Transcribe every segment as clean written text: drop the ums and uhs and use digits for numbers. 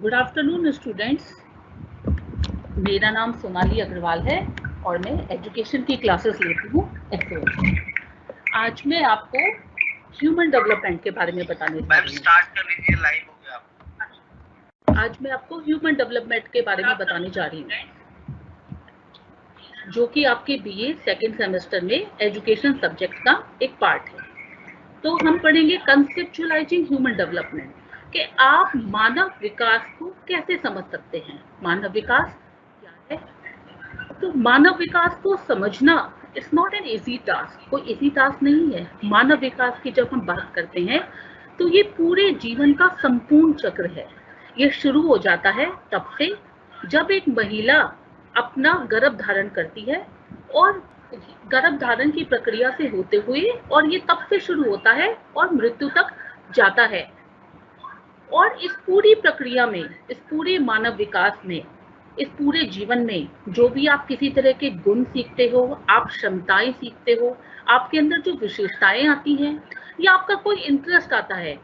Good afternoon students. मेरा नाम सोनाली अग्रवाल है और मैं एजुकेशन की क्लासेस लेती हूँ एसओएस में। आज मैं आपको ह्यूमन डेवलपमेंट के बारे में बताने जा रही हूँ। स्टार्ट कर लीजिए, लाइव हो गया। आज मैं आपको ह्यूमन डेवलपमेंट के बारे में बताने जा रही हूँ, जो कि आपके बीए सेकेंड सेमेस्टर में एजुकेशन सब्जेक्ट का एक पार्ट है। तो हम पढ़ेंगे कंसेप्चुअलाइजिंग ह्यूमन डेवलपमेंट, कि आप मानव विकास को कैसे समझ सकते हैं। मानव विकास क्या है? तो मानव विकास को समझना it's not an easy task, कोई इजी टास्क नहीं है। मानव विकास की जब हम बात करते हैं तो ये पूरे जीवन का संपूर्ण चक्र है। ये शुरू हो जाता है तब से जब एक महिला अपना गर्भ धारण करती है, और गर्भ धारण की प्रक्रिया से होते हुए, और ये तब से शुरू होता है और मृत्यु तक जाता है। और इस पूरी प्रक्रिया में, इस पूरे मानव विकास में, इस पूरे जीवन में जो भी आप किसी तरह के गुण सीखते हो, आप क्षमताएं सीखते हो, आपके अंदर जो विशेषताएं आती हैं या आपका कोई इंटरेस्ट आता है,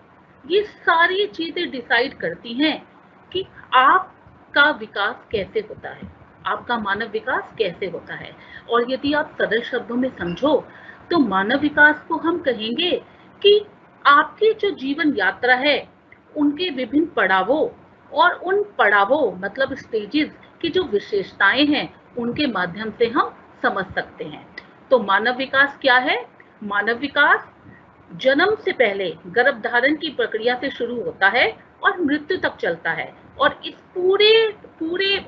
ये सारी चीजें डिसाइड करती हैं कि आपका विकास कैसे होता है, आपका मानव विकास कैसे होता है। और यदि आप सरल शब्दों में समझो तो मानव विकास को हम कहेंगे कि आपकी जो जीवन यात्रा है उनके विभिन्न पड़ावों, और उन पड़ावों मतलब स्टेजेस की जो विशेषताएं हैं उनके माध्यम से हम समझ सकते हैं। तो मानव विकास क्या है? मानव विकास जन्म से पहले गर्भधारण की प्रक्रिया से शुरू होता है और मृत्यु तक चलता है। और इस पूरे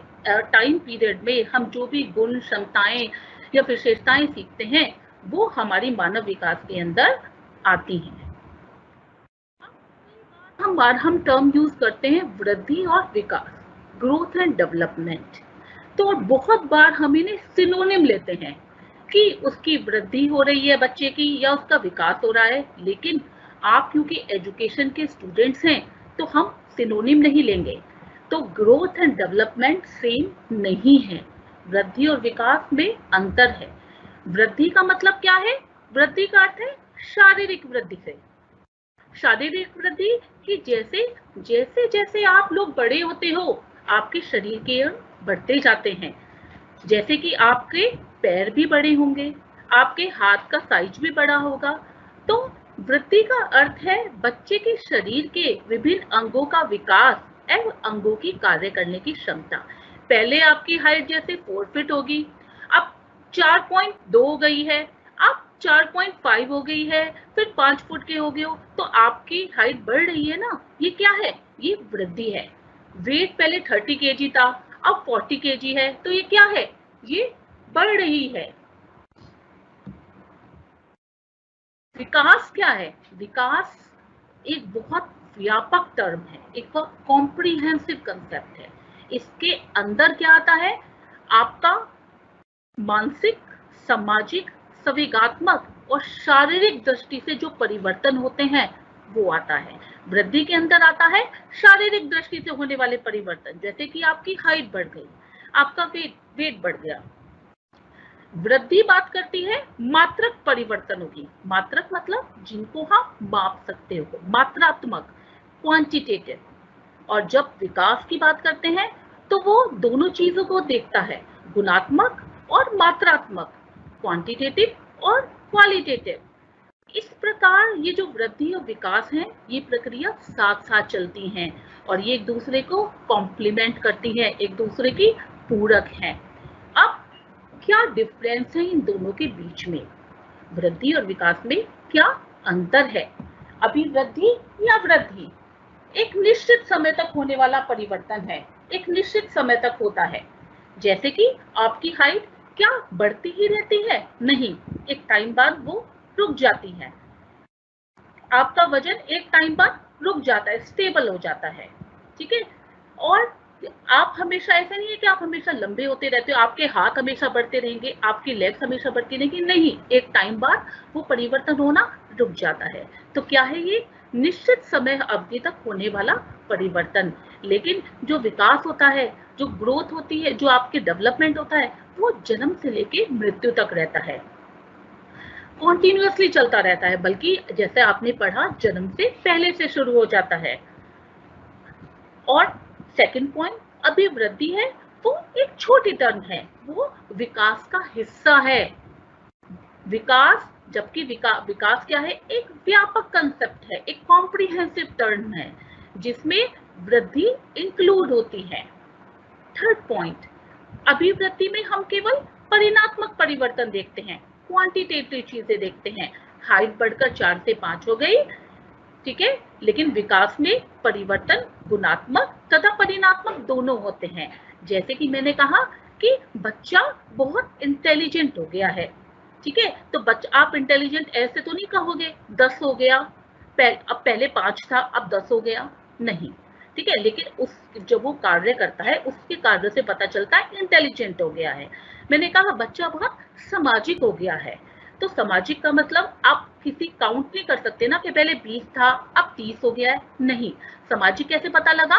टाइम पीरियड में हम जो भी गुण, क्षमताएं या विशेषताएं सीखते हैं वो हमारी मानव विकास के अंदर आती हैं। हम टर्म यूज करते हैं वृद्धि और विकास, ग्रोथ एंड डेवलपमेंट। तो बहुत बार हम इन्हें सिनोनिम लेते हैं कि उसकी वृद्धि हो रही है बच्चे की, या उसका विकास हो रहा है। लेकिन आप क्योंकि एजुकेशन के स्टूडेंट्स हैं तो हम सिनोनिम नहीं लेंगे। तो ग्रोथ एंड डेवलपमेंट सेम नहीं है, वृद्धि और विकास में अंतर है। वृद्धि का मतलब क्या है? वृद्धि का अर्थ है शारीरिक वृद्धि से। शारीरिक वृद्धि कि जैसे जैसे जैसे आप लोग बड़े होते हो आपके शरीर के अंग बढ़ते जाते हैं। जैसे कि आपके पैर भी बड़े होंगे, आपके हाथ का साइज भी बड़ा होगा। तो वृद्धि का अर्थ है बच्चे के शरीर के विभिन्न अंगों का विकास एवं अंगों की कार्य करने की क्षमता। पहले आपकी हाइट जैसे 4 फीट होगी, अब 4.2 हो गई है, अब 4.5 हो गई है, फिर 5 फुट के हो गए हो, तो आपकी हाइट बढ़ रही है ना। ये क्या है? ये वृद्धि है। वेट पहले 30 kg था, अब 40 kg है, तो ये क्या है? ये बढ़ रही है। विकास क्या है? विकास एक बहुत व्यापक टर्म है, एक कॉम्प्रिहेंसिव कंसेप्ट है। इसके अंदर क्या आता है? आपका मानसिक, सामाजिक, संवेगात्मक और शारीरिक दृष्टि से जो परिवर्तन होते हैं वो आता है। वृद्धि के अंदर आता है शारीरिक दृष्टि से होने वाले परिवर्तन, जैसे कि आपकी हाइट बढ़ गई, आपका वेट बढ़ गया। वृद्धि बात करती है मात्रक परिवर्तनों की। मात्रक मतलब जिनको हम माप सकते हो, मात्रात्मक, क्वांटिटेटिव। और जब विकास की बात करते हैं तो वो दोनों चीजों को देखता है, गुणात्मक और मात्रात्मक, क्वांटिटेटिव और क्वालिटेटिव। इस प्रकार ये जो वृद्धि और विकास है, ये प्रक्रिया साथ साथ चलती हैं और ये एक दूसरे को कॉम्प्लीमेंट करती है, एक दूसरे की पूरक हैं। अब क्या डिफरेंस है इन दोनों के बीच में? वृद्धि और विकास में क्या अंतर है? अभिवृद्धि या वृद्धि एक निश्चित समय तक होने वाला परिवर्तन है, एक निश्चित समय तक होता है। जैसे कि आपकी हाइट क्या बढ़ती ही रहती है? नहीं, एक टाइम बाद वो रुक जाती है। आपका वजन एक टाइम बाद रुक जाता है, स्टेबल हो जाता है, ठीक है। और आप हमेशा, ऐसा नहीं है कि आप हमेशा लंबे होते रहते हो, आपके हाथ हमेशा बढ़ते रहेंगे, आपकी लेग्स हमेशा बढ़ती रहेंगी, नहीं, एक टाइम बाद वो परिवर्तन होना रुक जाता है। तो क्या है ये? निश्चित समय अवधि तक होने वाला परिवर्तन। लेकिन जो विकास होता है, जो ग्रोथ होती है, जो आपके डेवलपमेंट होता है, वो जन्म से लेके मृत्यु तक रहता है, कॉन्टिन्यूअसली चलता रहता है। बल्कि जैसे आपने पढ़ा, जन्म से पहले से शुरू हो जाता है और सेकंड पॉइंट, अभिवृद्धि है वो एक छोटी टर्म है, वो विकास का हिस्सा है। विकास, जबकि विकास क्या है, एक व्यापक कंसेप्ट है, एक कॉम्प्रिहेंसिव टर्म है जिसमें वृद्धि इंक्लूड होती है। थर्ड पॉइंट, अभिवृद्धि में हम केवल परिणात्मक परिवर्तन देखते हैं, क्वांटिटेटिव चीजें देखते हैं, हाइट बढ़कर 4 से 5 हो गई, ठीक है, लेकिन विकास में परिवर्तन गुणात्मक तथा परिणात्मक दोनों होते हैं। जैसे कि मैंने कहा कि बच्चा बहुत इंटेलिजेंट हो गया है, ठीक है, तो बच्चा, आप इंटेलिजेंट ऐसे तो नहीं कहोगे 10 हो गया, अब पहले 5 था अब 10 हो गया, नहीं, ठीक है, लेकिन उस जब वो कार्य करता है उसके कार्य से पता चलता है इंटेलिजेंट हो गया है। मैंने कहा बच्चा बहुत सामाजिक हो गया है, तो सामाजिक का मतलब आप किसी काउंट नहीं कर सकते ना कि पहले 20 था अब 30 हो गया है, नहीं। सामाजिक कैसे पता लगा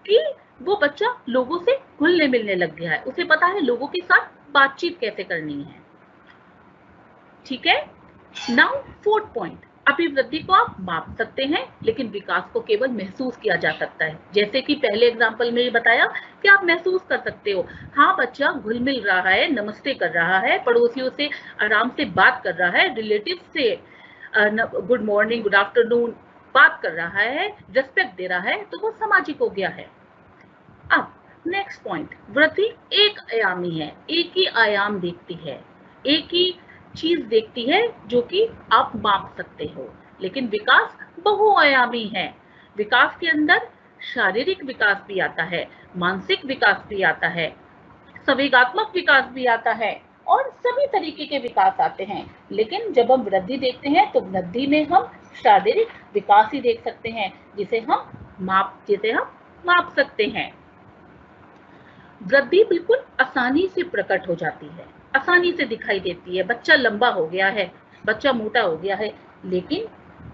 कि वो बच्चा लोगों से घुलने मिलने लग गया है, उसे पता है लोगों के साथ बातचीत कैसे करनी है, ठीक है। नाउ फोर्थ पॉइंट, अभिवृद्धि को आप माप सकते हैं लेकिन विकास को केवल महसूस किया जा सकता है। जैसे कि पहले एग्जांपल में बताया कि आप महसूस कर सकते हो, हाँ बच्चा घुल मिल रहा है, नमस्ते कर रहा है, पड़ोसियों से आराम से बात कर रहा है, रिलेटिव से गुड मॉर्निंग गुड आफ्टरनून बात कर रहा है, रेस्पेक्ट दे रहा है, तो वो सामाजिक हो गया है। अब नेक्स्ट पॉइंट, वृद्धि एक आयामी है, एक ही आयाम देखती है, एक ही चीज देखती है जो कि आप माप सकते हो, लेकिन विकास बहुआयामी है। विकास के अंदर शारीरिक विकास भी आता है, मानसिक विकास भी आता है, संवेगात्मक विकास भी आता है और सभी तरीके के विकास आते हैं। लेकिन जब हम वृद्धि देखते हैं तो वृद्धि में हम शारीरिक विकास ही देख सकते हैं जिसे हम माप सकते हैं। वृद्धि बिल्कुल आसानी से प्रकट हो जाती है, आसानी से दिखाई देती है। बच्चा लंबा हो गया है, बच्चा मोटा हो गया है, लेकिन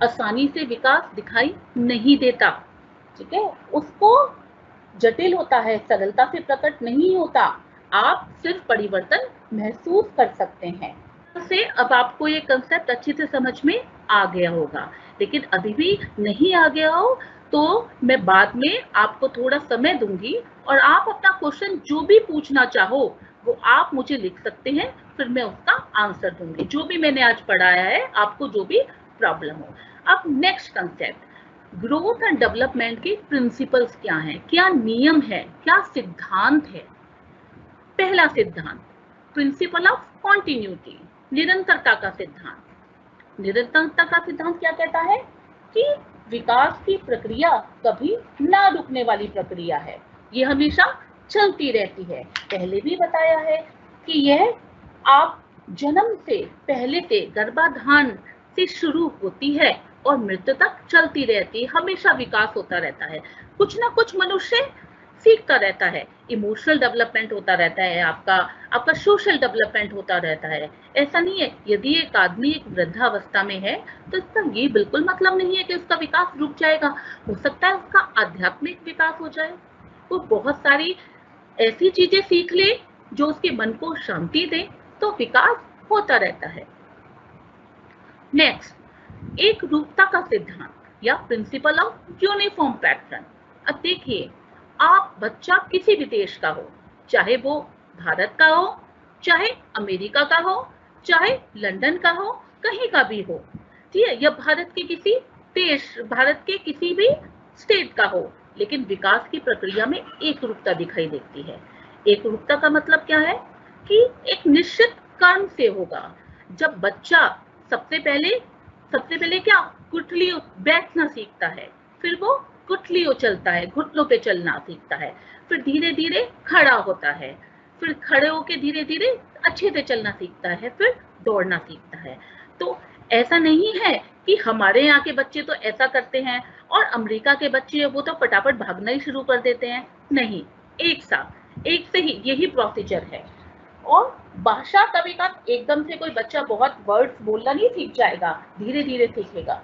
आसानी से विकास दिखाई नहीं देता, ठीक है, उसको जटिल होता है, सरलता से प्रकट नहीं होता। आप सिर्फ परिवर्तन महसूस कर सकते हैं। से अब आपको ये कंसेप्ट अच्छे से समझ में आ गया होगा, लेकिन अभी भी नहीं आ गया हो तो मैं बाद में आपको थोड़ा समय दूंगी और आप अपना क्वेश्चन जो भी पूछना चाहो वो आप मुझे लिख सकते हैं, फिर मैं उसका आंसर दूंगी, जो भी मैंने आज पढ़ाया है, आपको जो भी प्रॉब्लम हो। अब next concept, growth and development के प्रिंसिपल्स क्या हैं, क्या नियम है, क्या सिद्धांत है। पहला सिद्धांत, प्रिंसिपल ऑफ कॉन्टिन्यूटी, निरंतरता का सिद्धांत। निरंतरता का सिद्धांत क्या कहता है कि विकास की प्रक्रिया कभी ना रुकने वाली प्रक्रिया है, ये हमेशा चलती रहती है। पहले भी बताया है कि यह आप जन्म से पहले से गर्भाधान से शुरू होती है और मृत्यु तक चलती रहती है, हमेशा विकास होता रहता है। कुछ ना कुछ मनुष्य सीखता रहता है, इमोशनल डेवलपमेंट होता रहता है, आपका सोशल डेवलपमेंट होता रहता है। ऐसा नहीं है यदि एक आदमी एक वृद्धावस्था में है तो इसका ये बिल्कुल मतलब नहीं है कि उसका विकास रुक जाएगा, हो सकता है उसका आध्यात्मिक विकास हो जाए, वो बहुत सारी ऐसी चीजें सीख ले जो उसके मन को शांति दे, तो विकास होता रहता है। नेक्स्ट, एक रूपता का सिद्धांत या प्रिंसिपल ऑफ यूनिफॉर्म पैटर्न। अब देखिए, आप बच्चा किसी भी देश का हो, चाहे वो भारत का हो, चाहे अमेरिका का हो, चाहे लंदन का हो, कहीं का भी हो, ठीक है, या भारत के किसी देश, भारत के किसी भी स्टेट का हो, लेकिन विकास की प्रक्रिया में एक रूपता दिखाई देती है। एक रूपता का मतलब क्या है कि एक निश्चित कर्म से होगा। जब बच्चा सबसे पहले क्या गुठलियों बैठना सीखता है, फिर वो गुठलियों चलता है, घुटनों पे चलना सीखता है, फिर धीरे धीरे खड़ा होता है, फिर खड़े होके धीरे धीरे अच्छे से चलना सीखता है, फिर दौड़ना सीखता है। तो ऐसा नहीं है कि हमारे यहाँ के बच्चे तो ऐसा करते हैं और अमेरिका के बच्चे वो तो फटाफट भागना ही शुरू कर देते हैं, नहीं, एक से ही यही प्रोसीजर है। और भाषा का विकास एकदम से कोई बच्चा बहुत वर्ड्स बोलना नहीं सीख जाएगा, धीरे धीरे सीखेगा।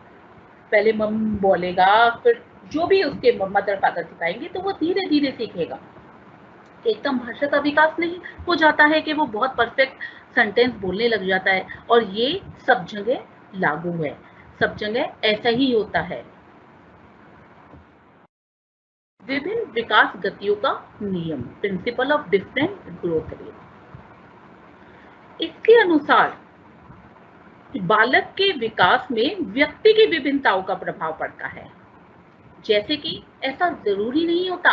पहले मम बोलेगा, फिर जो भी उसके मदर फादर सिखाएंगे तो वो धीरे धीरे सीखेगा। एकदम भाषा का विकास नहीं हो जाता है कि वो बहुत परफेक्ट सेंटेंस बोलने लग जाता है, और ये सब जगह लागू है, सब जगह ऐसा ही होता है। विभिन्न विकास गतियों का नियम, principle of different growth rate. इसके अनुसार बालक के विकास में व्यक्ति की विभिन्नताओं का प्रभाव पड़ता है। जैसे कि ऐसा जरूरी नहीं होता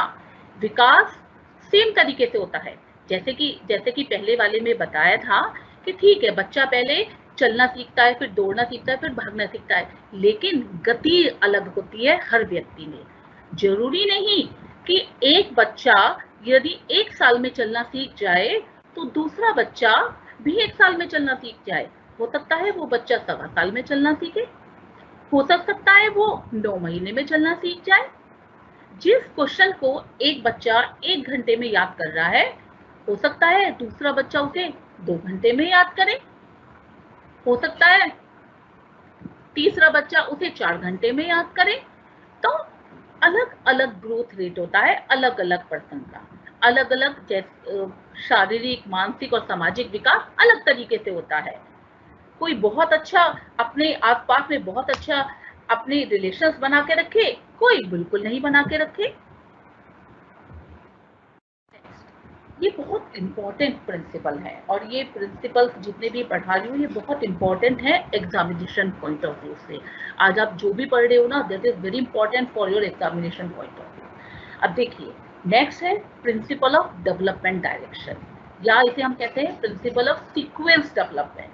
विकास सेम तरीके से होता है। जैसे कि पहले वाले में बताया था कि ठीक है, बच्चा पहले चलना सीखता है, फिर दौड़ना सीखता है, फिर भागना सीखता है, लेकिन गति अलग होती है हर व्यक्ति में। जरूरी नहीं कि एक बच्चा यदि 1 साल में चलना सीख जाए तो दूसरा बच्चा भी 1 साल में चलना सीख जाए। हो सकता है वो बच्चा 1.25 साल में चलना सीखे, हो सकता है वो 9 महीने में चलना सीख जाए। जिस क्वेश्चन को एक बच्चा 1 घंटे में याद कर रहा है, हो सकता है दूसरा बच्चा उसे 2 घंटे में याद करे, हो सकता है तीसरा बच्चा उसे 4 घंटे में याद करे। तो अलग अलग ग्रोथ रेट होता है अलग अलग पर्सन का, अलग अलग शारीरिक, मानसिक और सामाजिक विकास अलग तरीके से होता है। कोई बहुत अच्छा अपने आसपास में बहुत अच्छा अपने रिलेशंस बना के रखे, कोई बिल्कुल नहीं बना के रखे। ये बहुत इंपॉर्टेंट प्रिंसिपल है और ये प्रिंसिपल्स जितने भी पढ़ा रही हूँ ये बहुत इंपॉर्टेंट है एग्जामिनेशन पॉइंट ऑफ व्यू से। आज आप जो भी पढ़ रहे हो ना, that is very important for your examination point of view. अब देखिए, नेक्स्ट है प्रिंसिपल ऑफ डेवलपमेंट डायरेक्शन, या इसे हम कहते हैं प्रिंसिपल ऑफ सीक्वेंस डेवलपमेंट।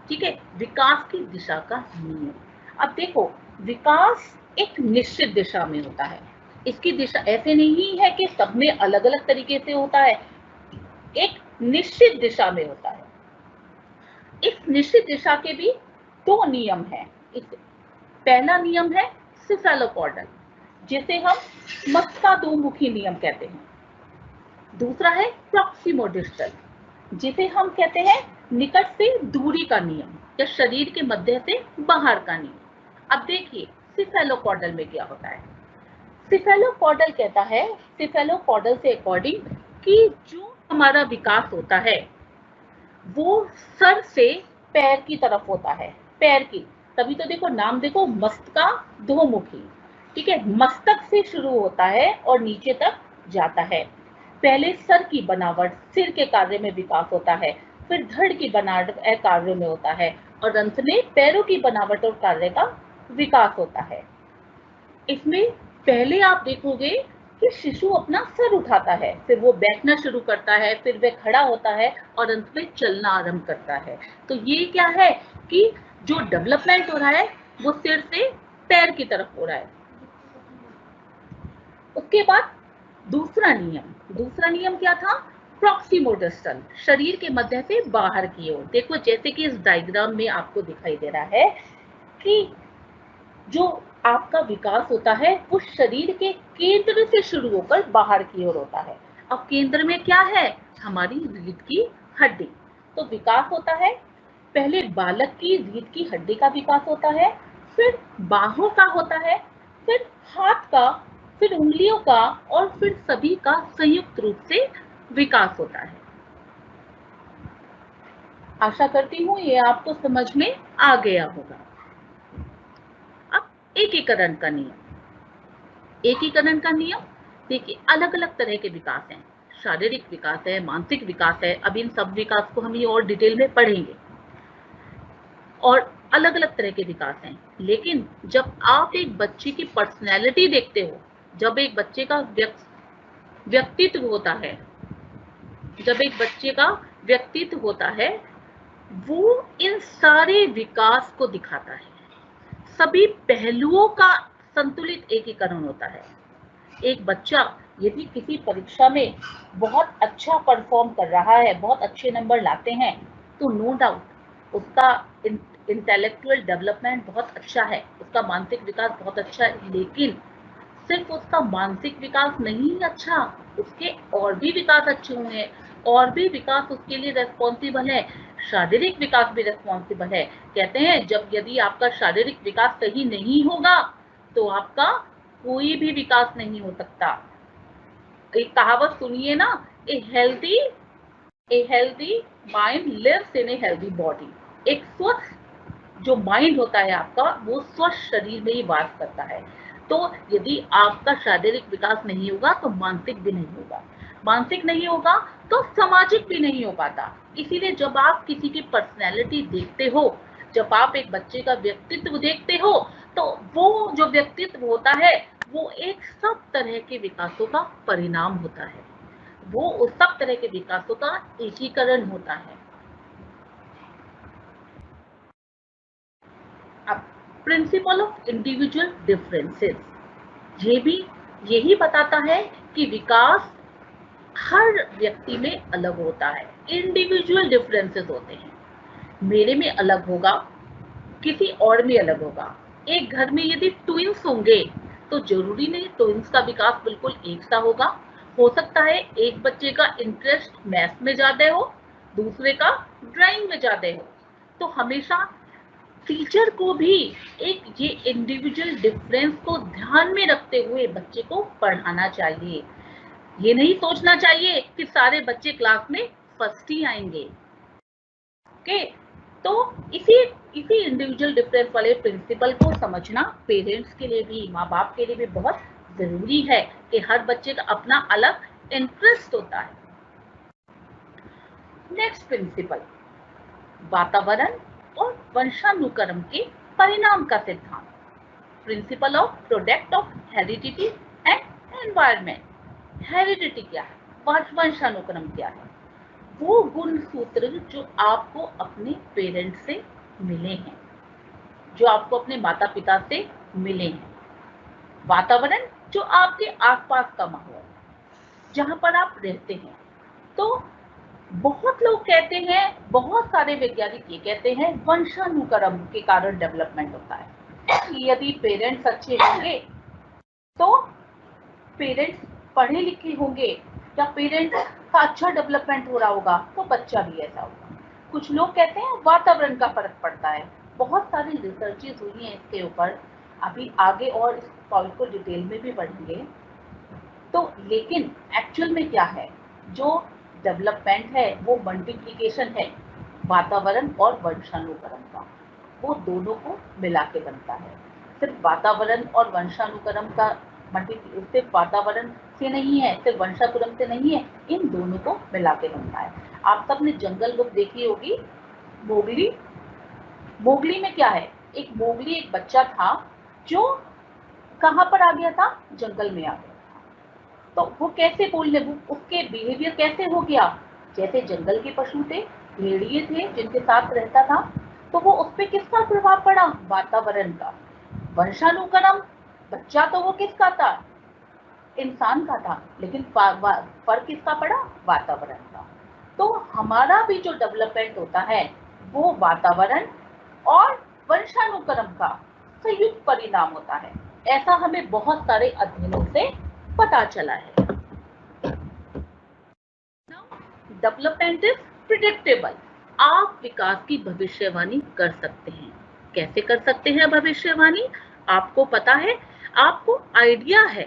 ठीक है, विकास की दिशा का नियम। अब देखो, विकास एक निश्चित दिशा में होता है। इसकी दिशा ऐसे नहीं है कि सब में अलग अलग तरीके से होता है, एक निश्चित दिशा में होता है। इस निश्चित दिशा के भी 2 नियम हैं। पहला नियम है सिफेलोपॉडल, जिसे हम मस्कादोमुखी नियम कहते हैं। दूसरा है प्रॉक्सिमोडिस्टल, जिसे हम कहते हैं निकट से दूरी का नियम या शरीर के मध्य से बाहर का नियम। अब देखिए सिफेलोपॉडल में क्या होता है। सिफेलोपॉडल कहता है, सिफेलोपॉडल से अकॉर्डिंग कि जो हमारा विकास होता है वो सर से पैर की तरफ होता है, पैर की। तभी तो देखो नाम देखो, मस्तकाधोमुखी। ठीक है, मस्तक से शुरू होता है और नीचे तक जाता है। पहले सर की बनावट, सिर के कार्य में विकास होता है, फिर धड़ की बनावट कार्य में होता है और अंत में पैरों की बनावट और कार्य का विकास होता है। इसमें पहले आप देखोगे कि शिशु अपना सर उठाता है, फिर वो बैठना शुरू करता है, फिर वह खड़ा होता है और अंत में चलना आरंभ करता है। तो ये क्या है कि जो डेवलपमेंट हो रहा है वो सिर से पैर की तरफ हो रहा है। उसके बाद दूसरा नियम क्या था? प्रॉक्सिमोडिस्टल, शरीर के मध्य से बाहर की ओर। देखो जैसे कि इस डायग्राम में आपको दिखाई दे रहा है कि जो आपका विकास होता है वो शरीर के केंद्र से शुरू होकर बाहर की ओर होता है। अब केंद्र में क्या है? हमारी रीढ़ की हड्डी। तो विकास होता है, पहले बालक की रीढ़ की हड्डी का विकास होता है, फिर बाहों का होता है, फिर हाथ का, फिर उंगलियों का और फिर सभी का संयुक्त रूप से विकास होता है। आशा करती हूँ ये आपको समझ में आ गया होगा। एकीकरण का नियम देखिए, अलग अलग तरह के विकास हैं। शारीरिक विकास है, मानसिक विकास है। अब इन सब विकास को हम ये और डिटेल में पढ़ेंगे और अलग अलग तरह के विकास हैं। लेकिन जब आप एक बच्चे की पर्सनैलिटी देखते हो, जब एक बच्चे का व्यक्तित्व होता है, वो इन सारे विकास को दिखाता है। सभी पहलुओं का संतुलित एकीकरण होता है। एक बच्चा यदि किसी परीक्षा में बहुत अच्छा परफॉर्म कर रहा है, बहुत अच्छे नंबर लाते हैं, तो नो डाउट उसका इंटेलेक्चुअल डेवलपमेंट बहुत अच्छा है, उसका मानसिक विकास बहुत अच्छा है। लेकिन सिर्फ उसका मानसिक विकास नहीं अच्छा, उसके और भी विकास अच्छे हुए हैं, और भी विकास उसके लिए रेस्पॉन्सिबल है। शारीरिक विकास भी रेस्पॉन्सिबल है। कहते हैं यदि आपका शारीरिक विकास सही नहीं होगा तो आपका कोई भी विकास नहीं हो सकता। एक कहावत सुनिए ना, a healthy mind lives in a healthy body. एक स्वस्थ जो माइंड होता है आपका, वो स्वस्थ शरीर में ही वास करता है। तो यदि आपका शारीरिक विकास नहीं होगा तो मानसिक भी नहीं होगा, मानसिक नहीं होगा तो सामाजिक भी नहीं हो पाता। इसीलिए जब आप किसी की पर्सनैलिटी देखते हो, जब आप एक बच्चे का व्यक्तित्व देखते हो, तो वो जो व्यक्तित्व होता है वो एक सब तरह के विकासों का परिणाम होता है, वो उस सब तरह के विकासों का एकीकरण होता है। अब प्रिंसिपल ऑफ इंडिविजुअल डिफरेंसेस, ये भी यही बताता है कि विकास हर व्यक्ति में अलग होता है, इंडिविजुअल डिफरेंसेस होते हैं। मेरे में अलग होगा, किसी और में अलग होगा। एक घर में यदि ट्विंस होंगे तो जरूरी नहीं ट्विंस का विकास बिल्कुल एक सा होगा। हो सकता है एक बच्चे का इंटरेस्ट मैथ्स में ज्यादा हो, दूसरे का ड्राइंग में ज्यादा हो। तो हमेशा टीचर को भी एक ये इंडिविजुअल डिफरेंस को ध्यान में रखते हुए बच्चे को पढ़ाना चाहिए। ये नहीं सोचना चाहिए कि सारे बच्चे क्लास में फर्स्ट ही आएंगे। ओके, तो इसी इंडिविजुअल डिफरेंस वाले प्रिंसिपल को समझना पेरेंट्स के लिए भी, माँ बाप के लिए भी बहुत जरूरी है कि हर बच्चे का अपना अलग इंटरेस्ट होता है। नेक्स्ट प्रिंसिपल, वातावरण और वंशानुक्रम के परिणाम का सिद्धांत, principle of product of heredity and environment. Heredity क्या है, वंशानुक्रम क्या है? वो गुण सूत्र जो आपको अपने पेरेंट्स से मिले हैं, जो आपको अपने माता पिता से मिले हैं। वातावरण जो आपके आसपास का माहौल, जहां पर आप रहते हैं। तो बहुत लोग कहते हैं, बहुत सारे वैज्ञानिक ये कहते हैं वंशानुक्रम के कारण डेवलपमेंट होता है। यदि पेरेंट्स अच्छे होंगे तो पेरेंट्स पढ़े लिखे होंगे या पेरेंट्स का अच्छा डेवलपमेंट हो रहा होगा तो बच्चा भी ऐसा होगा। कुछ लोग कहते हैं वातावरण का फर्क पड़ता है। बहुत सारी रिसर्चेस हुई हैं इसके ऊपर, अभी आगे और इस टॉपिक को डिटेल में भी पढ़ेंगे। तो लेकिन एक्चुअल में क्या है, जो डेवलपमेंट है वो मल्टीप्लिकेशन है वातावरण और वंशानुक्रम का, वो दोनों को मिला के बनता है। सिर्फ वातावरण और वंशानुक्रम का सिर्फ वातावरण से नहीं है, सिर्फ वंशानुक्रम से नहीं है, इन दोनों को मिला के बनता है। आप सबने जंगल बुक देखी होगी, मोगली। मोगली में क्या है, एक मोगली एक बच्चा था जो कहाँ पर आ गया था, जंगल में आ गया। तो वो कैसे बोलने, उसके बिहेवियर कैसे हो गया, जैसे जंगल के पशु थे, भेड़िए थे जिनके साथ रहता था, तो वो उस पर किसका प्रभाव पड़ा, वातावरण का। वंशानुक्रम, बच्चा तो वो किसका था, इंसान का था, लेकिन फर्क किसका पड़ा, वातावरण का। तो हमारा भी जो डेवलपमेंट होता है वो वातावरण और वंशानुक्रम का संयुक्त परिणाम होता है। ऐसा हमें बहुत सारे अध्ययनों से पता चला है। Development is predictable. आप विकास की भविष्यवाणी कर सकते हैं। कैसे कर सकते हैं भविष्यवाणी? आपको पता है, आपको आइडिया है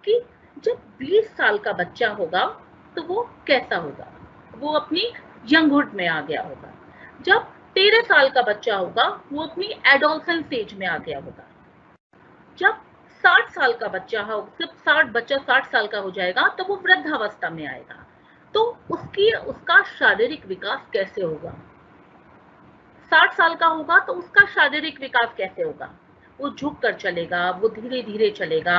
कि जब 20 साल का बच्चा होगा तो वो कैसा होगा, वो अपनी यंगहुड में आ गया होगा। जब 13 साल का बच्चा होगा वो अपनी एडोलसेंस एज में आ गया होगा। जब 60 साल का बच्चा हो, जब 60 साल का हो जाएगा तो वो वृद्धावस्था में आएगा। तो उसका शारीरिक विकास कैसे होगा? 60 साल का होगा तो उसका शारीरिक विकास कैसे होगा? वो झुक कर चलेगा, वो धीरे धीरे चलेगा।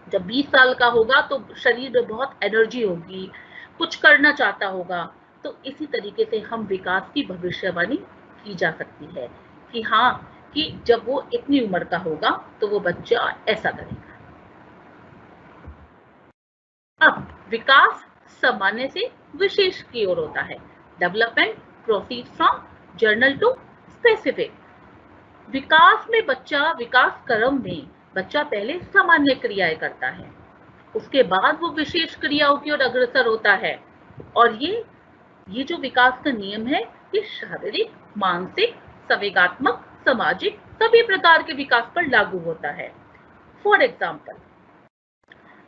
जब 20 साल का होगा तो शरीर में बहुत एनर्जी होगी, कुछ करना चाहता होगा। तो इसी तरीके से हम विकास की भविष्यवाणी की जा सकती है कि हाँ, कि जब वो इतनी उम्र का होगा तो वो बच्चा ऐसा करेगा। अब विकास सामान्य से विशेष की ओर होता है। Development proceed from general to specific. विकास में बच्चा, विकास क्रम में बच्चा पहले सामान्य क्रियाएं करता है, उसके बाद वो विशेष क्रियाओं की ओर अग्रसर होता है। और ये जो विकास का नियम है, ये शारीरिक, मानसिक, संवेगात्मक, सामाजिक सभी प्रकार के विकास पर लागू होता है। फॉर एग्जाम्पल,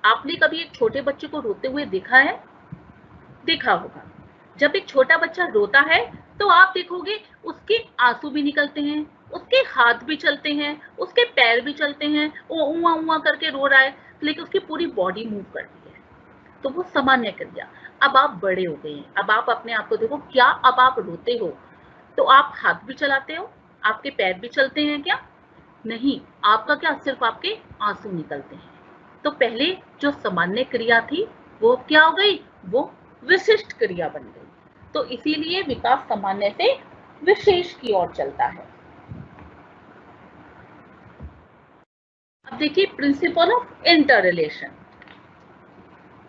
आपने कभी एक छोटे बच्चे को रोते हुए देखा है? देखा होगा। जब एक छोटा बच्चा रोता है तो आप देखोगे उसके आंसू भी निकलते हैं, उसके हाथ भी चलते हैं, उसके पैर भी चलते हैं, वो ऊआ ऊआ करके रो रहा है, लेकिन उसकी पूरी बॉडी मूव करती है, तो वो सामान्य क्रिया। अब आप बड़े हो गए हैं, अब आप अपने आप को देखो, क्या अब आप रोते हो तो आप हाथ भी चलाते हो, आपके पैर भी चलते हैं क्या? नहीं, आपका क्या, सिर्फ आपके आंसू निकलते हैं। तो पहले जो सामान्य क्रिया थी वो क्या हो गई, वो विशिष्ट क्रिया बन गई। तो इसीलिए विकास सामान्य से विशेष की ओर चलता है। अब देखिए प्रिंसिपल ऑफ इंटर रिलेशन।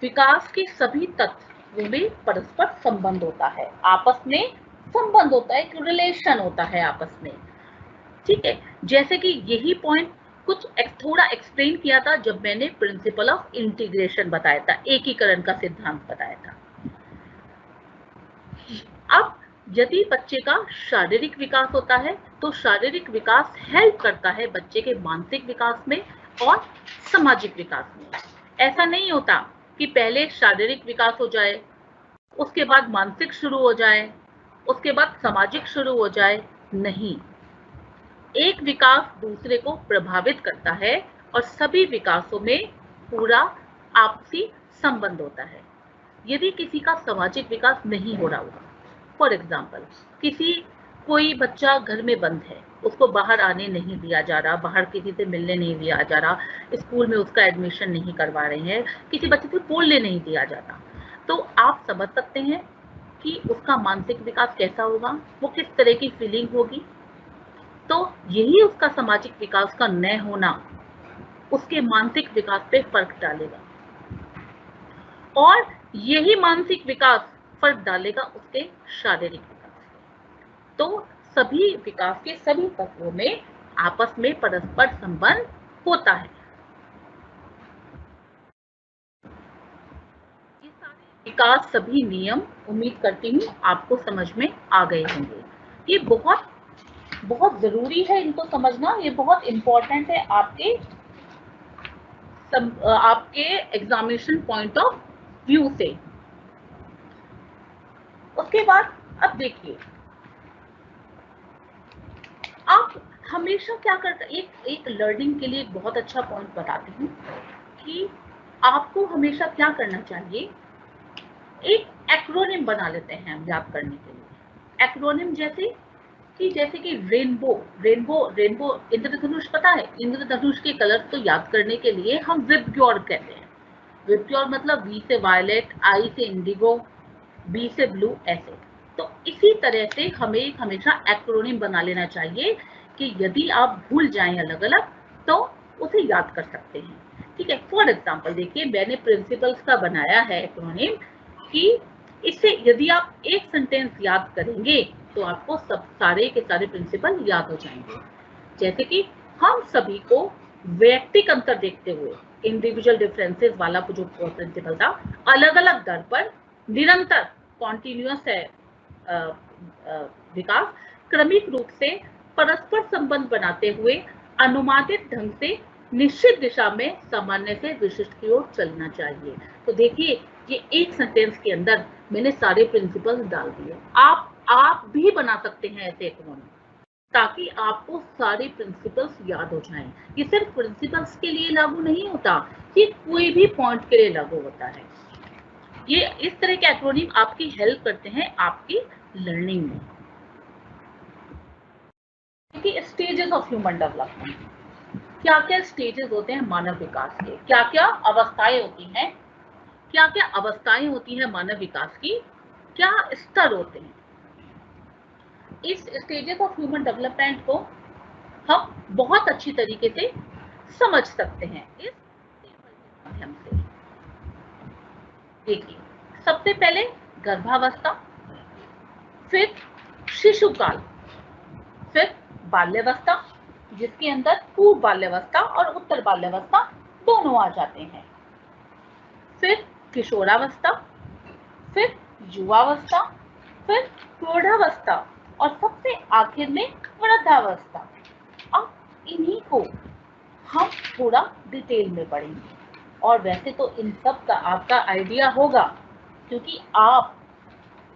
विकास के सभी तत्वों में परस्पर संबंध होता है, आपस में संबंध होता है, एक रिलेशन होता है आपस में, ठीक है। जैसे कि यही पॉइंट कुछ थोड़ा एक्सप्लेन किया था जब मैंने प्रिंसिपल ऑफ इंटीग्रेशन बताया था, एकीकरण का सिद्धांत बताया था। अब यदि बच्चे का शारीरिक विकास होता है तो शारीरिक विकास हेल्प करता है बच्चे के मानसिक विकास में और सामाजिक विकास में। ऐसा नहीं होता कि पहले शारीरिक विकास हो जाए, उसके बाद मानसिक शुरू हो जाए, उसके बाद सामाजिक शुरू हो जाए, नहीं। एक विकास दूसरे को प्रभावित करता है और सभी विकासों में पूरा आपसी संबंध होता है। यदि किसी का सामाजिक विकास नहीं हो रहा होगा, फॉर एग्जाम्पल कोई बच्चा घर में बंद है, उसको बाहर आने नहीं दिया जा रहा, बाहर किसी से मिलने नहीं दिया जा रहा, स्कूल में उसका एडमिशन नहीं करवा रहे हैं, किसी बच्चे से बोलने नहीं दिया जाता, तो आप समझ सकते हैं कि उसका मानसिक विकास कैसा होगा, वो किस तरह की फीलिंग होगी। तो यही उसका सामाजिक विकास का न होना उसके मानसिक विकास पे फर्क डालेगा, और यही मानसिक विकास फर्क डालेगा उसके शारीरिक विकास पे। तो सभी विकास के सभी तत्वों में आपस में परस्पर संबंध होता है। ये सारे विकास सभी नियम उम्मीद करती हूँ आपको समझ में आ गए होंगे। ये बहुत बहुत जरूरी है इनको समझना, ये बहुत इंपॉर्टेंट है आपके एग्जामिनेशन पॉइंट ऑफ व्यू से। उसके बाद अब देखिए, आप हमेशा क्या करते, एक लर्निंग के लिए एक बहुत अच्छा पॉइंट बताती हूँ कि आपको हमेशा क्या करना चाहिए, एक एक्रोनिम बना लेते हैं हम याद करने के लिए। एक्रोनिम जैसे कि रेनबो, रेनबो इंद्रधनुष, पता है इंद्रधनुष के कलर तो याद करने के लिए हम विबग्योर कहते हैं। विबग्योर मतलब वी से वायलेट, आई से इंडिगो, बी से ब्लू, ऐसे। तो इसी तरह से हमें हमेशा एक्रोनिम बना लेना चाहिए कि यदि आप भूल जाएं अलग अलग तो उसे याद कर सकते हैं, ठीक है। फॉर एग्जाम्पल देखिए, मैंने प्रिंसिपल्स का बनाया है एक्रोनिम कि इससे यदि आप एक सेंटेंस याद करेंगे तो आपको सब सारे के सारे प्रिंसिपल याद हो जाएंगे। जैसे कि हम सभी को वैयक्तिक अंतर देखते हुए, इंडिविजुअल डिफरेंसेस वाला जो प्रिंसिपल था, अलग अलग दर पर निरंतर कॉन्टिन्यूअस है विकास, क्रमिक रूप से परस्पर संबंध बनाते हुए अनुमानित ढंग से निश्चित दिशा में सामान्य से विशिष्ट की ओर चलना चाहिए। तो देखिए, ये एक सेंटेंस के अंदर मैंने सारे प्रिंसिपल्स डाल दिए। आप भी बना सकते हैं ऐसे एक्रोनिम, ताकि आपको सारे प्रिंसिपल्स याद हो जाएं। ये सिर्फ प्रिंसिपल्स के लिए लागू नहीं होता, ये कोई भी पॉइंट के लिए लागू होता है। ये इस तरह के एक्रोनिम आपकी हेल्प करते हैं आपकी लर्निंग में। देखिए, स्टेजेस ऑफ ह्यूमन डेवलपमेंट, क्या क्या स्टेजेस होते हैं मानव विकास के, क्या क्या अवस्थाएं होती हैं, क्या क्या अवस्थाएं होती हैं मानव विकास की, क्या स्तर होते हैं। इस स्टेजेस ऑफ ह्यूमन डेवलपमेंट को हम बहुत अच्छी तरीके से समझ सकते हैं इस टेबल के माध्यम से। देखिए, सबसे पहले गर्भावस्था, फिर शिशुकाल, फिर बाल्यावस्था, जिसके अंदर पूर्व बाल्यावस्था और उत्तर बाल्यावस्था दोनों आ जाते हैं, फिर किशोरावस्था, फिर युवावस्था, फिर प्रौढ़ावस्था और सबसे आखिर में वृद्धावस्था। अब इन्हीं को हम थोड़ा डिटेल में पढ़ेंगे, और वैसे तो इन सब का आपका आइडिया होगा क्योंकि आप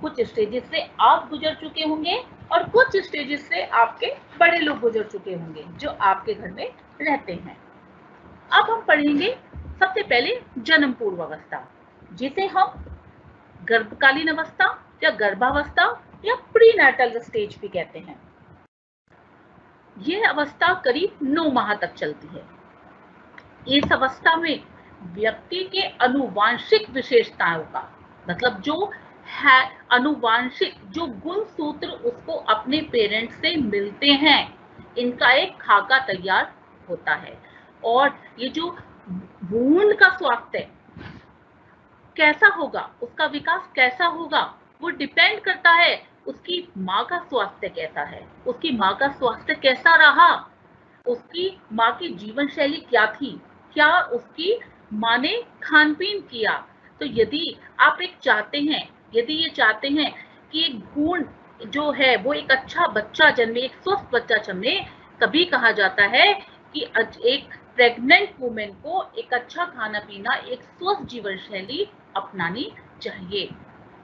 कुछ स्टेजेस से आप गुजर चुके होंगे और कुछ स्टेजेस से आपके बड़े लोग गुजर चुके होंगे जो आपके घर में रहते हैं। अब हम पढ़ेंगे सबसे पहले जन्म पूर्व अवस्था, जिसे हम गर्भकालीन अवस्था या गर्भावस्था या प्रीनेटल स्टेज भी कहते हैं। यह अवस्था करीब 9 माह तक चलती है। इस अवस्था में व्यक्ति के अनुवांशिक विशेषताओं का मतलब जो है अनुवांशिक जो गुण सूत्र उसको अपने पेरेंट्स से मिलते हैं, इनका एक खाका तैयार होता है। और ये जो भ्रूण का स्वास्थ्य कैसा होगा, उसका विकास कैसा होगा, वो डिपेंड करता है उसकी माँ का स्वास्थ्य कैसा है, उसकी माँ का स्वास्थ्य कैसा रहा, उसकी माँ की जीवन शैली क्या थी, क्या उसकी माँ ने खान पीन किया। तो यदि आप एक चाहते हैं, यदि ये चाहते हैं कि एक भ्रूण जो है वो एक अच्छा बच्चा जन्मे, एक स्वस्थ बच्चा जन्मे, तभी कहा जाता है कि एक प्रेग्नेंट वुमेन को एक अच्छा खाना पीना, एक स्वस्थ जीवन शैली अपनानी चाहिए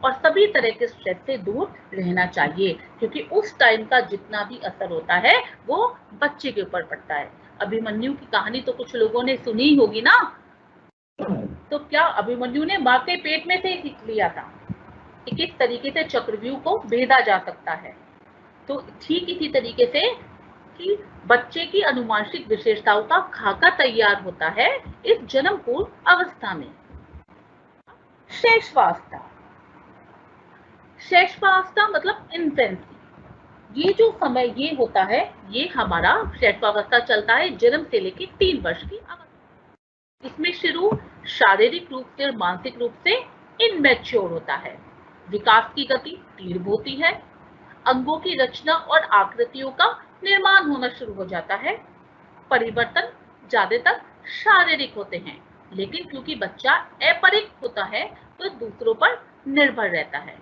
और सभी तरह के स्ट्रेस से दूर रहना चाहिए, क्योंकि उस टाइम का जितना भी असर होता है वो बच्चे के ऊपर पड़ता है। अभिमन्यु की कहानी तो कुछ लोगों ने सुनी होगी ना, तो क्या अभिमन्यु ने माँ के पेट में से सीख लिया था कि किस तरीके से चक्रव्यूह को भेदा जा सकता है। तो ठीक इसी तरीके से कि बच्चे की अनुवांशिक विशेषताओं का खाका तैयार होता है इस जन्म पूर्व अवस्था में। शैशवावस्था, शैशवावस्था मतलब इन्फेंसी। ये जो समय ये होता है, ये हमारा शैशवावस्था चलता है जन्म से लेकर 3 वर्ष की अवस्था। इसमें शुरू शारीरिक रूप से और मानसिक रूप से इनमेच्योर होता है। विकास की गति धीर होती है, अंगों की रचना और आकृतियों का निर्माण होना शुरू हो जाता है। परिवर्तन ज्यादातर शारीरिक होते हैं, लेकिन क्योंकि बच्चा अपरिक्त होता है तो दूसरों पर निर्भर रहता है।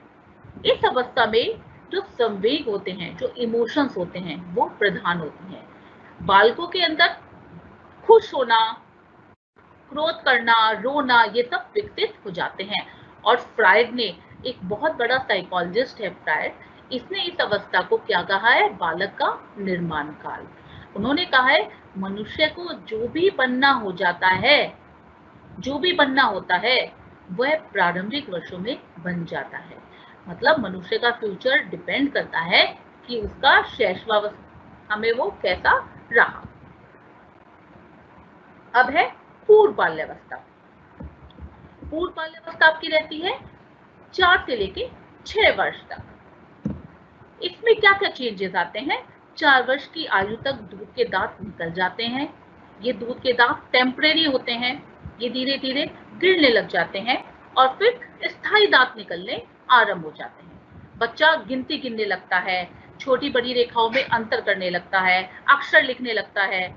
इस अवस्था में जो संवेग होते हैं, जो इमोशंस होते हैं, वो प्रधान होती हैं। बालकों के अंदर खुश होना, क्रोध करना, रोना, ये सब विकसित हो जाते हैं। और फ्रायड ने, एक बहुत बड़ा साइकोलॉजिस्ट है फ्रायड, इसने इस अवस्था को क्या कहा है, बालक का निर्माण काल। उन्होंने कहा है मनुष्य को जो भी बनना हो जाता है, जो भी बनना होता है वह प्रारंभिक वर्षों में बन जाता है। मतलब मनुष्य का फ्यूचर डिपेंड करता है कि उसका शैशवावस्था में वो कैसा रहा। अब है पूर्व बाल्यावस्था। पूर्व बाल्यावस्था आपकी रहती है 4 से लेके 6 वर्ष तक। इसमें क्या क्या चेंजेस आते हैं? 4 वर्ष की आयु तक दूध के दांत निकल जाते हैं। ये दूध के दांत टेम्परेरी होते हैं, ये धीरे धीरे गिरने लग जाते हैं और फिर स्थायी दांत निकलने आरंभ हो जाते हैं। बच्चा गिनती गिनने लगता है, छोटी बड़ी रेखाओं में अंतर करने लगता है, अक्षर लिखने लगता है।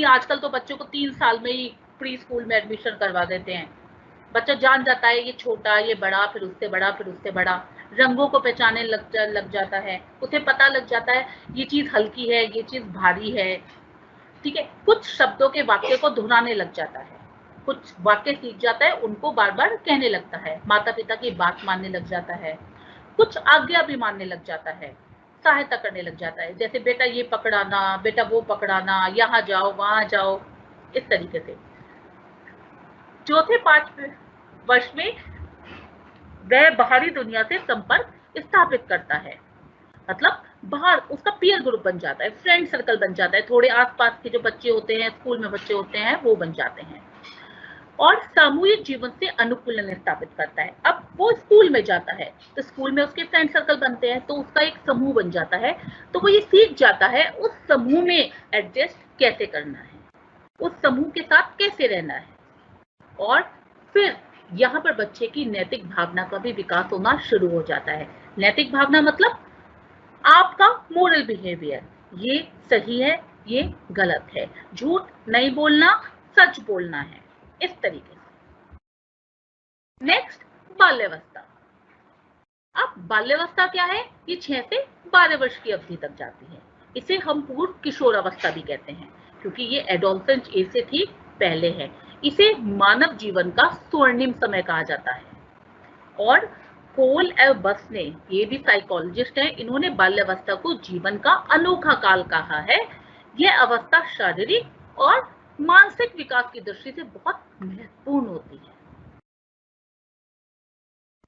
आजकल तो बच्चों को 3 साल में ही प्री स्कूल में एडमिशन करवा देते हैं। बच्चा जान जाता है ये छोटा, ये बड़ा, फिर उससे बड़ा, फिर उससे बड़ा। रंगों को पहचानने लग जाता है, उसे पता लग जाता है ये चीज हल्की है, ये चीज भारी है। ठीक है, कुछ शब्दों के वाक्य को दोहराने लग जाता है, कुछ वाक्य सीख जाता है, उनको बार बार कहने लगता है, माता पिता की बात मानने लग जाता है, कुछ आज्ञा भी मानने लग जाता है, सहायता करने लग जाता है, जैसे बेटा ये पकड़ाना, बेटा वो पकड़ाना, यहाँ जाओ वहां जाओ, इस तरीके से। चौथे 5 वर्ष में वह बाहरी दुनिया से संपर्क स्थापित करता है। मतलब बाहर उसका पीयर ग्रुप बन जाता है, फ्रेंड सर्कल बन जाता है, थोड़े आसपास के जो बच्चे होते हैं, स्कूल में बच्चे होते हैं, वो बन जाते हैं। और सामूहिक जीवन से अनुकूलन स्थापित करता है। अब वो स्कूल में जाता है तो स्कूल में उसके फ्रेंड सर्कल बनते हैं, तो उसका एक समूह बन जाता है, तो वो ये सीख जाता है उस समूह में एडजस्ट कैसे करना है, उस समूह के साथ कैसे रहना है। और फिर यहाँ पर बच्चे की नैतिक भावना का भी विकास होना शुरू हो जाता है। नैतिक भावना मतलब आपका मोरल बिहेवियर, ये सही है, ये गलत है, झूठ नहीं बोलना, सच बोलना है, इस तरीके से। नेक्स्ट बाल्यावस्था। अब बाल्यावस्था क्या है? ये 6 से 12 वर्ष की अवधि तक जाती है। इसे हम पूर्व किशोरावस्था भी कहते हैं, क्योंकि ये एडोलसेंट एज से ठीक पहले है। इसे मानव जीवन का स्वर्णिम समय कहा जाता है। और कोल एव बस ने, ये भी साइकोलॉजिस्ट हैं, इन्होंने बाल्यावस्था को जीवन का अनोखा काल कहा है। यह अवस्था शारीरिक और मानसिक विकास की दृष्टि से बहुत महत्वपूर्ण होती है।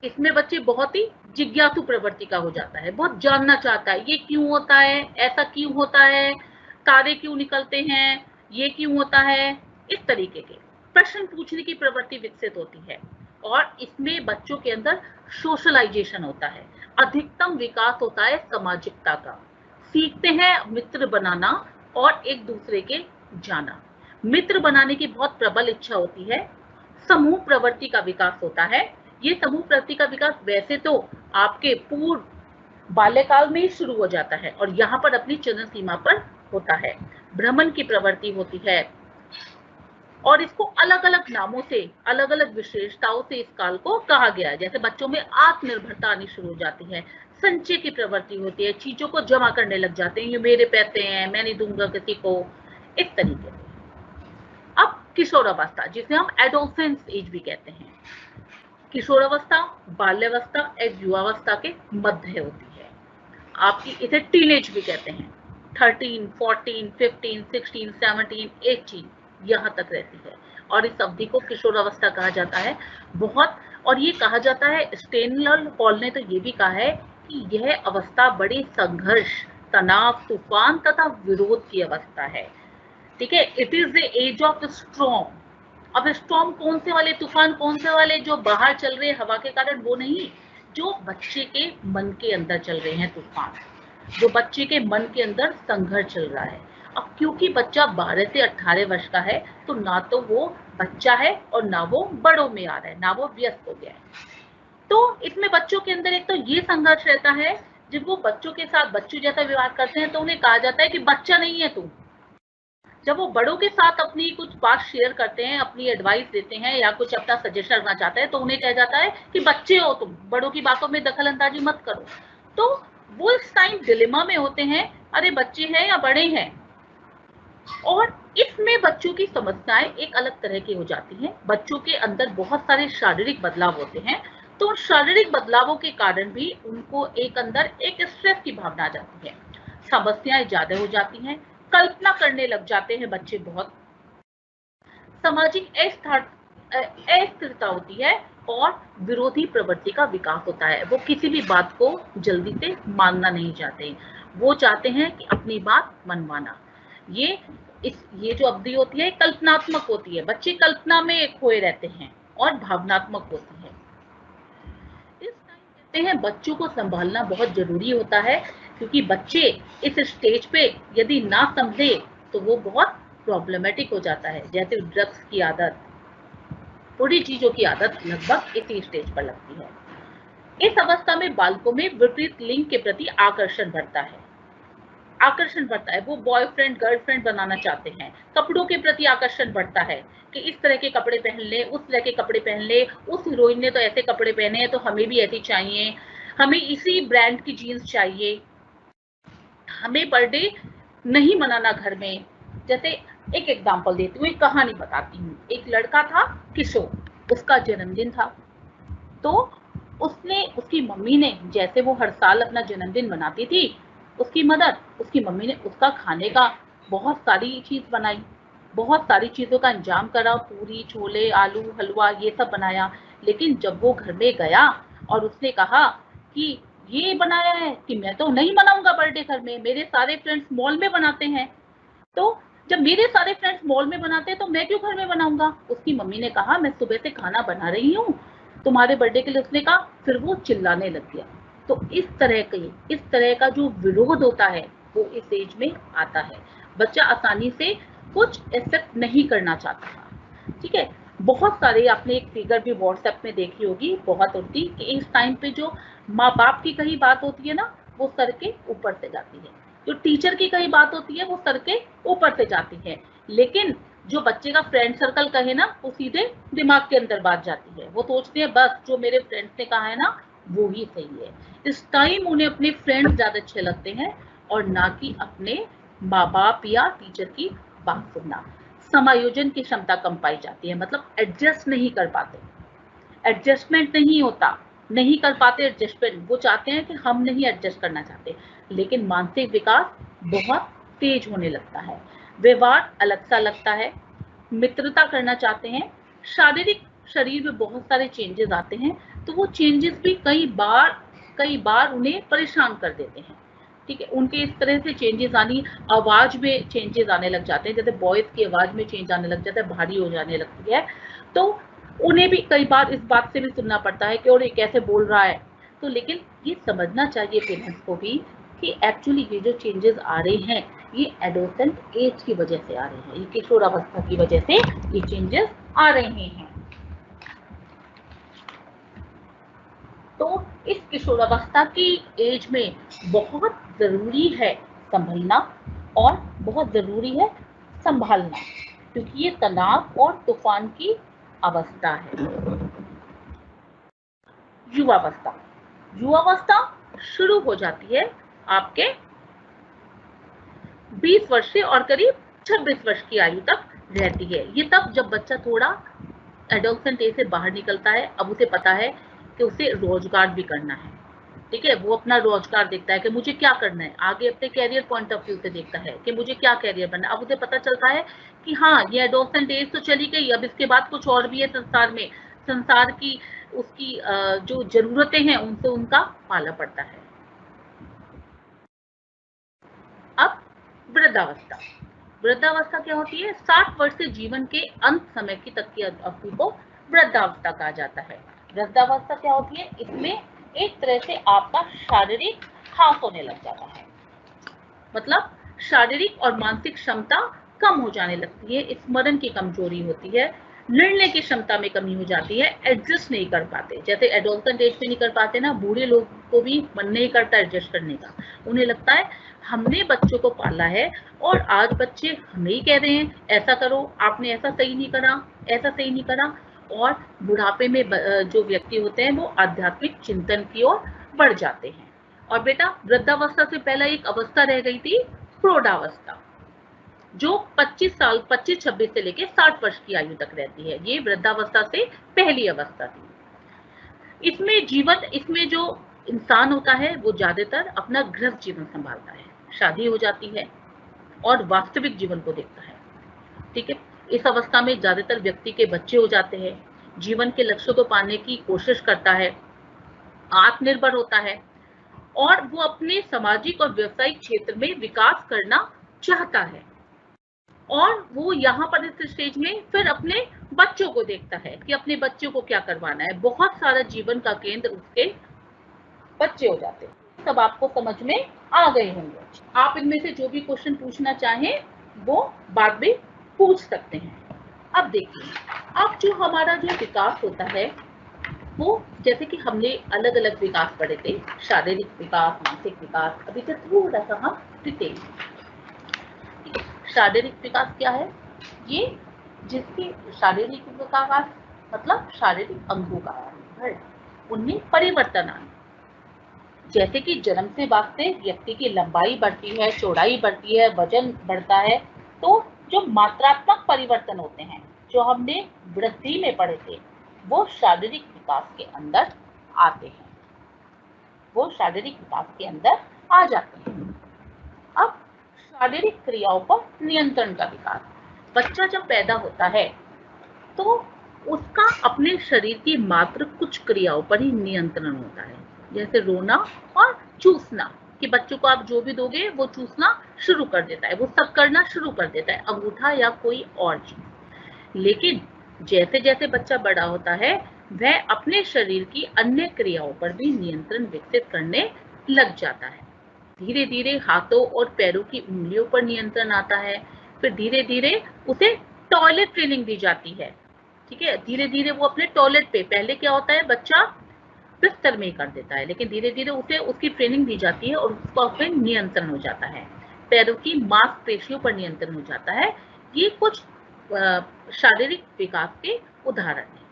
इसमें बच्चे बहुत ही जिज्ञासु प्रवृत्ति का हो जाता है, बहुत जानना चाहता है, ये क्यों होता है, ऐसा क्यों होता है, तारे क्यों निकलते हैं, ये क्यों होता है, इस तरीके के प्रश्न पूछने की प्रवृत्ति विकसित होती है। और इसमें बच्चों के अंदर सोशलाइजेशन होता है, अधिकतम विकास होता है सामाजिकता का, सीखते हैं मित्र बनाना और एक दूसरे के जाना। मित्र बनाने की बहुत प्रबल इच्छा होती है। समूह प्रवृत्ति का विकास होता है। ये समूह प्रवृत्ति का विकास वैसे तो आपके पूर्व बाल्यकाल में ही शुरू हो जाता है और यहाँ पर अपनी चरण सीमा पर होता है। भ्रमण की प्रवृत्ति होती है और इसको अलग अलग नामों से, अलग अलग विशेषताओं से इस काल को कहा गया है। जैसे बच्चों में आत्मनिर्भरता आनी शुरू हो जाती है, संचय की प्रवृत्ति होती है, चीजों को जमा करने लग जाते हैं, ये मेरे पैसे हैं, मैं नहीं दूंगा किसी को, इस तरीके से। अब किशोरावस्था, जिसे हम एडोलसेंस एज भी कहते हैं। किशोरावस्था बाल्यावस्था और युवावस्था के मध्य होती है। आपकी इसे टीनेज भी कहते हैं। 13, 14, 15, 16, 17, 18 यहाँ तक रहती है और इस अवधि को किशोरावस्था कहा जाता है। बहुत, और ये कहा जाता है, स्टेनल हॉल ने तो ये भी कहा है कि यह अवस्था बड़ी संघर्ष, तनाव, तूफान तथा विरोध की अवस्था है। ठीक है, it is the age of storm. अब स्टॉर्म कौन से वाले, तूफान कौन से वाले, जो बाहर चल रहे हवा के कारण, वो नहीं, जो बच्चे के मन के अंदर चल रहे हैं तूफान, जो बच्चे के मन के अंदर संघर्ष चल रहा है। अब क्योंकि बच्चा 12 से 18 वर्ष का है, तो ना तो वो बच्चा है और ना वो बड़ों में आ रहा है, ना वो व्यस्त हो गया है। तो इसमें बच्चों के अंदर एक तो ये संघर्ष रहता है, जब वो बच्चों के साथ बच्चों जैसा व्यवहार करते हैं तो उन्हें कहा जाता है कि बच्चा नहीं है तू। जब वो बड़ों के साथ अपनी कुछ बात शेयर करते हैं, अपनी एडवाइस देते हैं या कुछ अपना सजेशन करना चाहते हैं, तो उन्हें कहा जाता है कि बच्चे हो तुम, बड़ों की बातों में दखल अंदाजी मत करो। तो वो इस टाइम डिलेमा में होते हैं, अरे बच्चे हैं या बड़े हैं। और इसमें बच्चों की समस्याएं एक अलग तरह की हो जाती हैं। बच्चों के अंदर बहुत सारे शारीरिक बदलाव होते हैं, तो शारीरिक बदलावों के कारण भी उनको एक अंदर एक स्ट्रेस की भावना आ जाती है, समस्याएं ज्यादा हो जाती हैं, कल्पना करने लग जाते हैं बच्चे बहुत, सामाजिक अस्थिरता होती है और विरोधी प्रवृत्ति का विकास होता है। वो किसी भी बात को जल्दी से मानना नहीं चाहते, वो चाहते हैं कि अपनी बात मनवाना। ये जो अवधि होती है कल्पनात्मक होती है, बच्चे कल्पना में खोए रहते हैं और भावनात्मक होती है। इस टाइम कहते हैं बच्चों को संभालना बहुत जरूरी होता है, क्योंकि बच्चे इस स्टेज पे यदि ना समझे तो वो बहुत प्रॉब्लमेटिक हो जाता है। जैसे ड्रग्स की आदत, बुरी चीजों की आदत लगभग इसी स्टेज पर लगती है। इस अवस्था में बालकों में विपरीत लिंग के प्रति आकर्षण बढ़ता है, वो बॉयफ्रेंड गर्लफ्रेंड बनाना चाहते हैं। कपड़ों के प्रति आकर्षण बढ़ता है कि इस तरह के कपड़े पहन ले, उस तरह के कपड़े पहन ले, उस हीरोइन ने तो ऐसे कपड़े पहने हैं तो हमें भी ऐसे चाहिए, हमें इसी ब्रांड की जीन्स चाहिए, हमें बर्थडे नहीं मनाना घर में। जैसे एक एग्जांपल देती हूँ, एक कहानी बताती हूँ। एक लड़का था किशोर, उसका जन्मदिन था, तो उसकी मम्मी ने, जैसे वो हर साल अपना जन्मदिन मनाती थी, उसकी मम्मी ने उसका खाने का बहुत सारी चीज बनाई, बहुत सारी चीजों का इंतजाम करा, पूरी, छोले, आलू, हलवा, ये सब बनाया। लेकिन जब वो घर में गया और उसने कहा कि ये बनाया है, कि मैं तो नहीं मनाऊंगा बर्थडे घर में, मेरे सारे फ्रेंड्स मॉल में बनाते हैं, तो जब मेरे सारे फ्रेंड्स मॉल में बनाते हैं तो मैं क्यों घर में बनाऊंगा। उसकी मम्मी ने कहा मैं सुबह से खाना बना रही हूँ तुम्हारे बर्थडे के लिए, उसने कहा। फिर वो चिल्लाने लग गया। तो इस तरह का जो विरोध होता है वो इस एज में आता है। बच्चा आसानी से कुछ एक्सेप्ट नहीं करना चाहता था। ठीक है, बहुत सारे, आपने एक फिगर भी व्हाट्सएप में देखी होगी, बहुत होती कि इस टाइम पे जो माँ बाप की कहीं बात होती है ना, वो सर के ऊपर से जाती है, जो टीचर की कहीं बात होती है वो सर के ऊपर से जाती है, लेकिन जो बच्चे का फ्रेंड सर्कल कहे ना, वो सीधे दिमाग के अंदर बात जाती है। वो सोचते हैं बस जो मेरे फ्रेंड्स ने कहा है ना वो ही सही है। इस टाइम उन्हें अपने फ्रेंड्स ज्यादा अच्छे लगते हैं और ना कि अपने माँ बाप या टीचर की बात सुनना। समायोजन की क्षमता कम पाई जाती है, मतलब एडजस्ट नहीं कर पाते, एडजस्टमेंट नहीं होता। नहीं कर पाते एडजस्टमेंट, वो चाहते हैं कि हम नहीं एडजस्ट करना चाहते, लेकिन मानसिक विकास बहुत तेज होने लगता है, व्यवहार अलग सा लगता है, मित्रता करना चाहते हैं, शारीरिक शरीर में बहुत सारे चेंजेस आते हैं, तो वो चेंजेस भी कई बार उन्हें परेशान कर देते हैं। ठीक है, उनके इस तरह से चेंजेस आनी, आवाज में चेंजेस आने लग जाते हैं, जैसे बॉयज की आवाज में चेंज आने लग जाता है, भारी हो जाने लगती है, तो उन्हें भी कई बार इस बात से भी सुनना पड़ता है कि और ये कैसे बोल रहा है। तो लेकिन ये समझना चाहिए पेरेंट्स को भी कि एक्चुअली ये जो चेंजेस आ रहे हैं ये एडोलेसेंट एज की वजह से आ रहे हैं, ये किशोरावस्था की वजह से ये चेंजेस आ रहे हैं। तो इस किशोरावस्था की एज में बहुत जरूरी है संभलना और बहुत जरूरी है संभालना, क्योंकि ये तनाव और तूफान की अवस्था है। युवावस्था शुरू हो जाती है आपके 20 वर्ष से और करीब 26 वर्ष की आयु तक रहती है। ये तब जब बच्चा थोड़ा एडोलेसेंट एज से बाहर निकलता है, अब उसे पता है कि उसे रोजगार भी करना है। ठीक है, वो अपना रोजगार देखता है कि मुझे क्या करना है, आगे अपने कैरियर पॉइंट ऑफ व्यू से देखता है कि मुझे क्या कैरियर बनना है। अब उसे पता चलता है कि हाँ, ये एडोलेसेंट एज तो चली गई, अब इसके बाद कुछ और भी है संसार में, संसार की उसकी जो जरूरतें हैं उनसे उनका पाला पड़ता है। अब वृद्धावस्था क्या होती है? 60 वर्ष से जीवन के अंत समय की तक की अवधि को वृद्धावस्था कहा जाता है। वृद्धावस्था क्या होती है? इसमें एक तरह से आपका शारीरिक ह्रास होने लग जाता है, मतलब शारीरिक और मानसिक क्षमता कम हो जाने लगती है, स्मरण की कमजोरी होती है, निर्णय की क्षमता में कमी हो जाती है, एडजस्ट नहीं कर पाते। जैसे एडोलेसेंट एज में नहीं कर पाते ना, बूढ़े लोग को भी मन नहीं करता एडजस्ट करने का। उन्हें लगता है हमने बच्चों को पाला है और आज बच्चे हमें ही कह रहे हैं ऐसा करो, आपने ऐसा सही नहीं करा, ऐसा सही नहीं करा। और बुढ़ापे में जो व्यक्ति होते हैं वो आध्यात्मिक चिंतन की ओर बढ़ जाते हैं। और बेटा, वृद्धावस्था से पहले एक अवस्था रह गई थी, प्रौढ़ावस्था, जो 25-26 से लेकर 60 वर्ष की आयु तक रहती है। ये वृद्धावस्था से पहली अवस्था थी। इसमें जो इंसान होता है वो ज्यादातर अपना गृहस्थ जीवन संभालता है, शादी हो जाती है और वास्तविक जीवन को देखता है। ठीक है, इस अवस्था में ज्यादातर व्यक्ति के बच्चे हो जाते हैं, जीवन के लक्ष्य को पाने की कोशिश करता है, आत्मनिर्भर होता है और वो अपने सामाजिक और व्यवसायिक क्षेत्र में विकास करना चाहता है। और वो यहाँ पर इस स्टेज में फिर अपने बच्चों को देखता है कि अपने बच्चों को क्या करवाना है। बहुत सारा जीवन का केंद्र उसके बच्चे हो जाते हैं। सब आपको समझ में आ गए होंगे। आप इनमें से जो भी क्वेश्चन पूछना चाहें वो बाद में पूछ सकते हैं। अब देखिए, अब जो हमारा जो विकास होता है वो, जैसे कि हमने अलग अलग विकास पढ़े थे, शारीरिक विकास, मानसिक विकास, अभी तक थोड़ा सा हम डिटेल। शारीरिक विकास क्या है? ये जिसके शारीरिक विकास मतलब शारीरिक अंगों का उनमें परिवर्तन आना, जैसे कि जन्म से वास्ते व्यक्ति की लंबाई बढ़ती है, चौड़ाई बढ़ती है, वजन बढ़ता है, तो जो मात्रात्मक परिवर्तन होते हैं जो हमने वृद्धि में पढ़े थे वो शारीरिक विकास के अंदर आते हैं, वो शारीरिक विकास के अंदर आ जाते हैं। अब शारीरिक क्रियाओं पर नियंत्रण का विकास, बच्चा जब पैदा होता है तो उसका अपने शरीर की मात्र कुछ क्रियाओं पर ही नियंत्रण होता है, जैसे रोना और चूसना, कि बच्चों को आप जो भी दोगे वो चूसना शुरू कर देता है, वो सब करना शुरू कर देता है, अंगूठा या कोई और चीज। लेकिन जैसे जैसे बच्चा बड़ा होता है वह अपने शरीर की अन्य क्रियाओं पर भी नियंत्रण विकसित करने लग जाता है। धीरे धीरे हाथों और पैरों की उंगलियों पर नियंत्रण आता है, फिर धीरे धीरे उसे टॉयलेट ट्रेनिंग दी जाती है। ठीक है, धीरे धीरे वो अपने टॉयलेट पे, पहले क्या होता है बच्चा बिस्तर में ही कर देता है, लेकिन धीरे धीरे उसे उसकी ट्रेनिंग दी जाती है और उसका फिर नियंत्रण हो जाता है, पैरों की मांसपेशियों पर नियंत्रण हो जाता है। ये कुछ शारीरिक विकास के उदाहरण हैं।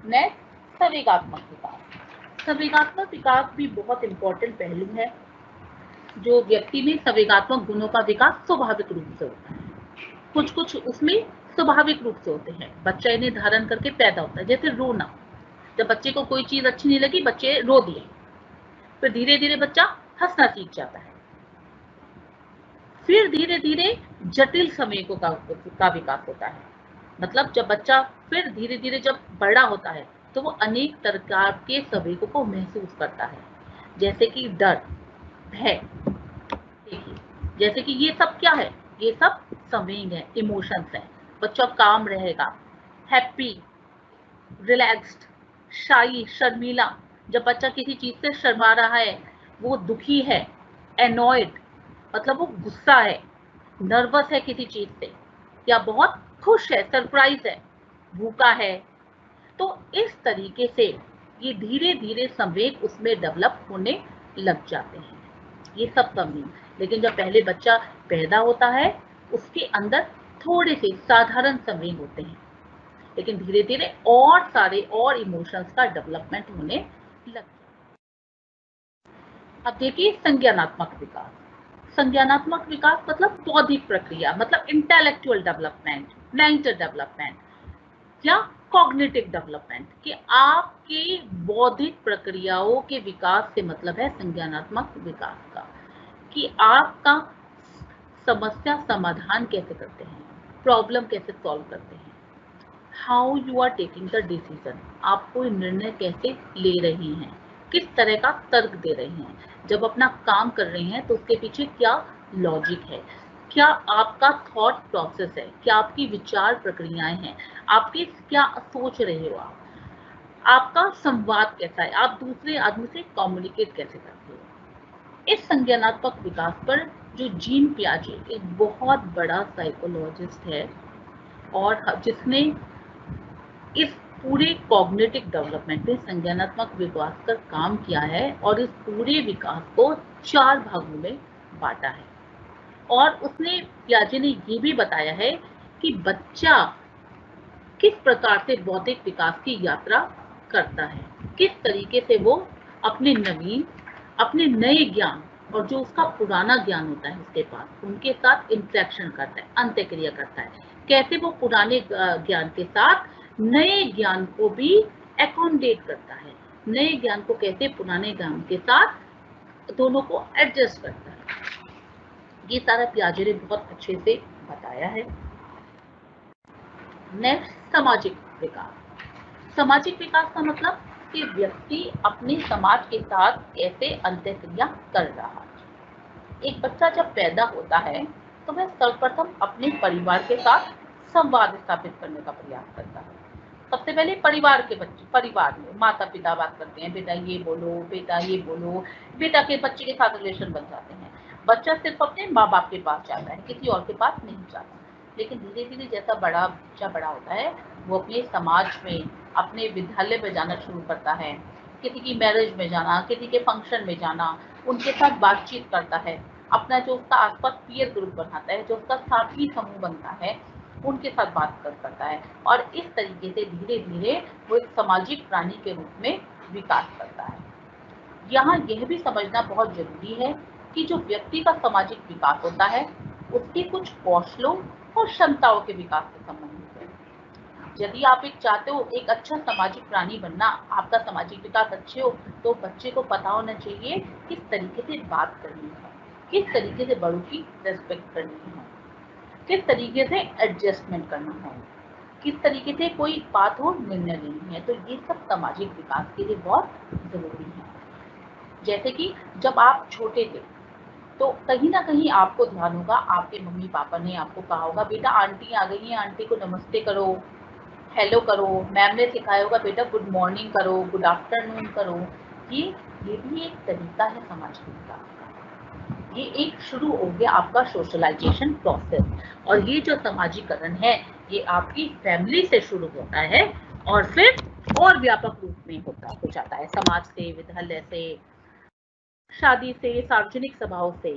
नेक्स्ट, संवेगात्मक विकास। संवेगात्मक विकास भी बहुत इंपॉर्टेंट पहलू है, जो व्यक्ति में संवेगात्मक गुणों का विकास स्वाभाविक रूप से होता है। कुछ उसमें स्वाभाविक रूप से होते हैं, बच्चा इन्हें धारण करके पैदा होता है। जैसे रोना, जब बच्चे को कोई चीज अच्छी नहीं लगी, बच्चे रो दिए, फिर धीरे धीरे बच्चा हंसना सीख जाता है। फिर धीरे धीरे जटिल संवेगों का विकास होता है। मतलब जब बच्चा फिर धीरे धीरे जब बड़ा होता है तो वो अनेक प्रकार के संवेगों को महसूस करता है, जैसे कि डर, भय। देखिए, जैसे कि ये सब क्या है, ये सब संवेग है, इमोशंस है। बच्चा काम रहेगा, हैप्पी, रिलैक्स्ड, शाई, शर्मीला। जब बच्चा किसी चीज से शर्मा रहा है, वो दुखी है, एनॉयड मतलब वो गुस्सा है, नर्वस है किसी चीज से, या बहुत खुश है, सरप्राइज है, भूखा है। तो इस तरीके से ये धीरे धीरे संवेग उसमें डेवलप होने लग जाते हैं, ये सब संवेग। लेकिन जब पहले बच्चा पैदा होता है, उसके अंदर थोड़े से साधारण संवेग होते हैं, लेकिन धीरे धीरे और सारे और इमोशंस का डेवलपमेंट होने लग जाता है। अब देखिए संज्ञानात्मक विकास। संज्ञानात्मक विकास मतलब बौद्धिक प्रक्रिया, मतलब इंटेलेक्चुअल डेवलपमेंट, मेंटल डेवलपमेंट या कॉग्निटिव डेवलपमेंट, कि आपके बौद्धिक प्रक्रियाओं के विकास से मतलब है संज्ञानात्मक विकास का, कि आपका समस्या समाधान कैसे करते हैं, प्रॉब्लम कैसे सॉल्व करते हैं, how you are taking the decision, आप कोई निर्णय कैसे ले रहे हैं, किस तरह का तर्क दे रहे हैं, जब अपना काम कर रहे हैं तो उसके पीछे क्या लॉजिक है, क्या आपका थॉट प्रोसेस है, क्या आपकी विचार प्रक्रियाएं हैं, आपके क्या सोच रहे हो, आपका संवाद कैसा है, आप दूसरे आदमी से कम्युनिकेट कैसे करते हो। इस संज्ञानात्मक विकास पर जो जीन पियाजे एक बहुत बड़ा साइकोलॉजिस्ट है और जिसने इस पूरे कॉग्निटिव डेवलपमेंट में संज्ञानात्मक विकास का काम किया है और इस पूरे विकास को 4 भागों में बांटा है। और उसने पियाजे ने ये भी बताया है कि बच्चा किस प्रकार से बौद्धिक विकास की यात्रा करता है, किस तरीके से वो अपने नवीन, अपने नए ज्ञान और जो उसका पुराना ज्ञान होता है उसके पास, उनके साथ इंटरेक्शन करता है, अंत्यक्रिया करता है, कैसे वो पुराने ज्ञान के साथ नए ज्ञान को भी एकोमोडेट करता है, नए ज्ञान को कैसे पुराने ज्ञान के साथ दोनों को एडजस्ट करता है। ये सारा पियाजे ने बहुत अच्छे से बताया है। नेक्स्ट, सामाजिक विकास। सामाजिक विकास का मतलब कि व्यक्ति अपने समाज के साथ कैसे अंतःक्रिया कर रहा है। एक बच्चा जब पैदा होता है तो वह सर्वप्रथम अपने परिवार के साथ संवाद स्थापित करने का प्रयास करता है। सबसे पहले परिवार के बच्चे, परिवार में माता पिता बात करते हैं, बेटा ये बोलो, बेटा ये बोलो, बेटा के बच्चे के साथ रिलेशन बन जाते हैं। बच्चा सिर्फ अपने माँ बाप के पास जाता है, किसी और के पास नहीं जाता। लेकिन धीरे धीरे जैसा बच्चा बड़ा होता है, वो अपने समाज में, अपने विद्यालय में जाना शुरू करता है, किसी की मैरिज में जाना, किसी के फंक्शन में जाना, उनके साथ बातचीत करता है, अपना जो उसका आसपास पीयर ग्रुप बनाता है, जो उसका साथी समूह बनता है, उनके साथ बात करता है। और इस तरीके से धीरे धीरे वो एक सामाजिक प्राणी के रूप में विकास करता है। यहाँ यह भी समझना बहुत जरूरी है कि जो व्यक्ति का सामाजिक विकास होता है उसके कुछ कौशलों और क्षमताओं के विकास से संबंधित है। यदि आप चाहते हो एक अच्छा सामाजिक प्राणी बनना, आपका सामाजिक विकास अच्छे हो, तो बच्चे को पता होना चाहिए किस तरीके से बात करनी है, किस तरीके से बड़ों की रेस्पेक्ट करनी है, किस तरीके से एडजस्टमेंट करना है, किस तरीके से कोई बात हो निर्णय लेनी है। तो ये सब सामाजिक विकास के लिए बहुत जरूरी है। जैसे कि जब आप छोटे थे तो कहीं ना कहीं आपको ध्यान होगा, आपके मम्मी पापा ने आपको कहा होगा, बेटा आंटी आ गई है, आंटी को नमस्ते करो, हेलो करो। मैम ने सिखाया होगा, बेटा गुड मॉर्निंग करो, गुड आफ्टरनून करो। ये भी एक तरीका है सामाजिक विकास का। ये एक शुरू हो गया आपका सोशलाइजेशन प्रोसेस। और ये जो सामाजिकरण है ये आपकी फैमिली से शुरू होता है और फिर और व्यापक रूप में हो जाता है, समाज से, विद्यालय से, शादी से, सार्वजनिक सभाओं से।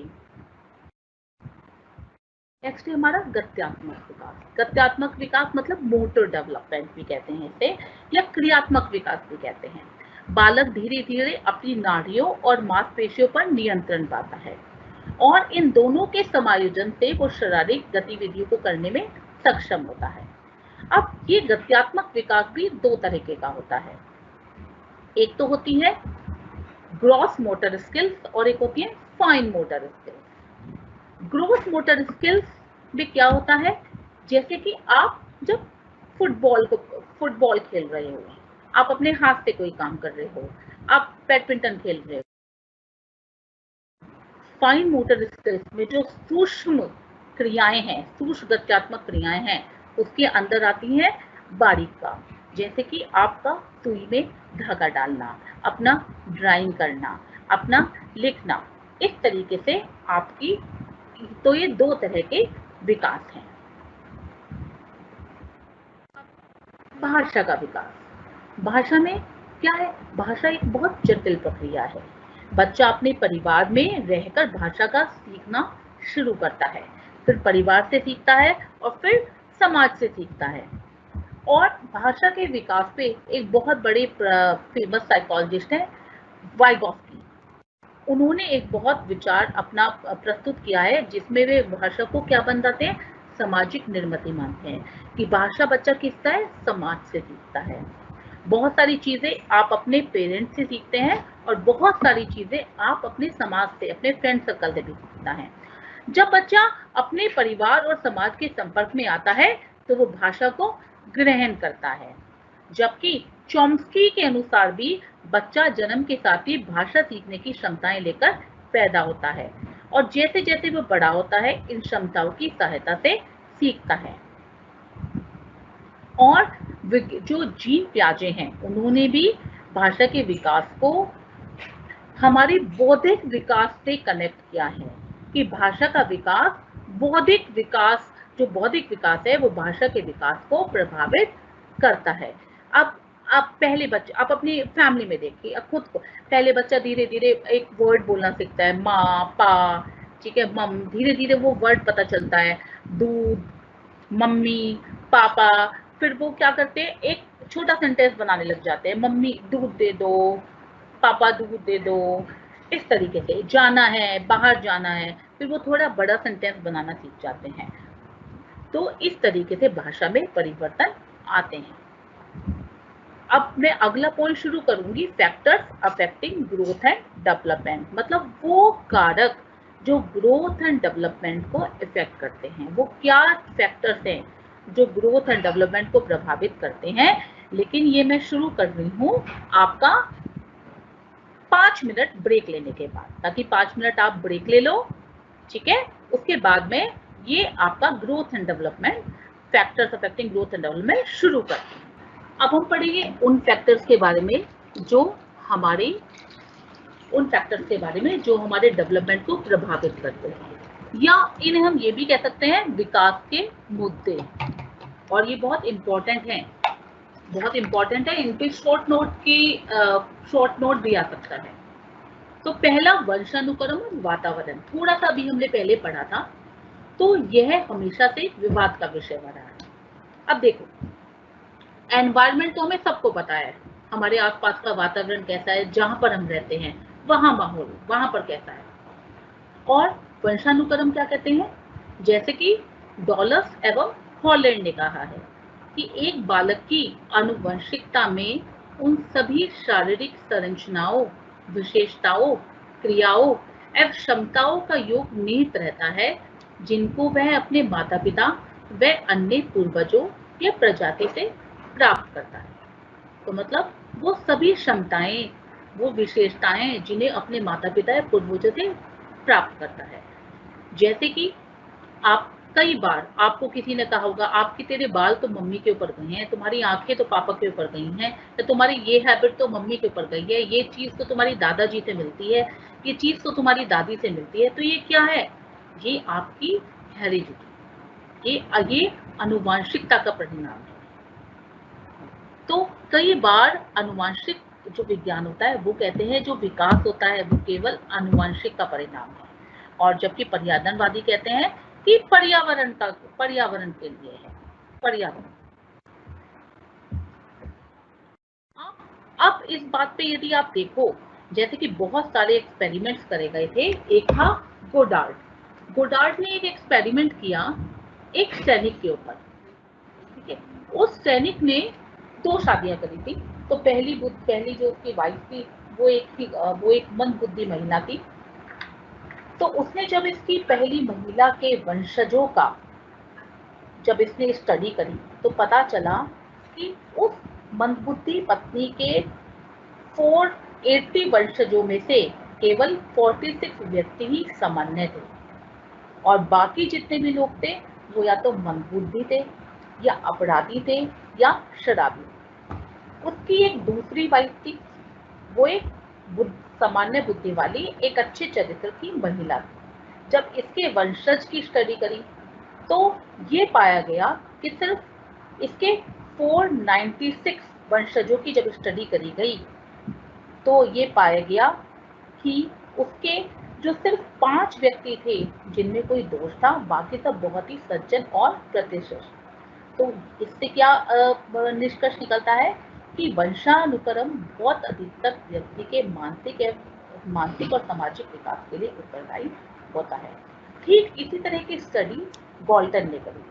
नेक्स्ट है हमारा गत्यात्मक विकास। गत्यात्मक विकास मतलब मोटर डेवलपमेंट भी कहते हैं इसे, या क्रियात्मक विकास भी कहते हैं। बालक धीरे धीरे अपनी नाड़ियों और मांसपेशियों पर नियंत्रण पाता है और इन दोनों के समायोजन से वो शारीरिक गतिविधियों को करने में सक्षम होता है। अब ये गत्यात्मक विकास भी दो तरीके का होता है, एक तो होती है ग्रॉस मोटर स्किल्स और एक होती है fine motor skills. Gross motor skills में क्या होता है, जैसे कि आप जब फुटबॉल खेल रहे हो, आप अपने हाथ से कोई काम कर रहे हो, आप बैडमिंटन खेल रहे हो। फाइन मोटर स्किल्स में जो सूक्ष्म क्रियाएं हैं, सूक्ष्म गत्यात्मक क्रियाएं हैं, उसके अंदर आती है बारीक काम, जैसे कि आपका सुई में धागा डालना, अपना ड्राइंग करना, अपना लिखना। इस तरीके से आपकी, तो ये दो तरह के विकास हैं। भाषा का विकास, भाषा में क्या है, भाषा एक बहुत जटिल प्रक्रिया है। बच्चा अपने परिवार में रहकर भाषा का सीखना शुरू करता है, फिर परिवार से सीखता है और फिर समाज से सीखता है। और भाषा के विकास पे एक बहुत बड़े फेमस साइकोलॉजिस्ट हैं वाइगॉस्की, उन्होंने एक बहुत विचार अपना प्रस्तुत किया है, जिसमें वे भाषा को क्या बताते हैं, सामाजिक निर्मिति मानते हैं कि भाषा बच्चा किसका है, समाज से सीखता है। बहुत सारी चीजें आप अपने पेरेंट्स से सीखते हैं और बहुत सारी चीजें आप अपने समाज से, अपने फ्रेंड सर्कल से भी सीखता है। जब बच्चा अपने परिवार और समाज के संपर्क में आता है तो वो भाषा को ग्रहण करता है। जबकि चॉम्स्की के अनुसार भी बच्चा जन्म के साथ ही भाषा सीखने की क्षमताएं लेकर पैदा होता है और जैसे जैसे वो बड़ा होता है इन क्षमताओं की सहायता से सीखता है। और जो जीन पियाजे हैं, उन्होंने भी भाषा के विकास को हमारे बौद्धिक विकास से कनेक्ट किया है कि भाषा का विकास बौद्धिक विकास, जो बौद्धिक विकास है वो भाषा के विकास को प्रभावित करता है। अब आप पहले बच्चे, आप अपनी फैमिली में देखिए, खुद को, पहले बच्चा धीरे धीरे एक वर्ड बोलना सीखता है, माँ, पा, ठीक है, मम, धीरे धीरे वो वर्ड पता चलता है, दूध, मम्मी, पापा, फिर वो क्या करते हैं, एक छोटा सेंटेंस बनाने लग जाते हैं, मम्मी दूध दे दो, पापा दूध दे दो, इस तरीके से जाना है, बाहर जाना है, फिर वो थोड़ा बड़ा सेंटेंस बनाना सीख जाते हैं। तो इस तरीके से भाषा में परिवर्तन आते हैं। अब मैं अगला पॉइंट शुरू करूंगी, factors affecting growth and development, मतलब वो कारक जो ग्रोथ एंड डेवलपमेंट को इफेक्ट करते हैं। वो क्या फैक्टर्स हैं जो ग्रोथ एंड डेवलपमेंट को प्रभावित करते हैं। लेकिन ये मैं शुरू कर रही हूँ आपका 5 मिनट ब्रेक लेने के बाद, ताकि 5 मिनट आप ब्रेक ले लो, ठीक है। उसके बाद में ये आपका growth and development, factors affecting growth and development शुरू करते हैं। अब हम पढ़ेंगे उन फैक्टर्स के बारे में जो हमारे, उन फैक्टर्स के बारे में जो हमारे डेवलपमेंट को प्रभावित करते हैं, या इन्हें हम ये भी कह सकते हैं विकास के मुद्दे। और ये बहुत इंपॉर्टेंट है, बहुत इंपॉर्टेंट है, इन पे शॉर्ट नोट भी आ सकता है। तो पहला वंशानुक्रम और वातावरण, थोड़ा सा अभी हमने पहले पढ़ा था, तो यह हमेशा से विवाद का विषय बना है। अब देखो, एनवायरमेंट तो हमें सबको पता है, हमारे आसपास का वातावरण कैसा है, जहां पर हम रहते हैं वहां माहौल, वहां पर कैसा है। और वंशानुक्रम क्या कहते हैं, जैसे कि डॉलर्स एवं हॉलैंड ने कहा है कि एक बालक की आनुवंशिकता में उन सभी शारीरिक संरचनाओं, विशेषताओं, क्रियाओं एवं क्षमताओं का योग निहित रहता है जिनको वह अपने माता पिता व अन्य पूर्वजों या प्रजाति से प्राप्त करता है। तो मतलब वो सभी क्षमताएं, वो विशेषताएं जिन्हें अपने माता पिता या पूर्वजों से प्राप्त करता है। जैसे कि आप, कई बार आपको किसी ने कहा होगा, आपके तेरे बाल तो मम्मी के ऊपर गए हैं, तुम्हारी आंखें तो पापा के ऊपर गई हैं, या तुम्हारी ये हैबिट तो मम्मी के ऊपर गई है, ये चीज तो तुम्हारी दादाजी से मिलती है, ये चीज तो तुम्हारी दादी से मिलती है। तो ये क्या है, ये आपकी हेरिडिटी, ये आनुवांशिकता का परिणाम है। तो कई बार आनुवांशिक जो विज्ञान होता है वो कहते हैं जो विकास होता है वो केवल आनुवांशिक का परिणाम है, और जबकि पर्यावरणवादी कहते हैं कि पर्यावरण के लिए है, पर्यावरण। अब इस बात पे यदि आप देखो, जैसे कि बहुत सारे एक्सपेरिमेंट्स करे गए थे। एक था गोडार्ड ने एक एक्सपेरिमेंट किया एक सैनिक के ऊपर, ठीक है। उस सैनिक ने 2 शादियां करी थी। तो पहली जो उसकी वाइफ थी वो एक मंदबुद्धि महिला थी। तो उसने जब इसकी पहली महिला के वंशजों का जब इसने स्टडी करी तो पता चला कि उस मंदबुद्धि पत्नी के 480 वंशजों में से केवल 46 व्यक्ति ही सामान्य थे और बाकी जितने भी लोग थे वो या तो मंदबुद्धि थे या अपराधी थे या शराबी। उसकी एक दूसरी वाइफ थी, वो एक सामान्य बुद्धि वाली एक अच्छे चरित्र की महिला थी। जब इसके वंशज की स्टडी करी तो ये पाया गया कि सिर्फ इसके 496 वंशजों की जब स्टडी करी गई तो ये पाया गया कि उसके जो सिर्फ 5 व्यक्ति थे जिनमें कोई दोष था, बाकी सब बहुत ही सज्जन और प्रतिष्ठित। तो इससे क्या निष्कर्ष निकलता है कि वंशानुक्रम बहुत अधिकतर व्यक्ति के मानसिक और सामाजिक विकास के लिए उत्तरदायी होता है। ठीक इसी तरह की स्टडी गॉल्टन ने करी।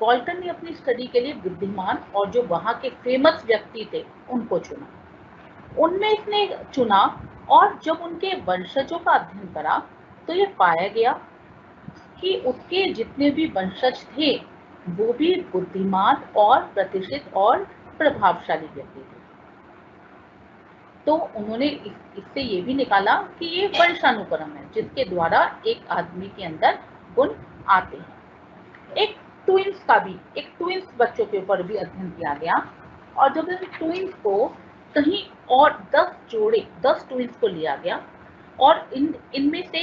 गॉल्टन ने अपनी स्टडी के लिए बुद्धिमान और जो वहां के फेमस व्यक्ति थे उनको चुना। उनमें इसने चुना और जब उनके वंशजों का अध्ययन करा तो ये पाया गया कि उसके जितने भी वंशज थे वो भी बुद्धिमान और प्रतिष्ठित और प्रभावशाली व्यक्ति थे। तो उन्होंने इससे ये भी निकाला कि ये वंशानुक्रम है जिसके द्वारा एक आदमी के अंदर गुण आते हैं। एक ट्विंस बच्चों के ऊपर भी अध्ययन किया गया और जब इन ट्विंस को कहीं और 10 ट्विंस को लिया गया और इनमें से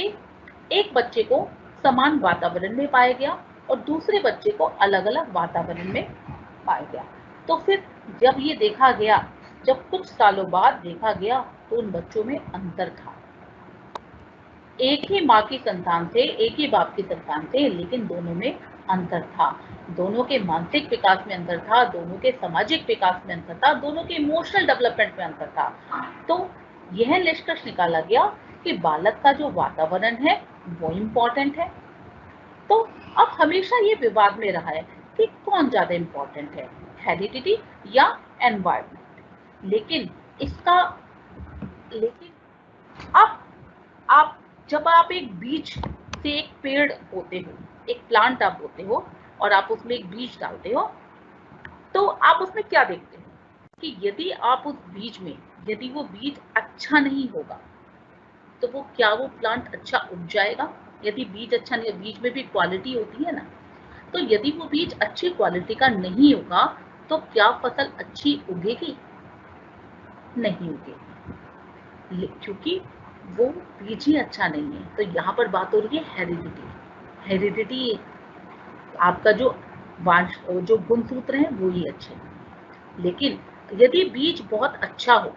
एक बच्चे को समान वातावरण में पाया गया और दूसरे बच्चे को अलग अलग वातावरण में पाया गया। तो फिर जब ये देखा गया, जब कुछ सालों बाद देखा गया तो उन बच्चों में अंतर था। एक ही माँ की संतान थे, एक ही बाप की संतान थे, लेकिन दोनों में अंतर था। दोनों के मानसिक विकास में अंतर था, दोनों के सामाजिक विकास में अंतर था, दोनों के इमोशनल डेवलपमेंट में अंतर था। तो यह निष्कर्ष निकाला गया कि बालक का जो वातावरण है वो इम्पोर्टेंट है। तो अब हमेशा ये विवाद में रहा है कि कौन ज्यादा इम्पोर्टेंट है, हेरिडिटी या एनवायरनमेंट। लेकिन अब जब आप एक बीज से एक पेड़ होते हो, एक प्लांट आप होते हो और आप उसमें एक बीज डालते हो तो आप उसमें क्या देखते हो कि यदि आप उस बीज में यदि वो बीज अच्छा नहीं होगा तो वो प्लांट अच्छा उग जाएगा? यदि बीज अच्छा नहीं, बीज में भी क्वालिटी होती है ना, तो यदि वो बीज अच्छी क्वालिटी का नहीं होगा तो क्या फसल अच्छी उगेगी? नहीं उगेगी, क्योंकि वो बीज ही अच्छा नहीं है। तो यहाँ पर बात हो रही है हेरिडिटी आपका जो गुणसूत्र है वो ही अच्छे। लेकिन यदि बीज बहुत अच्छा हो,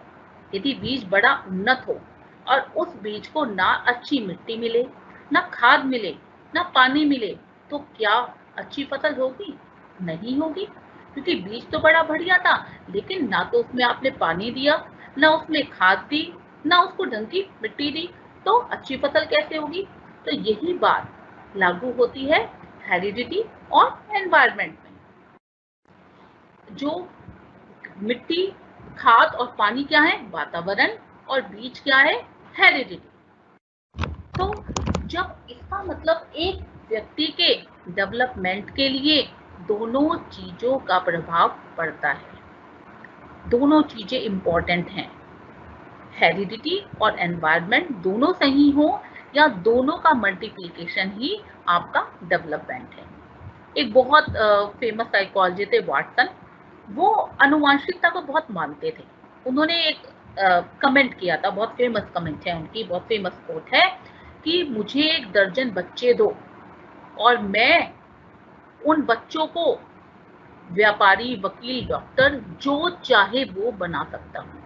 यदि बीज बड़ा उन्नत हो और उस बीज को ना अच्छी मिट्टी मिले, ना खाद मिले, ना पानी मिले, तो क्या अच्छी फसल होगी? नहीं होगी, क्योंकि बीज तो बड़ा बढ़िया था लेकिन ना तो उसमें आपने पानी दिया, ना उसमें खाद दी, ना उसको ढंग की मिट्टी दी, तो अच्छी फसल कैसे होगी? तो यही बात लागू होती है हेरिडिटी और एनवायरनमेंट में। जो मिट्टी, खाद और पानी क्या है? वातावरण, और बीज क्या है? हेरिडिटी। तो जब इसका मतलब एक व्यक्ति के डेवलपमेंट के लिए दोनों चीजों का प्रभाव पड़ता है, दोनों चीजें इंपॉर्टेंट हैं, हेरिडिटी और एनवायरनमेंट दोनों सही हो या दोनों का मल्टीप्लिकेशन ही आपका डेवलपमेंट है। एक बहुत फेमस साइकोलॉजिस्ट थे वाटसन, वो आनुवंशिकता को बहुत मानते थे। उन्होंने एक कमेंट किया था, बहुत फेमस कमेंट है उनकी, बहुत फेमस कोट है कि मुझे 1 दर्जन बच्चे दो और मैं उन बच्चों को व्यापारी, वकील, डॉक्टर जो चाहे वो बना सकता हूँ,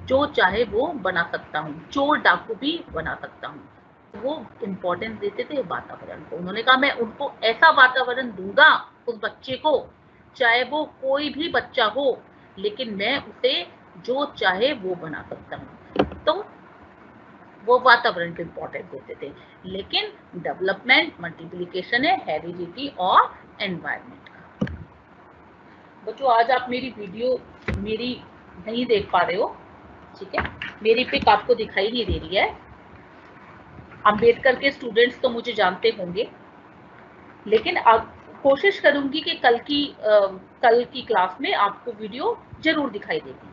जो चाहे वो बना सकता हूँ, चोर डाकू भी बना सकता हूँ। वो इम्पोर्टेंस देते थे वातावरण को। उन्होंने कहा मैं उनको ऐसा वातावरण दूंगा उस बच्चे को, चाहे वो कोई भी बच्चा हो, लेकिन मैं उसे जो चाहे वो बना सकता हूँ। तो वो वातावरण को इम्पोर्टेंस देते थे। लेकिन डेवलपमेंट मल्टीप्लिकेशन है हेरिडिटी और एनवायरनमेंट। बच्चों आज आप मेरी वीडियो नहीं देख पा रहे हो, ठीक है, मेरी पिक आपको दिखाई नहीं दे रही है। अम्बेडकर के स्टूडेंट्स तो मुझे जानते होंगे, लेकिन अब कोशिश करूंगी कि कल की क्लास में आपको वीडियो जरूर दिखाई देगी।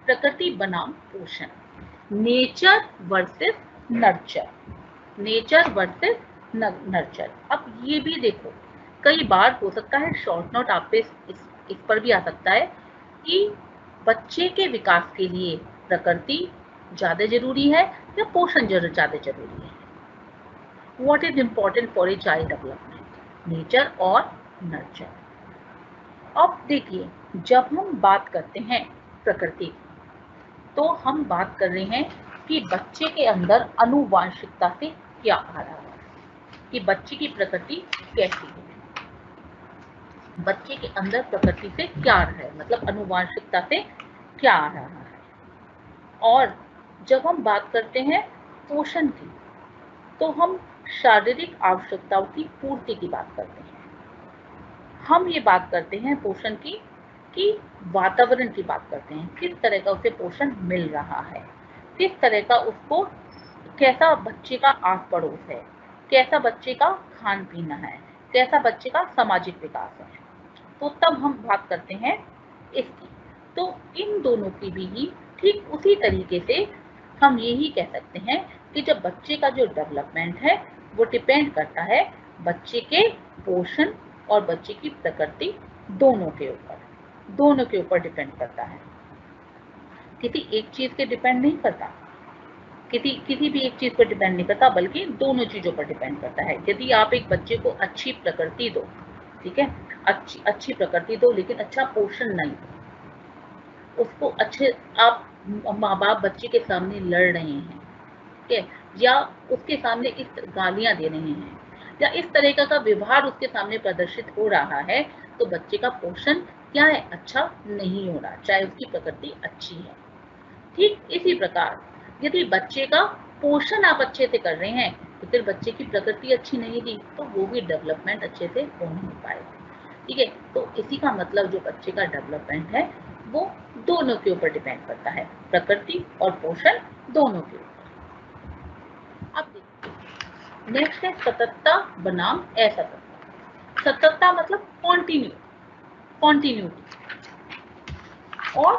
प्रकृति बनाम पोषण, nature versus nurture, nature versus nurture. अब ये भी देखो, कई बार हो सकता है शॉर्ट नोट आप पे इस पर भी आ सकता है कि बच्चे के विकास के लिए प्रकृति ज्यादा जरूरी है या पोषण ज्यादा जरूरी है। What is important for a child development, nature और नर्चर। अब देखिए, जब हम बात करते हैं प्रकृति, तो हम बात कर रहे हैं कि बच्चे के अंदर आनुवांशिकता से क्या आ रहा है, कि बच्चे की प्रकृति कैसी है, बच्चे के अंदर प्रकृति से क्या आ रहा है, मतलब आनुवांशिकता से क्या आ रहा है। और जब हम बात करते हैं पोषण की, तो हम शारीरिक आवश्यकताओं की पूर्ति की बात करते हैं। हम ये बात करते हैं पोषण की कि वातावरण की बात करते हैं, किस तरह का उसे पोषण मिल रहा है, किस तरह का उसको, कैसा बच्चे का आस पड़ोस है, कैसा बच्चे का खान पीना है, कैसा बच्चे का सामाजिक विकास है। तो तब हम बात करते हैं इसकी। तो इन दोनों की भी ठीक उसी तरीके से हम यही कह सकते हैं कि जब बच्चे का जो डेवलपमेंट है वो डिपेंड करता है बच्चे के पोषण और बच्चे की प्रकृति दोनों के ऊपर डिपेंड करता है। किसी एक चीज पे डिपेंड नहीं करता, किसी भी एक चीज पर डिपेंड नहीं करता, बल्कि दोनों चीजों पर डिपेंड करता है। यदि आप एक बच्चे को अच्छी प्रकृति दो, ठीक है, अच्छी प्रकृति दो, लेकिन अच्छा पोषण नहीं दो, उसको अच्छे, आप माँ बाप बच्चे के सामने लड़ रहे हैं, ठीक है, या उसके सामने इस गालियां दे रहे हैं, या इस तरह का व्यवहार उसके सामने प्रदर्शित हो रहा है, तो बच्चे का पोषण क्या है, अच्छा नहीं हो रहा, चाहे उसकी प्रकृति अच्छी है। ठीक इसी प्रकार यदि बच्चे का पोषण आप अच्छे से कर रहे हैं, तो फिर बच्चे की प्रकृति अच्छी नहीं दी, तो वो भी डेवलपमेंट अच्छे से हो नहीं पाएगा, ठीक है। तो इसी का मतलब जो बच्चे का डेवलपमेंट है वो दोनों के ऊपर डिपेंड करता है, प्रकृति और पोषण दोनों के ऊपर। अब देखिए, नेक्स्ट है सततता बनाम असततता। सततता मतलब कॉन्टिन्यूटी, और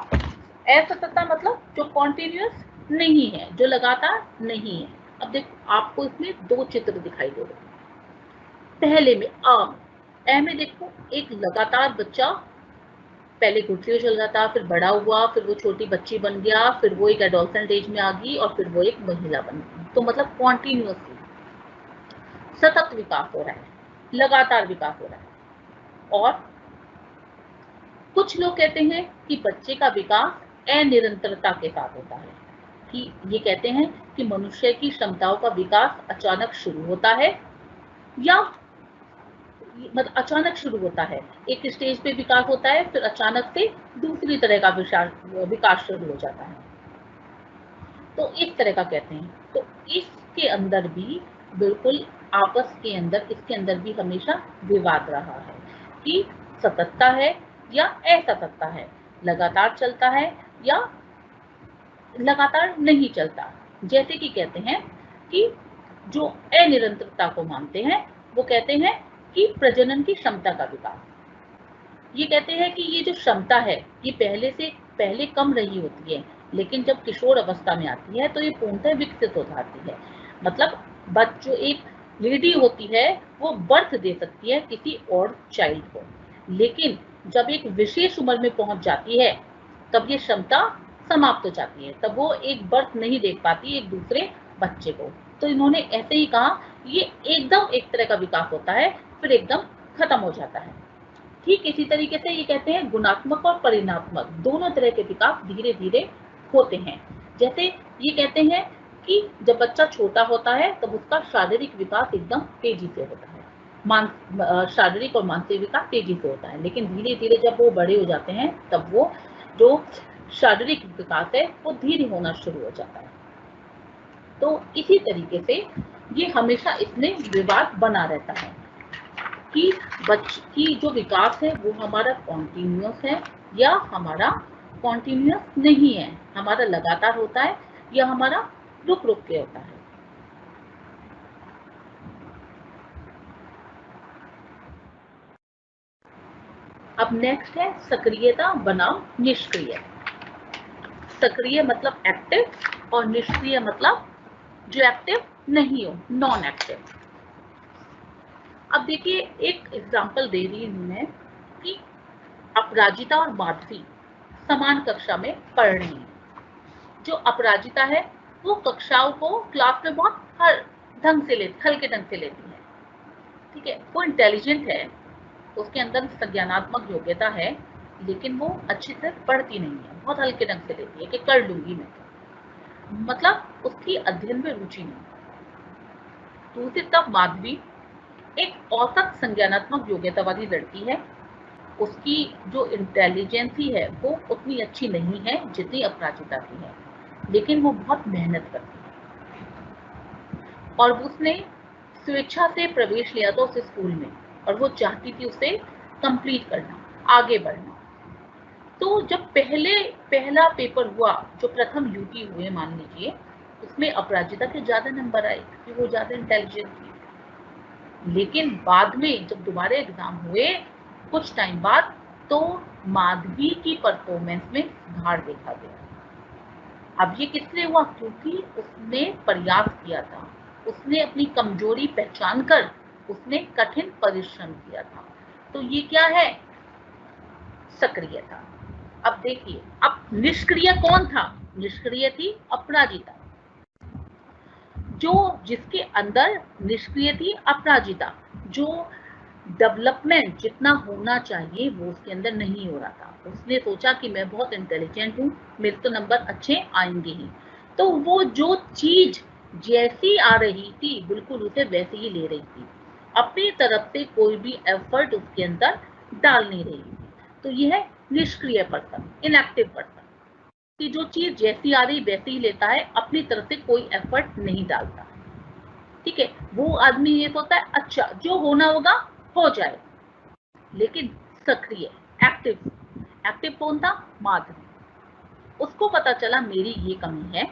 असततता मतलब जो कॉन्टिन्यूअस नहीं है, जो लगातार नहीं है। अब देखो, आपको इसमें दो चित्र दिखाई दे रहे हैं। पहले में ए में देखो, एक लगातार बच्चा पहले घुटलियों चल रहा था, फिर बड़ा हुआ, फिर वो छोटी बच्ची बन गया, फिर वो एक एडोलसेंट एज में आ गई, और फिर वो एक महिला बन गई। तो मतलब कॉन्टिन्यूअसली सतत विकास हो रहा है, लगातार विकास हो रहा है। और कुछ लोग कहते हैं कि बच्चे का विकास अनिरंतरता के साथ होता है, कि ये कहते हैं कि मनुष्य की क्षमताओं का विकास अचानक शुरू होता है, या मतलब अचानक शुरू होता है, एक स्टेज पे विकास होता है, फिर अचानक से दूसरी तरह का विकास शुरू हो जाता है। तो इस तरह का कहते हैं। तो इसके अंदर भी बिल्कुल आपस के अंदर, इसके अंदर भी हमेशा विवाद रहा है कि सततता है या असततता है, लगातार चलता है या लगातार नहीं चलता। जैसे कि कहते हैं कि जो अनिरंतरता को मानते हैं वो कहते हैं कि प्रजनन की क्षमता का विकास। ये कहते हैं कि ये जो क्षमता है ये पहले कम रही होती है, लेकिन जब किशोर अवस्था में आती है तो ये पूर्णतः विकसित हो जाती है। मतलब जो एक लेडी होती है वो बर्थ दे सकती है किसी और चाइल्ड को, लेकिन जब एक विशेष उम्र में पहुंच जाती है तब ये क्षमता समाप्त हो जाती है, तब वो एक बर्थ नहीं दे पाती एक दूसरे बच्चे को। तो इन्होंने ऐसे ही कहा, ये एकदम एक तरह का विकास होता है, फिर एकदम खत्म हो जाता है। ठीक इसी तरीके से ये कहते हैं गुणात्मक और परिणात्मक दोनों तरह के विकास धीरे धीरे होते हैं। जैसे ये कहते हैं कि जब बच्चा छोटा होता है तब उसका शारीरिक विकास एकदम तेजी से होता है, शारीरिक और मानसिक विकास तेजी से होता है, लेकिन धीरे धीरे जब वो बड़े हो जाते हैं तब वो जो शारीरिक विकास है वो धीरे होना शुरू हो जाता है। तो इसी तरीके से ये हमेशा इसमें विवाद बना रहता है। कि बच्चे की जो विकास है वो हमारा कॉन्टिन्यूअस है या हमारा कॉन्टिन्यूअस नहीं है, हमारा लगातार होता है या हमारा रुक रुक के होता है। अब नेक्स्ट है सक्रियता बनाम निष्क्रिय। सक्रिय मतलब एक्टिव और निष्क्रिय मतलब जो एक्टिव नहीं हो, नॉन एक्टिव। अब देखिए एक एग्जांपल दे रही हूं मैं कि अपराजिता और माधवी समान कक्षा में पढ़ रही हैं। जो अपराजिता है वो कक्षाओं को क्लास में बहुत हल्के ढंग से लेती है, ठीक है, वो इंटेलिजेंट है, उसके अंदर संज्ञानात्मक योग्यता है, लेकिन वो अच्छी तरह पढ़ती नहीं है, बहुत हल्के ढंग से लेती है कि कर लूंगी मैं, मतलब उसकी अध्ययन में रुचि नहीं। दूसरी तरफ माधवी एक औसत संज्ञानात्मक योग्यता वाली लड़की है, उसकी जो इंटेलिजेंसी है वो उतनी अच्छी नहीं है जितनी अपराजिता की है, लेकिन वो बहुत मेहनत करती है और उसने स्वेच्छा से प्रवेश लिया था उस स्कूल में और वो चाहती थी उसे कंप्लीट करना, आगे बढ़ना। तो जब पहला पेपर हुआ, जो प्रथम यूटी हुए मान लीजिए, उसमें अपराजिता के ज्यादा नंबर आए क्योंकि वो ज्यादा इंटेलिजेंट थी। लेकिन बाद में जब दोबारा एग्जाम हुए कुछ टाइम बाद, तो माधवी की परफॉर्मेंस में सुधार देखा गया। अब ये किसने हुआ? क्योंकि उसने प्रयास किया था, उसने अपनी कमजोरी पहचान कर उसने कठिन परिश्रम किया था। तो ये क्या है? सक्रियता। अब देखिए, अब निष्क्रिय कौन था? निष्क्रिय थी अपराजिता। जिसके अंदर निष्क्रिय थी अपराजिता, जो डेवलपमेंट जितना होना चाहिए वो उसके अंदर नहीं हो रहा था। उसने सोचा कि मैं बहुत इंटेलिजेंट हूँ, मेरे तो नंबर अच्छे आएंगे ही, तो वो जो चीज जैसी आ रही थी बिल्कुल उसे वैसे ही ले रही थी, अपनी तरफ से कोई भी एफर्ट उसके अंदर डाल नहीं रही थी। तो यह है निष्क्रिय पर्सन, इनएक्टिव पर्सन, कि जो चीज जैसी आ रही वैसे ही लेता है, अपनी तरफ से कोई एफर्ट नहीं डालता, ठीक है। वो आदमी ये सोचता है अच्छा जो होना होगा हो जाए। लेकिन सक्रिय, एक्टिव कौन था? माधवी। उसको पता चला मेरी ये कमी है,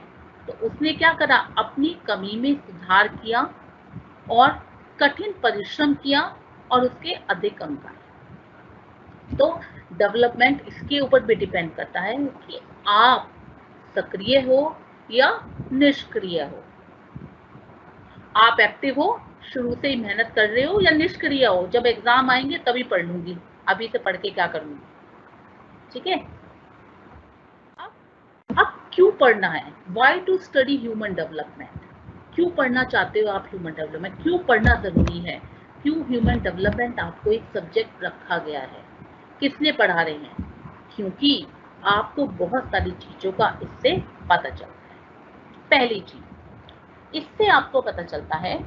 तो उसने क्या करा? अपनी कमी में सुधार किया और कठिन परिश्रम किया और उसके अधिक अंक आए। तो डेवलपमेंट इसके ऊपर भी डिपेंड करता है कि आप सक्रिय हो या निष्क्रिय हो, आप एक्टिव हो, शुरू से ही मेहनत कर रहे हो, या निष्क्रिय हो, जब एग्जाम आएंगे तभी पढ़ लूंगी, अभी से पढ़ के क्या करूंगी, ठीक है। अब क्यों पढ़ना है? Why to study human development? क्यों पढ़ना चाहते हो आप ह्यूमन डेवलपमेंट? क्यों पढ़ना जरूरी है? क्यों ह्यूमन डेवलपमेंट आपको एक सब्जेक्ट रखा गया है? किसने पढ़ा रहे हैं? क्योंकि आपको बहुत सारी चीजों का इससे पता चलता है। पहली चीज, इससे आपको पता चलता है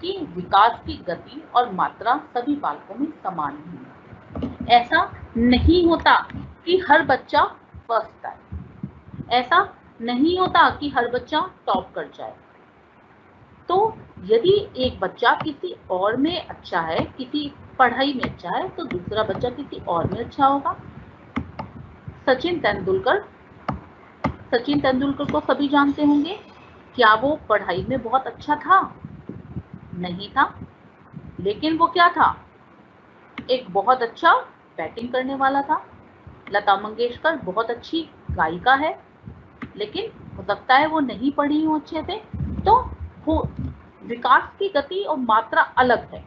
कि विकास की गति और मात्रा सभी बालकों में समान नहीं है। ऐसा नहीं होता कि हर बच्चा फर्स्ट आए, ऐसा नहीं होता कि हर बच्चा टॉप कर जाए। तो यदि एक बच्चा किसी और में अच्छा है, किसी पढ़ाई में अच्छा है, तो दूसरा बच्चा किसी और में अच्छा होगा। सचिन तेंदुलकर को सभी जानते होंगे। क्या वो पढ़ाई में बहुत अच्छा था? नहीं था, लेकिन वो क्या था? एक बहुत अच्छा बैटिंग करने वाला था। लता मंगेशकर बहुत अच्छी गायिका है, लेकिन हो सकता है वो नहीं पढ़ी हो अच्छे से। तो विकास की गति और मात्रा अलग है,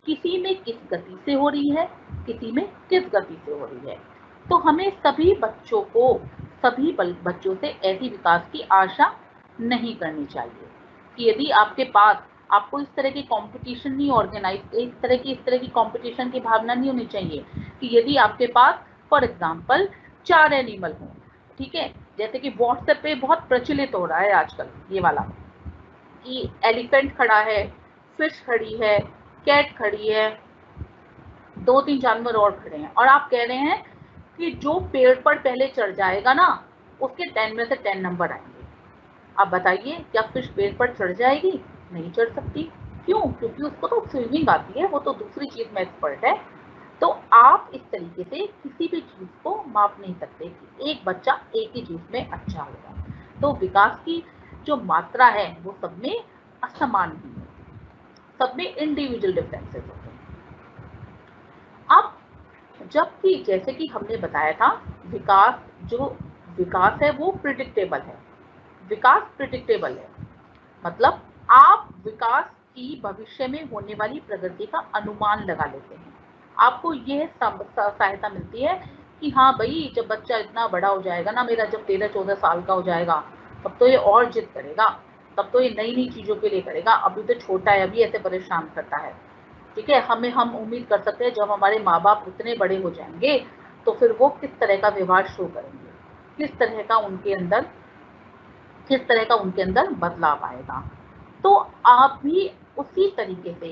किसी में किस गति से हो रही है, किसी में किस गति से हो रही है। तो हमें सभी बच्चों से ऐसी विकास की आशा नहीं करनी चाहिए कि यदि आपके पास, आपको इस तरह की कंपटीशन नहीं ऑर्गेनाइज, इस तरह की कंपटीशन की भावना नहीं होनी चाहिए कि यदि आपके पास फॉर एग्जांपल 4 एनिमल हो, ठीक है, जैसे कि व्हाट्सएप पे बहुत प्रचलित हो रहा है आजकल ये वाला, कि एलिफेंट खड़ा है, फिश खड़ी है, कैट खड़ी है, 2-3 जानवर और खड़े हैं, और आप कह रहे हैं कि जो पेड़ पर पहले चढ़ जाएगा ना उसके 10 में से 10 नंबर आएंगे। अब बताइए क्या फिश पेड़ पर चढ़ जाएगी? नहीं चढ़ सकती। क्यों? क्योंकि उसको तो स्विमिंग आती है, वो तो दूसरी चीज में एक्सपर्ट है। तो आप इस तरीके से किसी भी चीज को माप नहीं सकते कि एक बच्चा एक ही चीज में अच्छा होगा। तो विकास की जो मात्रा है वो सब में असमान ही है, सब में इंडिविजुअल डिफरेंसेस होते हैं। अब जबकि जैसे कि हमने बताया था, विकास है वो प्रिडिक्टेबल है। विकास प्रिडिक्टेबल है मतलब आप विकास की भविष्य में होने वाली प्रगति का अनुमान लगा लेते हैं। आपको यह सहायता मिलती है कि हाँ भाई, जब बच्चा इतना बड़ा हो जाएगा ना, मेरा जब 13-14 साल का हो जाएगा, तब तो ये और जिद करेगा, तब तो ये नई नई चीजों के लिए करेगा, अभी तो छोटा है, अभी ऐसे परेशान करता है। ठीक है, हम उम्मीद कर सकते हैं जब हमारे माँ बाप उतने बड़े हो जाएंगे तो फिर वो किस तरह का व्यवहार शो करेंगे, किस तरह का उनके अंदर बदलाव आएगा। तो आप भी उसी तरीके से,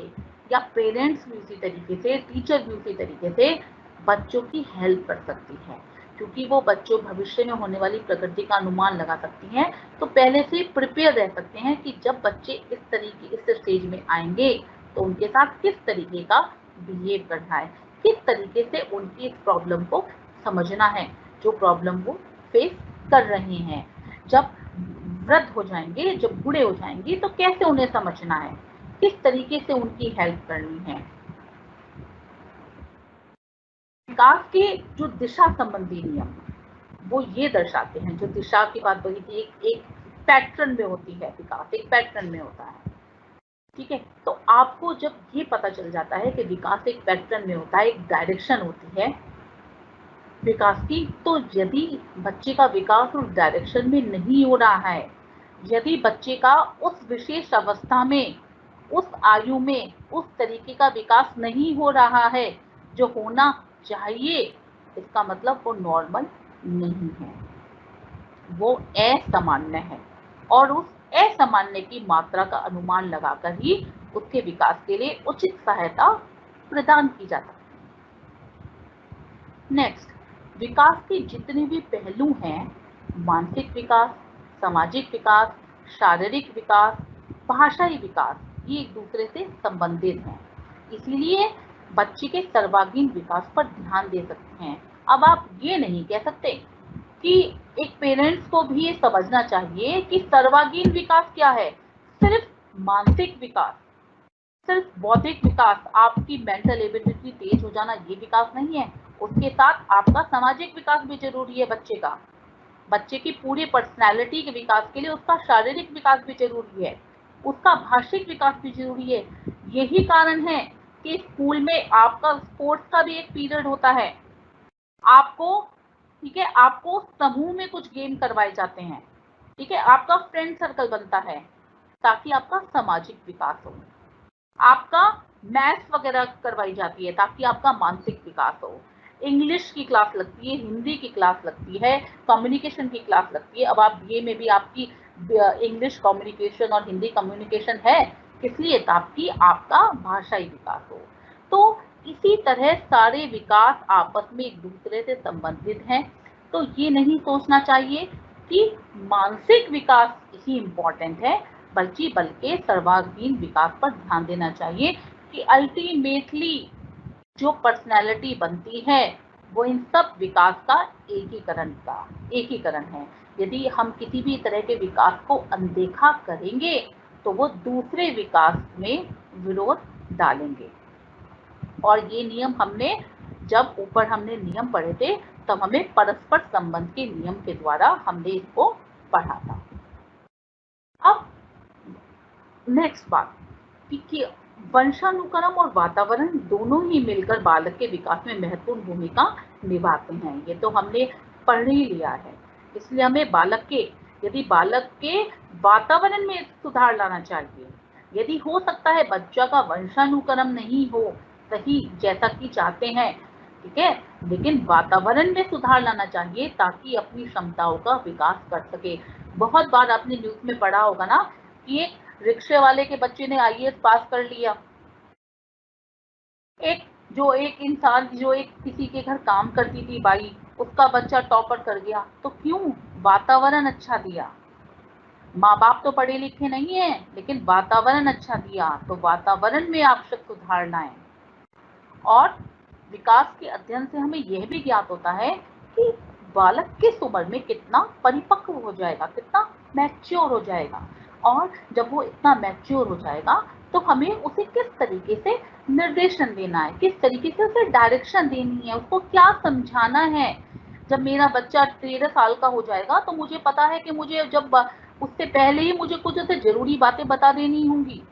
या पेरेंट्स भी उसी तरीके से, टीचर भी उसी तरीके से बच्चों की हेल्प कर सकती है, क्योंकि वो बच्चों भविष्य में होने वाली प्रगति का अनुमान लगा सकती हैं। तो पहले से प्रिपेयर रह सकते हैं कि जब बच्चे इस स्टेज में आएंगे तो उनके साथ किस तरीके का बिहेव करना है, किस तरीके से उनकी इस प्रॉब्लम को समझना है, जो प्रॉब्लम वो फेस कर रहे हैं। जब वृद्ध हो जाएंगे, जब बूढ़े हो जाएंगे, तो कैसे उन्हें समझना है, किस तरीके से उनकी हेल्प करनी है। विकास के जो दिशा संबंधी नियम वो ये दर्शाते हैं, जो दिशा की बात बोली थी, एक पैटर्न में होती है, विकास एक पैटर्न में होता है। ठीक है, तो आपको जब ये पता चल जाता है कि विकास एक पैटर्न में होता है, एक डायरेक्शन होती है विकास की, तो यदि बच्चे का विकास उस डायरेक्शन में नहीं हो रहा है, यदि बच्चे का उस विशेष अवस्था में, उस आयु में उस तरीके का विकास नहीं हो रहा है जो होना चाहिए, इसका मतलब वो नॉर्मल नहीं है, वो असामान्य है। और उस असामान्य की मात्रा का अनुमान लगाकर ही उसके विकास के लिए उचित सहायता प्रदान की जा सकती है। नेक्स्ट, विकास के जितने भी पहलू हैं, मानसिक विकास, सामाजिक विकास, शारीरिक विकास, भाषाई विकास, ये एक दूसरे से संबंधित हैं। इसीलिए बच्चे के सर्वांगीण विकास पर ध्यान दे सकते हैं। अब आप ये नहीं कह सकते कि एक पेरेंट्स को भी ये समझना चाहिए कि सर्वांगीण विकास क्या है। सिर्फ मानसिक विकास, सिर्फ बौद्धिक विकास, आपकी मेंटल एबिलिटी तेज हो जाना, ये विकास नहीं है। उसके साथ आपका सामाजिक विकास भी जरूरी है बच्चे का। बच्चे की पूरी पर्सनैलिटी के विकास के लिए उसका शारीरिक विकास भी जरूरी है, उसका भाषिक विकास भी जरूरी है। यही कारण है कि स्कूल में आपका स्पोर्ट्स का भी एक पीरियड होता है। आपको, ठीक है, आपको समूह में कुछ गेम करवाए जाते हैं, ठीक है, आपका फ्रेंड सर्कल बनता है ताकि आपका सामाजिक विकास हो। आपका मैथ्स वगैरह करवाई जाती है ताकि आपका मानसिक विकास हो। इंग्लिश की क्लास लगती है, हिंदी की क्लास लगती है, कम्युनिकेशन की क्लास लगती है। अब आप बीए में भी आपकी इंग्लिश कम्युनिकेशन और हिंदी कम्युनिकेशन है, इसलिए ताकि आपका भाषाई विकास हो। तो इसी तरह सारे विकास आपस में एक दूसरे से संबंधित हैं। तो ये नहीं सोचना चाहिए कि मानसिक विकास ही इम्पोर्टेंट है, बल्कि सर्वांगीण विकास पर ध्यान देना चाहिए कि अल्टीमेटली जो पर्सनैलिटी बनती है वो इन सब विकास का एकीकरण है। यदि हम किसी भी तरह के विकास को अनदेखा करेंगे तो वो दूसरे विकास में विरोध डालेंगे। और ये नियम जब ऊपर हमने नियम पढ़े थे तब हमें परस्पर संबंध के नियम के द्वारा हमने इसको पढ़ा था। अब नेक्स्ट बात कि वंशानुक्रम और वातावरण दोनों ही मिलकर बालक के विकास में महत्वपूर्ण भूमिका निभाते हैं। ये तो हमने पढ़ ही लिया है। इसलिए हमें यदि बालक के वातावरण में सुधार लाना चाहिए। यदि हो सकता है बच्चा का वंशानुक्रम नहीं हो सही जैसा कि चाहते हैं, ठीक है, लेकिन वातावरण में सुधार लाना चाहिए ताकि अपनी क्षमताओं का विकास कर सके। बहुत बार आपने न्यूज में पढ़ा होगा ना कि एक रिक्शे वाले के बच्चे ने आईएएस पास कर लिया, एक इंसान जो एक किसी के घर काम करती थी बाई, उसका बच्चा टॉपर कर गया। तो क्यों? वातावरण अच्छा दिया। माँ बाप तो पढ़े लिखे नहीं है, लेकिन वातावरण अच्छा दिया, तो वातावरण में आवश्यक सुधारणाएं। और विकास के अध्ययन से हमें यह भी ज्ञात होता है कि बालक किस उम्र में कितना परिपक्व हो जाएगा, कितना मैच्योर हो जाएगा। और जब वो इतना मैच्योर हो जाएगा तो हमें उसे किस तरीके से निर्देशन देना है, किस तरीके से उसे डायरेक्शन देनी है, उसको क्या समझाना है। जब मेरा बच्चा 13 साल का हो जाएगा तो मुझे पता है कि मुझे जब उससे पहले ही मुझे कुछ ऐसे जरूरी बातें बता देनी होंगी,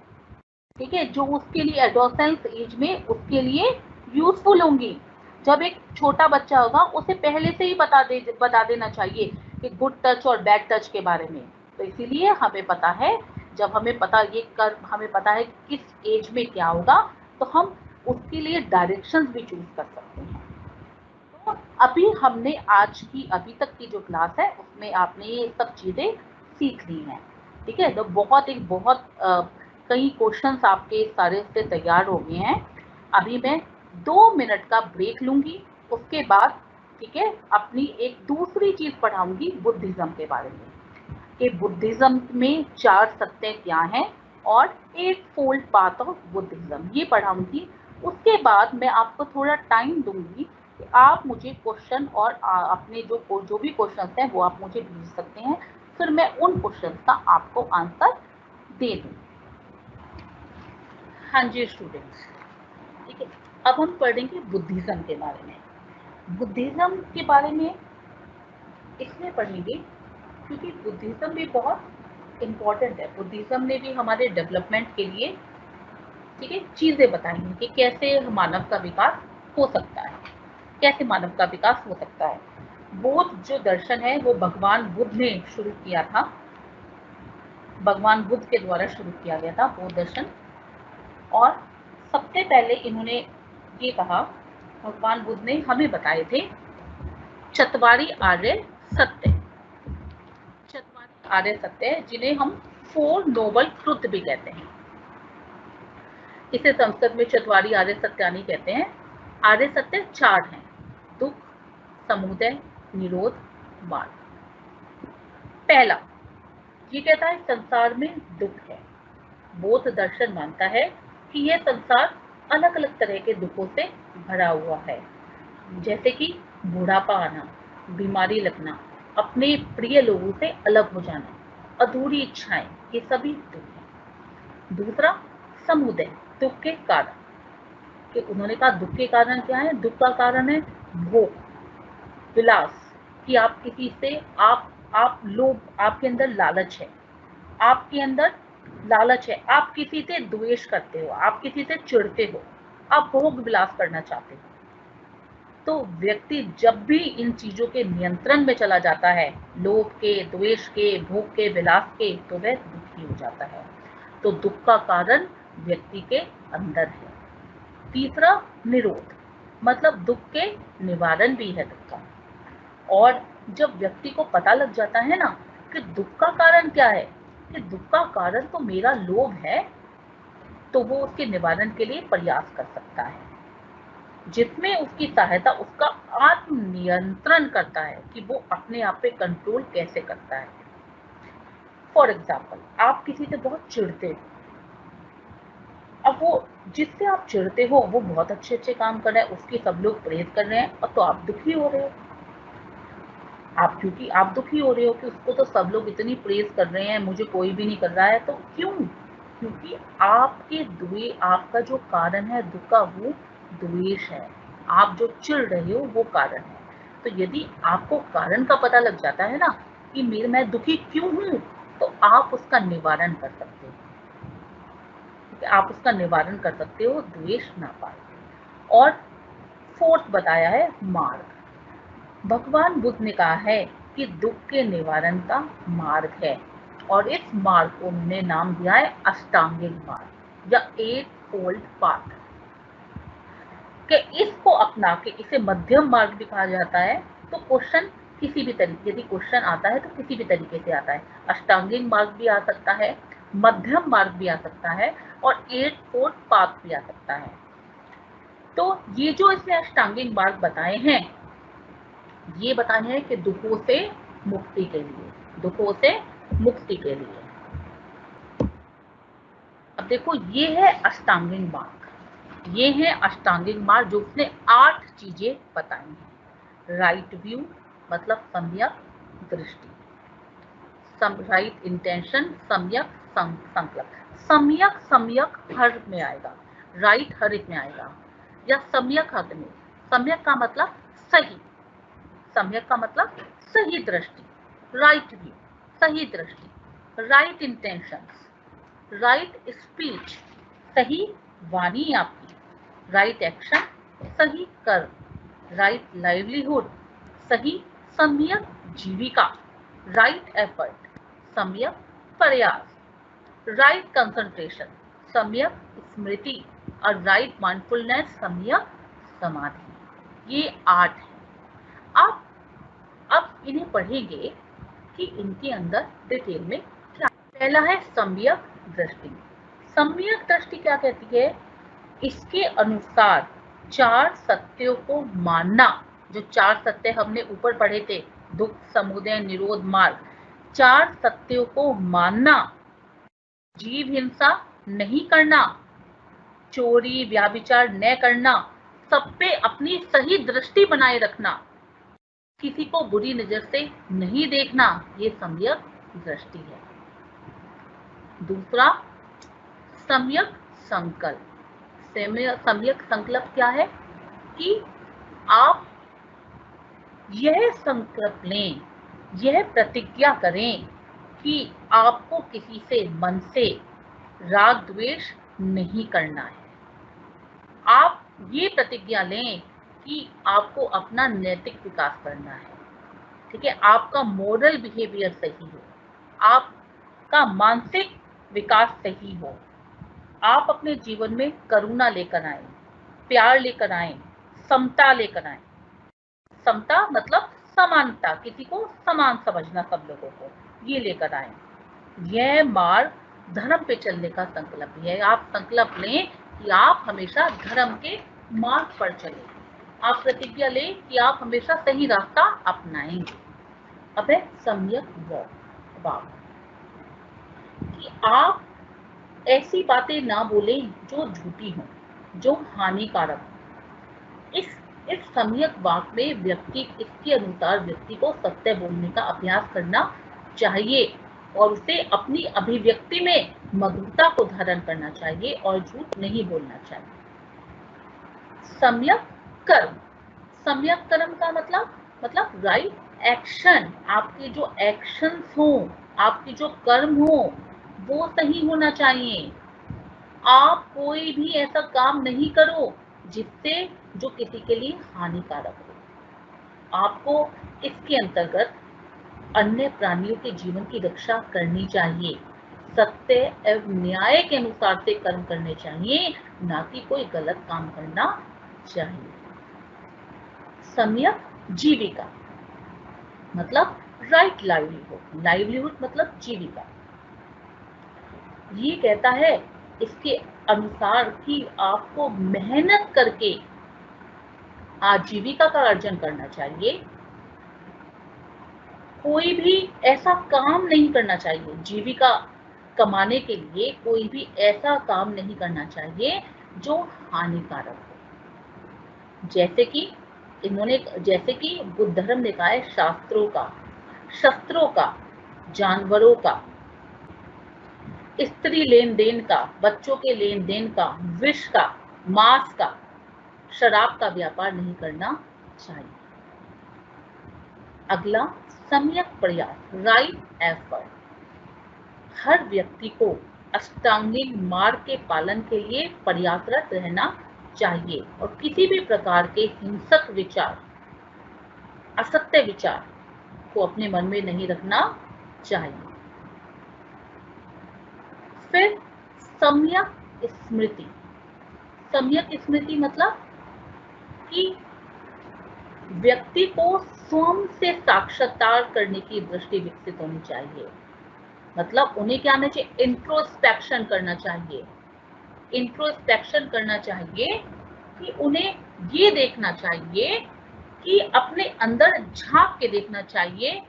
ठीक है, जो उसके लिए एडोसेंस एज में उसके लिए यूजफुल होंगी। जब एक छोटा बच्चा होगा उसे पहले से ही बता देना चाहिए कि गुड टच और बैड टच के बारे में। तो इसीलिए हमें पता है, जब हमें पता है किस एज में क्या होगा, तो हम उसके लिए डायरेक्शंस भी चूज कर सकते हैं। तो अभी हमने अभी तक की जो क्लास है उसमें आपने ये सब चीजें सीख ली हैं, ठीक है। तो बहुत कई क्वेश्चंस आपके सारे से तैयार हो गए हैं। अभी मैं 2 मिनट का ब्रेक लूंगी, उसके बाद ठीक है अपनी एक दूसरी चीज पढ़ाऊंगी बुद्धिज्म के बारे में, कि बुद्धिज्म में 4 सत्य क्या हैं और 8 फोल्ड पाथ ऑफ बुद्धिज्म, ये पढ़ाऊंगी। उसके बाद मैं आपको थोड़ा टाइम दूंगी कि आप मुझे क्वेश्चन और अपने जो भी क्वेश्चन हैं वो आप मुझे भेज सकते हैं, फिर मैं उन क्वेश्चन का आपको आंसर दे दूँ। हाँ जी स्टूडेंट्स, ठीक है, अब हम पढ़ेंगे बुद्धिज्म के बारे में। बुद्धिज्म के बारे में इसलिए पढ़ेंगे क्योंकि बुद्धिज्म भी बहुत इम्पोर्टेंट है। बुद्धिज्म ने भी हमारे डेवलपमेंट के लिए, ठीक है, चीजें बताई हैं कि कैसे मानव का विकास हो सकता है, कैसे मानव का विकास हो सकता है। बौद्ध जो दर्शन है वो भगवान बुद्ध ने शुरू किया था, भगवान बुद्ध के द्वारा शुरू किया गया था बौद्ध दर्शन। और सबसे पहले इन्होंने ये कहा, भगवान बुद्ध ने हमें बताए थे चत्वारी आर्य सत्य, चत्वारी आर्य सत्य जिन्हें हम 4 नोबल ट्रुथ भी कहते हैं। इसे संस्कृत में चत्वारी आर्य सत्यानि कहते हैं। आर्य सत्य 4 हैं, दुख, समुदय, निरोध, मार्ग। पहला ये कहता है संसार में दुख है। बौद्ध दर्शन मानता है कि यह संसार अलग अलग तरह के दुखों से भरा हुआ है, जैसे कि बुढ़ापा आना, बीमारी लगना, अपने प्रिय लोगों से अलग हो जाना, अधूरी इच्छाएं, ये सभी दुख है। दूसरा समुदय, दुख के कारण, कि उन्होंने कहा दुख के कारण क्या है, दुख का कारण है भोग, विलास, कि आप किसी से आप लोभ, आपके अंदर लालच है, आपके अंदर लालच है, आप किसी से द्वेष करते हो, आप किसी से चिढ़ते हो, आप भोग विलास करना चाहते हो। तो व्यक्ति जब भी इन चीजों के नियंत्रण में चला जाता है, लोभ के, द्वेष के, भोग के, विलास के, तो वह दुखी हो जाता है। तो दुख का कारण व्यक्ति के अंदर है। तीसरा निरोध, मतलब दुख के निवारण भी है दुख का। और जब व्यक्ति को पता लग जाता है ना कि दुख का कारण क्या है, कि दुख का कारण तो मेरा लोभ है, तो वो उसके निवारण के लिए प्रयास कर सकता है, जिसमें उसकी सहायता उसका आत्म नियंत्रण करता है कि वो अपने आप पे कंट्रोल कैसे करता है। फॉर एग्जाम्पल, आप किसी से बहुत चिढ़ते हो, अब वो जिससे आप चिढ़ते हो वो बहुत अच्छे अच्छे काम कर रहा है, उसकी सब लोग प्रेज कर रहे हैं, और तो आप दुखी हो रहे हो। क्योंकि आप दुखी हो रहे हो कि उसको तो सब लोग इतनी प्रेज कर रहे हैं, मुझे कोई भी नहीं कर रहा है, तो क्यों? क्योंकि आपका जो कारण है दुख का, वो द्वेष है। आप जो चिढ़ रहे हो वो कारण है। तो यदि आपको कारण का पता लग जाता है ना कि मैं दुखी क्यों हूं, तो आप उसका निवारण कर सकते हो, आप उसका निवारण कर सकते हो, द्वेष ना पाए। और फोर्थ बताया है मार्ग। भगवान बुद्ध ने कहा है कि दुख के निवारण का मार्ग है, और इस मार्ग को उन्होंने नाम दिया है अष्टांगिक मार्ग या 8 फोल्ड पाथ। कि इसको अपना के इसे मध्यम मार्ग भी कहा जाता है। तो क्वेश्चन किसी भी तरीके, यदि क्वेश्चन आता है तो किसी भी तरीके से आता है, अष्टांगिक मार्ग भी आ सकता है, मध्यम मार्ग भी आ सकता है, और 8 फोल्ड पाथ भी आ सकता है। तो ये जो इसने अष्टांगिक मार्ग बताए हैं, ये बताए हैं कि दुखों से मुक्ति के लिए, दुखों से मुक्ति के लिए। अब देखो ये है अष्टांगिक मार्ग, ये है अष्टांगिक मार्ग जो उसने 8 चीजें बताई हैं। राइट व्यू मतलब सम्यक दृष्टि, राइट इंटेंशन सम्यक संकल्प। सम्यक सम्यक हर में आएगा, राइट हर एक में आएगा, या सम्यक हर में। सम्यक का मतलब सही, सम्यक का मतलब सही दृष्टि, राइट व्यू सही दृष्टि, राइट इंटेंशन राइट स्पीच सही वाणी आपकी, राइट एक्शन सही कर्म, राइट लाइवलीहुड सही सम्यक जीविका, राइट एफर्ट सम्यक प्रयास, राइट कंसंट्रेशन सम्यक स्मृति और राइट माइंडफुलनेस सम्यक समाधि। ये 8 है। अब इन्हें पढ़ेंगे कि इनके अंदर डिटेल में क्या। पहला है सम्यक दृष्टि। सम्यक दृष्टि क्या कहती है? इसके अनुसार 4 सत्यों को मानना। जो 4 सत्य हमने ऊपर पढ़े थे, दुख समुदय निरोध मार्ग, 4 सत्यों को मानना, जीव हिंसा नहीं करना, चोरी व्याभिचार न करना, सब पे अपनी सही दृष्टि बनाए रखना, किसी को बुरी नजर से नहीं देखना, ये सम्यक दृष्टि है। दूसरा सम्यक संकल्प। सम्यक संकल्प क्या है? कि आप यह संकल्प लें, यह प्रतिज्ञा करें कि आपको किसी से मन से राग द्वेष नहीं करना है। आप ये प्रतिज्ञा लें कि आपको अपना नैतिक विकास करना है, ठीक है, आपका मोरल बिहेवियर सही हो, आपका मानसिक विकास सही हो, आप अपने जीवन में करुणा लेकर आए, प्यार लेकर आए, समता लेकर आए। समता मतलब समानता, किसी को समान समझना, सब लोगों को, ये लेकर आए। यह मार्ग धर्म पे चलने का संकल्प है। आप संकल्प लें कि आप हमेशा धर्म के मार्ग पर चलें। आप प्रतिज्ञा लें कि आप हमेशा सही रास्ता अपनाएंगे। अब है सम्यक वाक, कि आप ऐसी बातें ना बोलें जो झूठी हों, जो हानिकारक हो। इस सम्यक वाक में व्यक्ति, इसके अनुसार व्यक्ति को सत्य बोलने का अभ्यास करना चाहिए और उसे अपनी अभिव्यक्ति में मधुरता को धारण करना चाहिए और झूठ नहीं बोलना चाहिए। सम्यक कर्म। सम्यक कर्म का मतलब राइट एक्शन। आपके जो एक्शंस हो, आपके जो कर्म हो, वो सही होना चाहिए। आप कोई भी ऐसा काम नहीं करो जिससे जो किसी के लिए हानिकारक हो। आपको इसके अंतर्गत अन्य प्राणियों के जीवन की रक्षा करनी चाहिए। सत्य एवं न्याय के अनुसार से कर्म करने चाहिए, ना कि कोई गलत काम करना चाहिए। सम्यक जीविका मतलब राइट लाइवलीहुड। लाइवलीहुड मतलब जीविका। ये कहता है इसके अनुसार कि आपको मेहनत करके आजीविका का अर्जन करना चाहिए। कोई भी ऐसा काम नहीं करना चाहिए, जीविका कमाने के लिए कोई भी ऐसा काम नहीं करना चाहिए जो हानिकारक हो। जैसे कि बुद्ध धर्म ने कहा है, शास्त्रों का, शस्त्रों का, जानवरों का, स्त्री लेन देन का, बच्चों के लेन देन का, विष का, मांस का, शराब का व्यापार नहीं करना चाहिए। अगला सम्यक प्रयास, राइट एफर्ट। हर व्यक्ति को अष्टांगिक मार्ग के पालन के लिए प्रयासरत रहना चाहिए और किसी भी प्रकार के हिंसक विचार, असत्य विचार को अपने मन में नहीं रखना चाहिए। फिर सम्यक स्मृति। सम्यक स्मृति मतलब कि व्यक्ति को स्वयं से साक्षात्कार करने की दृष्टि विकसित होनी चाहिए। मतलब उन्हें क्या आना चाहिए? इंट्रोस्पेक्शन करना चाहिए। इंट्रोस्पेक्शन करना चाहिए कि उन्हें ये देखना चाहिए कि अपने अंदर झांक के देखना चाहिए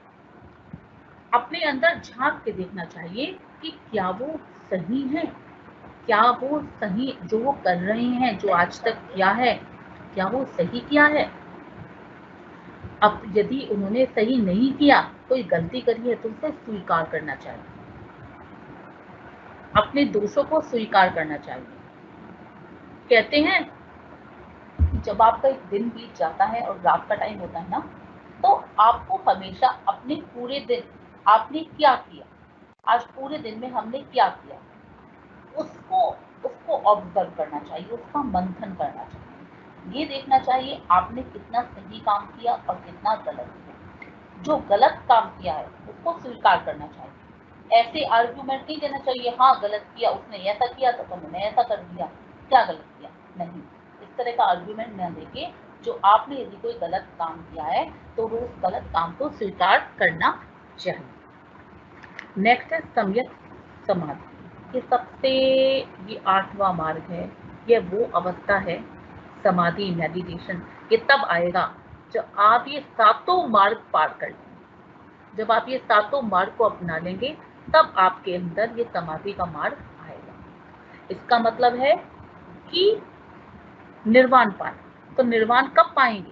अपने अंदर झांक के देखना चाहिए कि क्या वो सही है, क्या वो सही जो वो कर रहे हैं, जो आज तक किया है, क्या वो सही किया है। अब यदि उन्होंने सही नहीं किया, कोई गलती करी है, तो उसे स्वीकार करना चाहिए, अपने दोषों को स्वीकार करना चाहिए। कहते हैं कि जब आपका एक दिन बीत जाता है और रात का टाइम होता है ना, तो आपको हमेशा अपने पूरे दिन आपने क्या किया, आज पूरे दिन में हमने क्या किया, उसको उसको ऑब्जर्व करना चाहिए, उसका मंथन करना चाहिए। ये देखना चाहिए आपने कितना सही काम किया और कितना गलत किया। जो गलत काम किया है उसको स्वीकार करना चाहिए। ऐसे आर्ग्यूमेंट नहीं देना चाहिए, हाँ गलत किया, उसने ऐसा किया तो तुमने ऐसा कर दिया, क्या गलत किया, नहीं। इस तरह का आर्ग्यूमेंट न देके, जो आपने यदि कोई गलत काम किया है तो उस गलत काम को स्वीकार करना चाहिए। नेक्स्ट है सम्यक समाधि। ये सबसे ये 8वां मार्ग है, ये वो अवस्था है समाधि मेडिटेशन। ये तब आएगा जब आप ये सातों मार्ग पार कर लेंगे। जब आप ये सातों मार्ग को अपना लेंगे तब आपके अंदर ये समाधि का मार्ग आएगा। इसका मतलब है कि निर्वाण पाना। तो निर्वाण कब पाएंगे,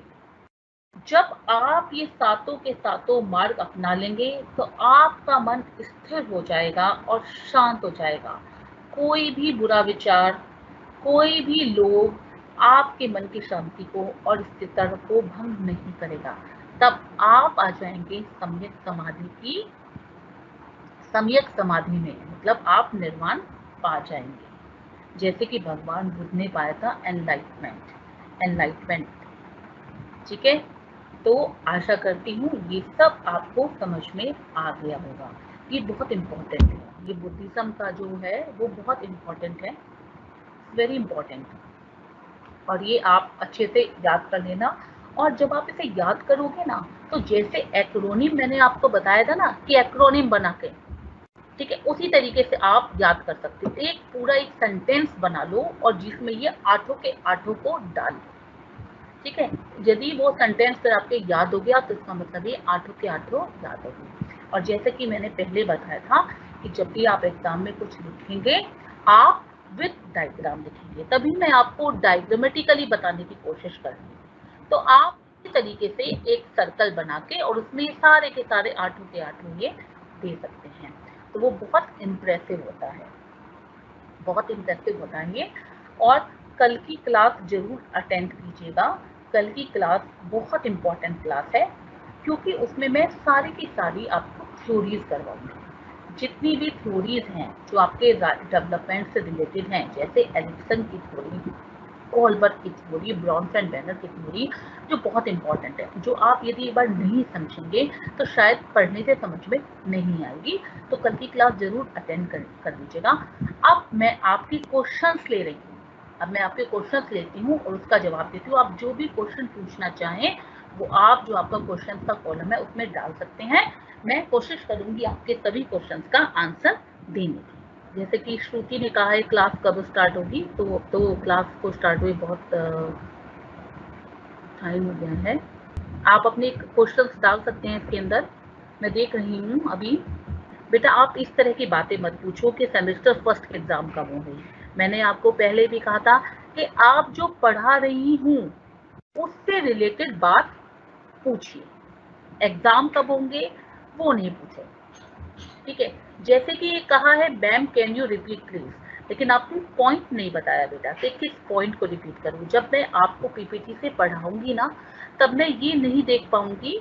जब आप ये सातों के सातों मार्ग अपना लेंगे तो आपका मन स्थिर हो जाएगा और शांत हो जाएगा। कोई भी बुरा विचार, कोई भी लोग आपके मन की शांति को और स्थिरता को भंग नहीं करेगा। तब आप आ जाएंगे सम्यक समाधि में, मतलब आप निर्वाण पा जाएंगे। जैसे कि भगवान बुद्ध ने पाया था एनलाइटमेंट। ठीक है, तो आशा करती हूँ ये सब आपको समझ में आ गया होगा। ये बहुत इम्पोर्टेंट है, ये बुद्धिज्म का जो है वो बहुत इम्पोर्टेंट है, वेरी इम्पोर्टेंट। और ये आप अच्छे से याद कर लेना। और जब आप इसे याद करोगे ना, तो जैसे एक्रोनिम मैंने आपको बताया था ना कि एक्रोनिम बना के, ठीक है, उसी तरीके से आप याद कर सकते हो। एक पूरा एक सेंटेंस बना लो और जिसमें ये आठों के आठों को डाल दो। ठीक है, यदि वो सेंटेंस फिर आपके याद हो गया तो इसका मतलब ये आठों के आठों याद हो गए। और जैसे कि मैंने पहले बताया था कि जब भी आप एग्जाम में कुछ लिखेंगे, आप विद डायग्राम लिखेंगे, तभी मैं आपको डायग्रामेटिकली बताने की कोशिश करूंगी। तो आप इसी तरीके से एक सर्कल बना के और उसमें सारे के सारे आठों के आठों ये दे सकते हैं, तो वो बहुत इम्प्रेसिव होता है, बहुत इंटरेस्टिंग होता है ये। और कल की क्लास जरूर अटेंड कीजिएगा। कल की क्लास बहुत इम्पोर्टेंट क्लास है, क्योंकि उसमें मैं सारी की सारी आपको थ्योरीज करवाऊंगी। जितनी भी थ्योरीज हैं जो आपके डेवलपमेंट से रिलेटेड हैं, जैसे एरिक्सन की थ्योरी, कोलबर्ट की थ्योरी, ब्रॉन्स एंड बैनर की थ्योरी, जो बहुत इंपॉर्टेंट है, जो आप यदि एक बार नहीं समझेंगे तो शायद पढ़ने से समझ में नहीं आएगी। तो कल की क्लास जरूर अटेंड कर लीजिएगा। अब मैं आपकी क्वेश्चंस ले रही हूँ, अब मैं आपके क्वेश्चंस लेती हूँ और उसका जवाब देती हूँ। आप जो भी क्वेश्चन पूछना चाहें वो आप जो आपका क्वेश्चन का कॉलम है उसमें डाल सकते हैं। मैं कोशिश करूंगी आपके सभी क्वेश्चंस का आंसर देने की। जैसे कि श्रुति ने कहा है क्लास कब स्टार्ट होगी, तो क्लास को स्टार्ट हुए बहुत टाइम हो गया है। आप अपने क्वेश्चंस डाल सकते हैं इसके अंदर, मैं देख रही हूँ अभी। बेटा आप इस तरह की बातें मत पूछो कि सेमेस्टर फर्स्ट एग्जाम कब होगी। मैंने आपको पहले भी कहा था कि आप जो पढ़ा रही हूँ उससे रिलेटेड बात पूछिए, एग्जाम कब होंगे वो नहीं पूछो। ठीक है, जैसे कि ये कहा है ma'am can you repeat please, लेकिन आपने पॉइंट नहीं बताया बेटा कि किस पॉइंट को रिपीट करूं। जब मैं आपको पीपीटी से पढ़ाऊंगी ना, तब मैं ये नहीं देख पाऊंगी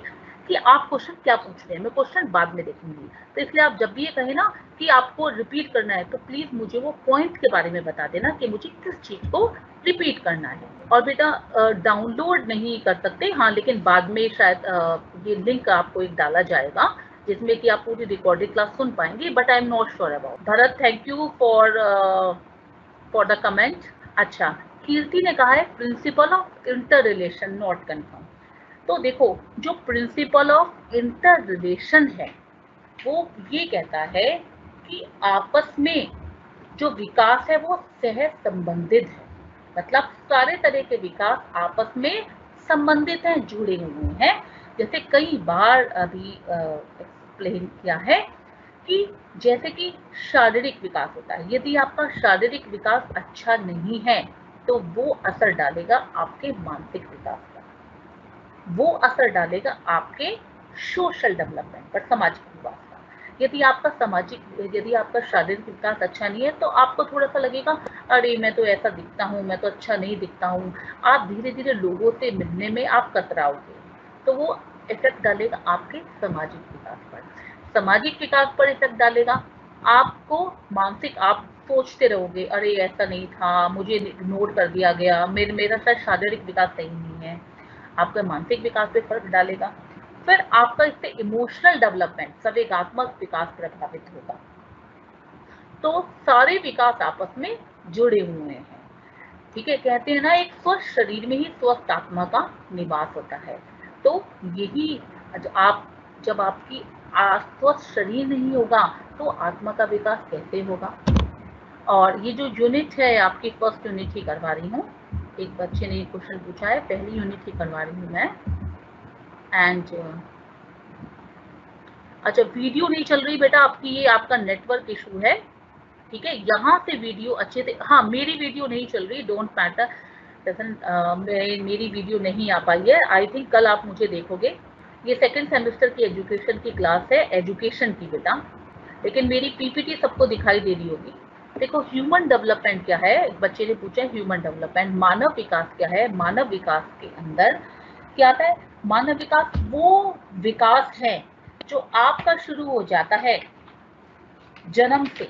कि आप क्वेश्चन क्या पूछ रहे हैं, मैं क्वेश्चन बाद में देखूंगी। तो इसलिए आप जब भी ये कहें ना कि आपको रिपीट करना है, तो प्लीज मुझे वो पॉइंट के बारे में बता देना कि मुझे किस चीज को रिपीट करना है। और बेटा डाउनलोड नहीं कर सकते, हाँ, लेकिन बाद में शायद ये लिंक आपको एक डाला जाएगा जिसमें कि आप पूरी रिकॉर्डेड क्लास सुन पाएंगे, but I am not sure about. Bharat thank you for the comment. अच्छा, कीर्ति ने कहा है principle of inter relation not confirm. तो देखो, जो प्रिंसिपल ऑफ इंटर रिलेशन है वो ये कहता है कि आपस में जो विकास है वो सह संबंधित है, मतलब सारे तरह के विकास आपस में संबंधित हैं, जुड़े हुए हैं। जैसे कई बार अभी एक्सप्लेन किया है कि जैसे कि शारीरिक विकास होता है, यदि आपका शारीरिक विकास अच्छा नहीं है तो वो असर डालेगा आपके मानसिक विकास पर, वो असर डालेगा आपके सोशल डेवलपमेंट पर, सामाजिक विकास का। यदि आपका शारीरिक विकास अच्छा नहीं है तो आपको थोड़ा सा लगेगा अरे मैं तो ऐसा दिखता हूँ, मैं तो अच्छा नहीं दिखता हूँ। आप धीरे धीरे लोगों से मिलने में आप कतराओगे, तो वो इफेक्ट डालेगा आपके सामाजिक विकास पर। सामाजिक विकास पर इफेक्ट डालेगा आपको मानसिक, आप सोचते रहोगे अरे ऐसा नहीं था, मुझे इग्नोर कर दिया गया, मेरा शायद शारीरिक विकास सही नहीं है। आपका मानसिक विकास पे फर्क डालेगा। फिर आपका इससे इमोशनल डेवलपमेंट, संवेगात्मक विकास प्रभावित होगा। तो सारे विकास आपस में जुड़े हुए हैं। ठीक है, कहते हैं ना एक स्वस्थ शरीर में ही स्वस्थ आत्मा का निवास होता है। तो यही जब आपकी स्वस्थ शरीर नहीं होगा तो आत्मा का विकास कैसे होगा। और ये जो यूनिट है आपकी फर्स्ट यूनिट ही करवा रही हूँ, एक बच्चे ने क्वेश्चन पूछा है, पहली यूनिट ही करवा रही हूँ मैं। एंड अच्छा, वीडियो नहीं चल रही बेटा आपकी, ये आपका नेटवर्क इशू है। ठीक है, यहाँ से वीडियो अच्छे से, हाँ मेरी वीडियो नहीं चल रही, डोंट मैटर, मेरी वीडियो नहीं आ पाई है। आई थिंक कल आप मुझे देखोगे। ये सेकंड सेमेस्टर की एजुकेशन की क्लास है, एजुकेशन की बेटा, लेकिन मेरी पीपीटी सबको दिखाई दे रही होगी। देखो ह्यूमन डेवलपमेंट क्या है, एक बच्चे ने पूछा है ह्यूमन डेवलपमेंट, मानव विकास क्या है। मानव विकास के अंदर क्या आता है, मानव विकास वो विकास है जो आपका शुरू हो जाता है जन्म से।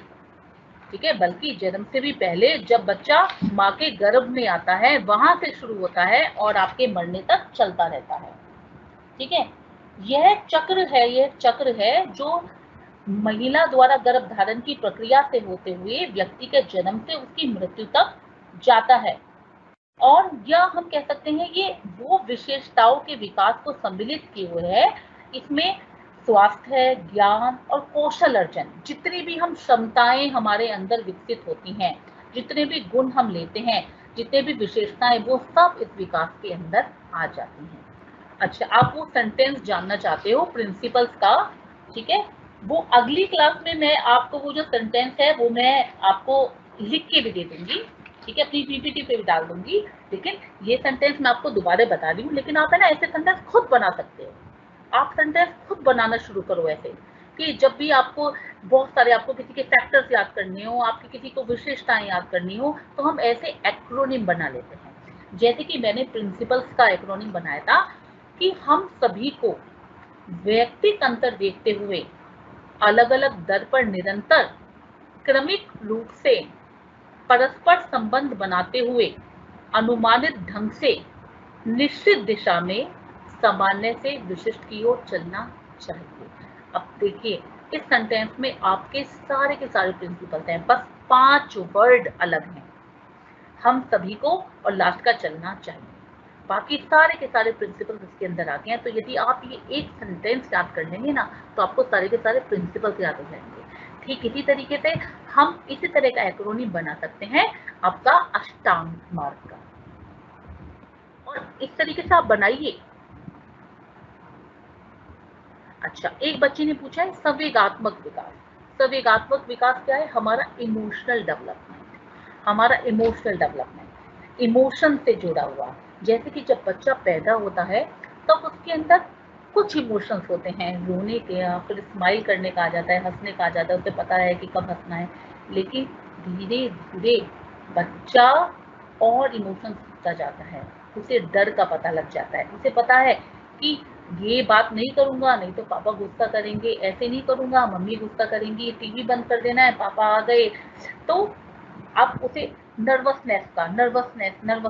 ठीक है, बल्कि जन्म से भी पहले जब बच्चा माँ के गर्भ में आता है वहां से शुरू होता है और आपके मरने तक चलता रहता है। ठीक है, यह चक्र है जो महिला द्वारा गर्भ धारण की प्रक्रिया से होते हुए व्यक्ति के जन्म से उसकी मृत्यु तक जाता है। और यह हम कह सकते हैं ये वो विशेषताओं के विकास को सम्मिलित किए हुए है। इसमें स्वास्थ्य, ज्ञान और कौशल अर्जन, जितनी भी हम क्षमताएं हमारे अंदर विकसित होती हैं, जितने भी गुण हम लेते हैं, जितने भी विशेषताएं, वो सब इस विकास के अंदर आ जाती हैं। अच्छा, आप वो सेंटेंस जानना चाहते हो प्रिंसिपल्स का, ठीक है, वो अगली क्लास में मैं आपको वो जो सेंटेंस है वो मैं आपको लिख के भी दे दूंगी। ठीक है, अपनी पीपीटी पे भी डाल दूंगी, लेकिन ये सेंटेंस मैं आपको दोबारा बता रही हूँ। लेकिन आप है ना ऐसे सेंटेंस खुद बना सकते हो। आप सेंटेंस खुद बनाना शुरू करो ऐसे, कि जब भी आपको बहुत सारे, आपको किसी के फैक्टर्स याद करने हो, आपकी किसी को विशेषताएं याद करनी हो, तो हम ऐसे एक्रोनिम बना लेते हैं। जैसे कि मैंने प्रिंसिपल्स का एक्रोनिम बनाया था कि हम सभी को वैयक्तिक अंतर देखते हुए अलग अलग दर पर निरंतर क्रमिक रूप से परस्पर संबंध बनाते हुए अनुमानित ढंग से निश्चित दिशा में सामान्य से विशिष्ट की ओर चलना चाहिए। अब देखिए, इस सेंटेंस में आपके सारे के सारे प्रिंसिपल्स हैं, बस 5 वर्ड अलग हैं, हम सभी को और लास्ट का चलना चाहिए। बाकी सारे के सारे प्रिंसिपल्स इसके अंदर आते हैं। तो यदि आप ये एक सेंटेंस याद कर लेंगे ना तो आपको सारे के सारे प्रिंसिपल्स याद हो जाएंगे। ठीक इसी तरीके से हम इसी तरह का एक्रोनिम बना सकते हैं आपका अष्टांग मार्ग का, और इस तरीके से आप बनाइए। अच्छा, एक बच्चे ने पूछा है संवेगात्मक विकास। संवेगात्मक विकास क्या है, हमारा इमोशनल डेवलपमेंट, हमारा इमोशनल डेवलपमेंट इमोशन से जुड़ा हुआ। जैसे कि जब बच्चा पैदा होता है तब उसके अंदर कुछ इमोशंस होते हैं, रोने के, फिर स्माइल करने का आ जाता है, हंसने का आ जाता है, उसे पता है कि कब हंसना है। लेकिन धीरे धीरे बच्चा और इमोशंस सीखता जाता है, उसे डर का पता लग जाता है, उसे पता है कि ये बात नहीं करूंगा नहीं तो पापा गुस्सा करेंगे, ऐसे नहीं करूंगा मम्मी गुस्सा करेंगी, टीवी बंद कर देना है पापा आ गए। तो आप उसे नर्वस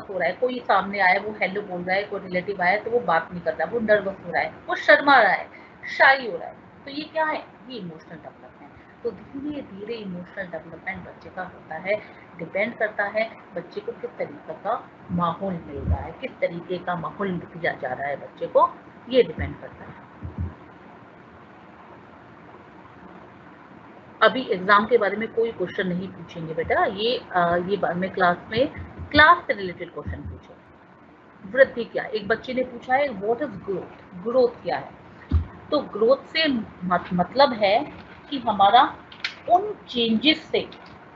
हो रहा है, कोई सामने आया वो हेलो बोल रहा है, कोई रिलेटिव आया तो वो बात नहीं कर रहा, वो नर्वस हो रहा है, वो शर्मा रहा है, शाई हो रहा है। तो ये क्या है, ये इमोशनल डेवलपमेंट। तो धीरे धीरे इमोशनल डेवलपमेंट बच्चे का होता है, डिपेंड करता है बच्चे को किस तरीके का माहौल मिल रहा है, किस तरीके का माहौल दिया जा रहा है बच्चे को, ये डिपेंड करता है। अभी एग्जाम के बारे में कोई क्वेश्चन नहीं पूछेंगे बेटा, ये बाद में क्लास से रिलेटेड क्वेश्चन पूछे। वृद्धि क्या, एक बच्चे ने पूछा है व्हाट इज ग्रोथ, ग्रोथ क्या है। तो ग्रोथ से मतलब है कि हमारा उन चेंजेस से,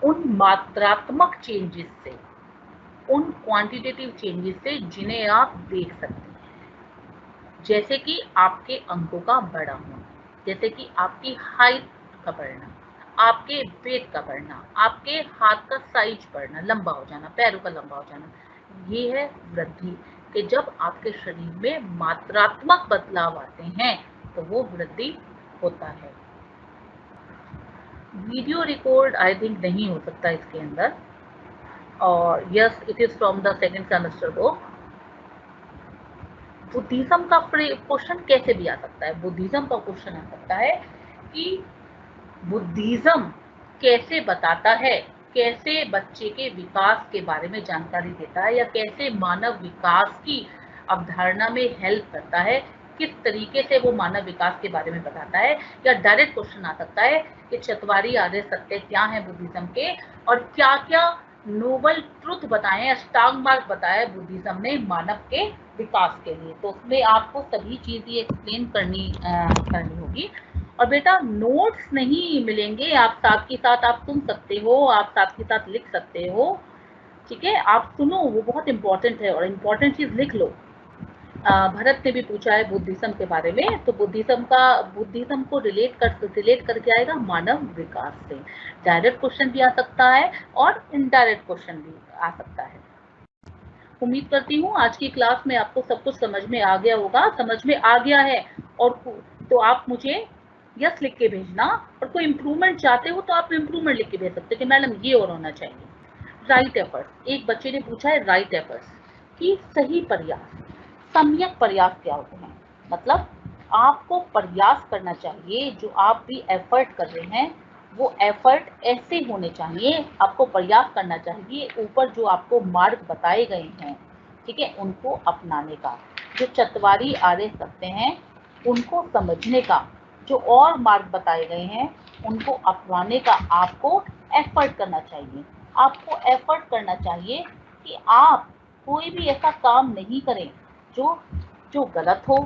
उन मात्रात्मक चेंजेस से, उन क्वांटिटेटिव चेंजेस से जिन्हें आप देख सकते हैं, जैसे कि आपके अंगों का बड़ा होना, जैसे कि आपकी हाइट का बढ़ना, आपके वेट का बढ़ना, आपके हाथ का साइज बढ़ना, लंबा हो जाना, पैरों का लंबा हो जाना, ये है वृद्धि। कि जब आपके शरीर में मात्रात्मक बदलाव आते हैं तो वो वृद्धि होता है। वीडियो रिकॉर्ड आई थिंक नहीं हो सकता इसके अंदर, और yes it is from the second semester book. Buddhism का क्वेश्चन कैसे भी आ सकता है, बुद्धिज्म का क्वेश्चन आ सकता है कि बुद्धिज्म कैसे बताता है, कैसे बच्चे के विकास के बारे में जानकारी देता है, या कैसे मानव विकास की अवधारणा में हेल्प करता है, किस तरीके से वो मानव विकास के बारे में बताता है। या डायरेक्ट क्वेश्चन आ सकता है कि चतवारी आर्य सत्य क्या है बुद्धिज्म के, और क्या क्या नोबल ट्रुथ बताए, अष्टांग मार्ग बताया बुद्धिज्म ने मानव के विकास के लिए। तो उसमें आपको सभी चीजें एक्सप्लेन करनी होगी। और बेटा नोट्स नहीं मिलेंगे, आप साथ के साथ आप सुन सकते हो, आप साथ के साथ लिख सकते हो, ठीक है। आप सुनो, वो बहुत इंपॉर्टेंट है, और इम्पोर्टेंट चीज लिख लो। भरत ने भी पूछा है बुद्धिज्म के बारे में, तो बुद्धिज्म को रिलेट करके आएगा मानव विकास से। डायरेक्ट क्वेश्चन भी आ सकता है और इनडायरेक्ट क्वेश्चन भी आ सकता है। उम्मीद करती हूँ आज की क्लास में आपको सब कुछ समझ में आ गया होगा। समझ में आ गया है और तो आप मुझे यस लिख के भेजना, और कोई इम्प्रूवमेंट चाहते हो तो आप इम्प्रूवमेंट लिख के भेज सकते हो कि मैडम ये और होना चाहिए। राइट एफर्ट्स, एक बच्चे ने पूछा है राइट एफर्ट्स कि सही प्रयास, सम्यक प्रयास क्या होते हैं। मतलब आपको प्रयास करना चाहिए, जो आप भी एफर्ट कर रहे हैं वो एफर्ट ऐसे होने चाहिए, आपको प्रयास करना चाहिए ऊपर जो आपको मार्ग बताए गए हैं, ठीक है, उनको अपनाने का। जो चतवारी आर्य सत्य हैं उनको समझने का, जो और मार्ग बताए गए हैं उनको अपनाने का आपको एफर्ट करना चाहिए। आपको एफर्ट करना चाहिए कि आप कोई भी ऐसा काम नहीं करें जो जो गलत हो,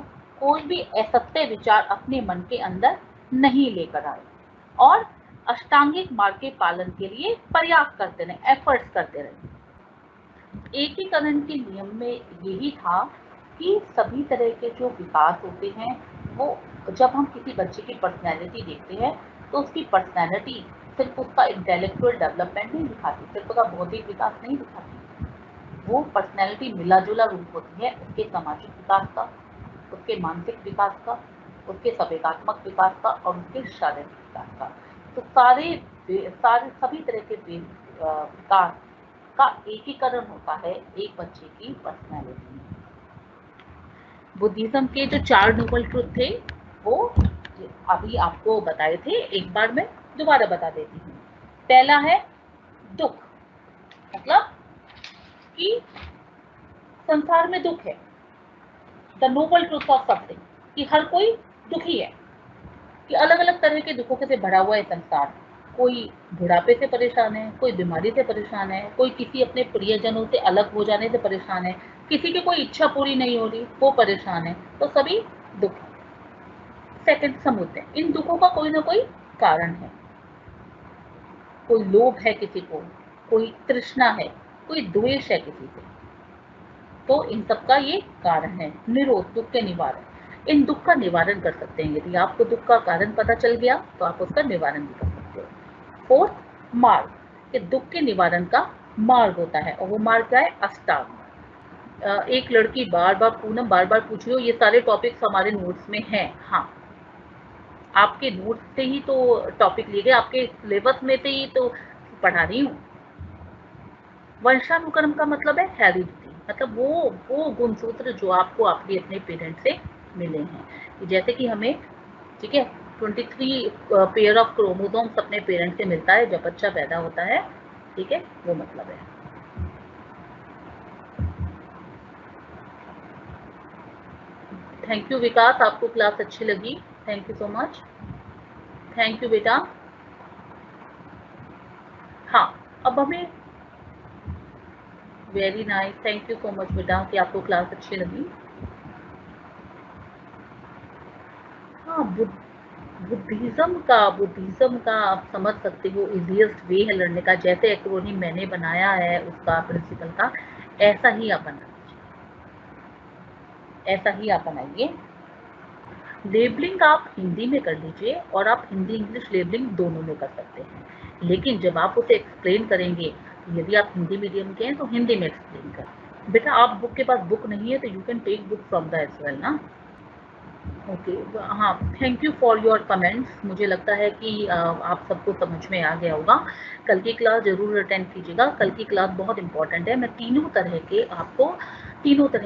कोई भी असत्य विचार अपने मन के अंदर नहीं लेकर आए, और अष्टांगिक मार्ग के पालन के लिए प्रयास करते रहे, एफर्ट्स करते रहे। एकीकरण के नियम में यही था कि सभी तरह के जो विकास होते हैं वो, जब हम किसी बच्चे की पर्सनैलिटी देखते हैं तो उसकी पर्सनैलिटी सिर्फ उसका इंटेलेक्चुअल डेवलपमेंट नहीं दिखाती, सिर्फ उसका बौद्धिक विकास नहीं दिखाती। वो पर्सनैलिटी मिला जुला रूप होती है उसके सामाजिक विकास का, उसके मानसिक विकास का, उसके संवेगात्मक विकास का और उसके शारीरिक विकास का। तो सभी तरह के विकास का एकीकरण होता है एक बच्चे की पर्सनैलिटी में। बुद्धिज्म के जो 4 नोबल ट्रुथ थे वो अभी आपको बताए थे, एक बार मैं दोबारा बता देती हूँ। पहला है दुख, मतलब कि संसार में दुख है, the noble truth of suffering, कि हर कोई दुखी है, कि अलग अलग तरह के दुखों से भरा हुआ है संसार। कोई बुढ़ापे से परेशान है, कोई बीमारी से परेशान है, कोई किसी अपने प्रियजनों से अलग हो जाने से परेशान है, किसी की कोई इच्छा पूरी नहीं हो रही वो परेशान है, तो सभी दुख है। सेकंड समुद्र, इन दुखों का कोई ना कोई कारण है। कोई लोभ है किसी को, कोई तृष्णा है, कोई द्वेष है किसी से, तो इन सब का ये कारण है। निरोध, दुख के निवारण, इन दुख का निवारण कर सकते हैं। यदि आपको दुख का कारण पता चल गया तो आप उसका निवारण भी कर सकते हो। फोर्थ मार्ग, कि दुख के निवारण का मार्ग होता है, और वो मार्ग क्या है, अष्टांग। एक लड़की पूनम बार बार पूछ रही हो, ये सारे टॉपिक्स हमारे नोट्स में हैं। हाँ, आपके नोट्स से ही तो टॉपिक लिए गए, आपके सिलेबस में से ही तो पढ़ा रही हूँ। वंशानुक्रम का मतलब है हेरिडिटी, मतलब वो गुणसूत्र जो आपको आपके अपने पेरेंट्स से मिले हैं। जैसे कि हमें, ठीक है, 23 पेयर ऑफ क्रोमोसोम्स अपने पेरेंट्स से मिलता है जब बच्चा पैदा होता है, ठीक है, वो मतलब है। थैंक यू विकास, आपको क्लास अच्छी लगी, thank you so much, thank you बेटा। हाँ, अब हमें very nice, thank you so much बेटा कि आपको क्लास अच्छी लगी। हाँ, बुद्धिज्म का आप समझ सकते हो इजीएस्ट वे है लड़ने का। जैसे एक्रोनिम मैंने बनाया है उसका प्रिंसिपल का, ऐसा ही आप बनाइए। लेबलिंग आप हिंदी में कर लीजिए और आप हिंदी इंग्लिश लेबलिंग दोनों में कर सकते हैं, लेकिन जब आप उसे एक्सप्लेन करेंगे, यदि आप हिंदी मीडियम के हैं तो हिंदी में एक्सप्लेन करें। बेटा आप बुक के पास बुक नहीं है तो you can take book from the as well ना। ओके हाँ, thank you for your comments. मुझे लगता है कि आप सबको समझ में आ गया होगा। कल की क्लास जरूर अटेंड कीजिएगा, कल की क्लास बहुत इंपॉर्टेंट है। मैं तीनों तरह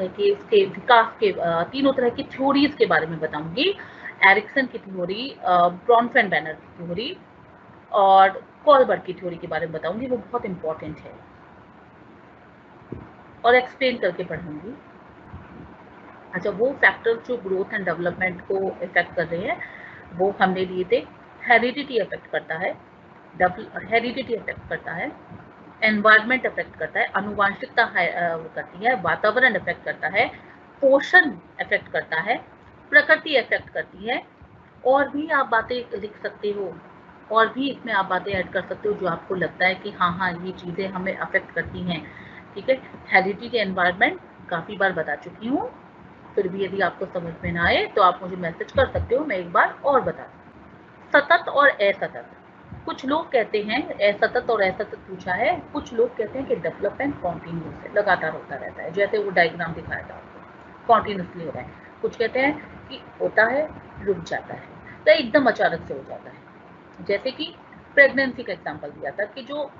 के उसके विकास के तीनों तरह की थ्योरीज के बारे में बताऊंगी। एरिक्सन की थ्योरी, ब्रॉनफेन-बेनर की थ्योरी और कॉलबर्ग की थ्योरी के बारे में बताऊंगी, वो बहुत इंपॉर्टेंट है और एक्सप्लेन करके पढ़ाऊंगी। अच्छा, वो फैक्टर्स जो ग्रोथ एंड डेवलपमेंट को इफेक्ट कर रहे हैं वो हमने लिए थे। हेरिडिटी इफेक्ट करता है, एनवायरनमेंट इफेक्ट करता है, आनुवंशिकता करती है, वातावरण इफेक्ट करता है, पोषण इफेक्ट करता है, प्रकृति इफेक्ट करती है। और भी आप बातें लिख सकते हो, और भी इसमें आप बातें ऐड कर सकते हो जो आपको लगता है कि हाँ ये चीज़ें हमें अफेक्ट करती हैं। ठीक है, हेरिडिटी एनवायरनमेंट काफ़ी बार बता चुकी हूँ, फिर भी यदि आपको समझ में ना आए तो आप मुझे मैसेज कर सकते हो, मैं एक बार और बता दूँ। सतत और असतत, कुछ लोग कहते हैं असतत और असतत पूछा है, कुछ लोग कहते हैं कि डेवलपमेंट कॉन्टिन्यूस है, लगातार होता रहता है, जैसे वो डायग्राम दिखाया था आपको, कॉन्टिन्यूसली हो रहा है। कुछ कहते हैं कि होता है रुक जाता है, तो एकदम अचानक से हो जाता है। जैसे कि प्रेगनेंसी का एग्जाम्पल दिया था कि जो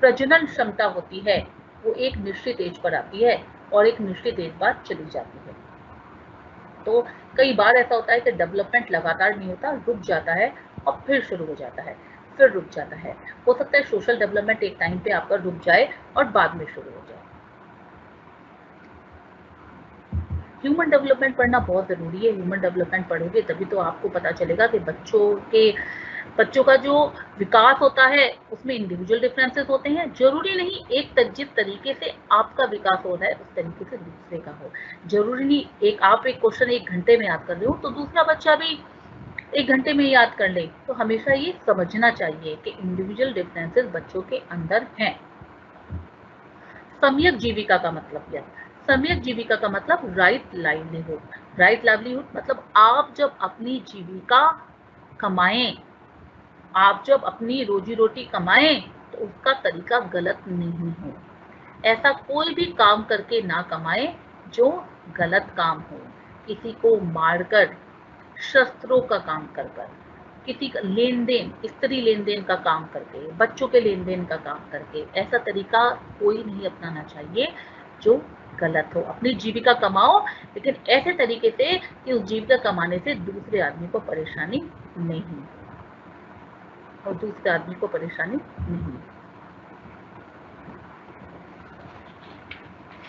प्रजनन क्षमता होती है वो एक निश्चित एज पर आती है और एक निश्चित एज बाद चली जाती है। तो कई बार ऐसा होता है कि डेवलपमेंट लगातार नहीं होता, रुक जाता है और फिर शुरू हो जाता है, फिर रुक जाता है। हो सकता है सोशल डेवलपमेंट एक टाइम पे आपका रुक जाए और बाद में शुरू हो जाए। ह्यूमन डेवलपमेंट पढ़ना बहुत ज़रूरी है। ह्यूमन डेवलपमेंट पढ़ोगे तभी तो आपको पता चलेगा कि बच्चों का जो विकास होता है उसमें इंडिविजुअल डिफरेंसेस होते हैं। जरूरी नहीं जिस तरीके से आपका विकास हो रहा है उस तरीके से दूसरे का हो। जरूरी नहीं आप एक क्वेश्चन 1 घंटे में याद कर रहे हो तो दूसरा बच्चा भी 1 घंटे में याद कर ले। तो हमेशा ये समझना चाहिए कि इंडिविजुअल डिफरेंसेस बच्चों के अंदर हैं। सम्यक जीविका का मतलब क्या है? सम्यक जीविका का मतलब राइट लाइवलीहुड मतलब आप जब अपनी जीविका कमाएं, आप जब अपनी रोजी रोटी कमाएं तो उसका तरीका गलत नहीं हो। ऐसा कोई भी काम करके ना कमाएं जो गलत काम हो। किसी को मारकर, शस्त्रों का काम कर कर, किसी का लेन देन, स्त्री लेन देन का काम करके, बच्चों के लेन देन का काम करके, ऐसा तरीका कोई नहीं अपनाना चाहिए जो गलत हो। अपनी जीविका कमाओ लेकिन ऐसे तरीके से कि उस जीविका कमाने से दूसरे आदमी को परेशानी नहीं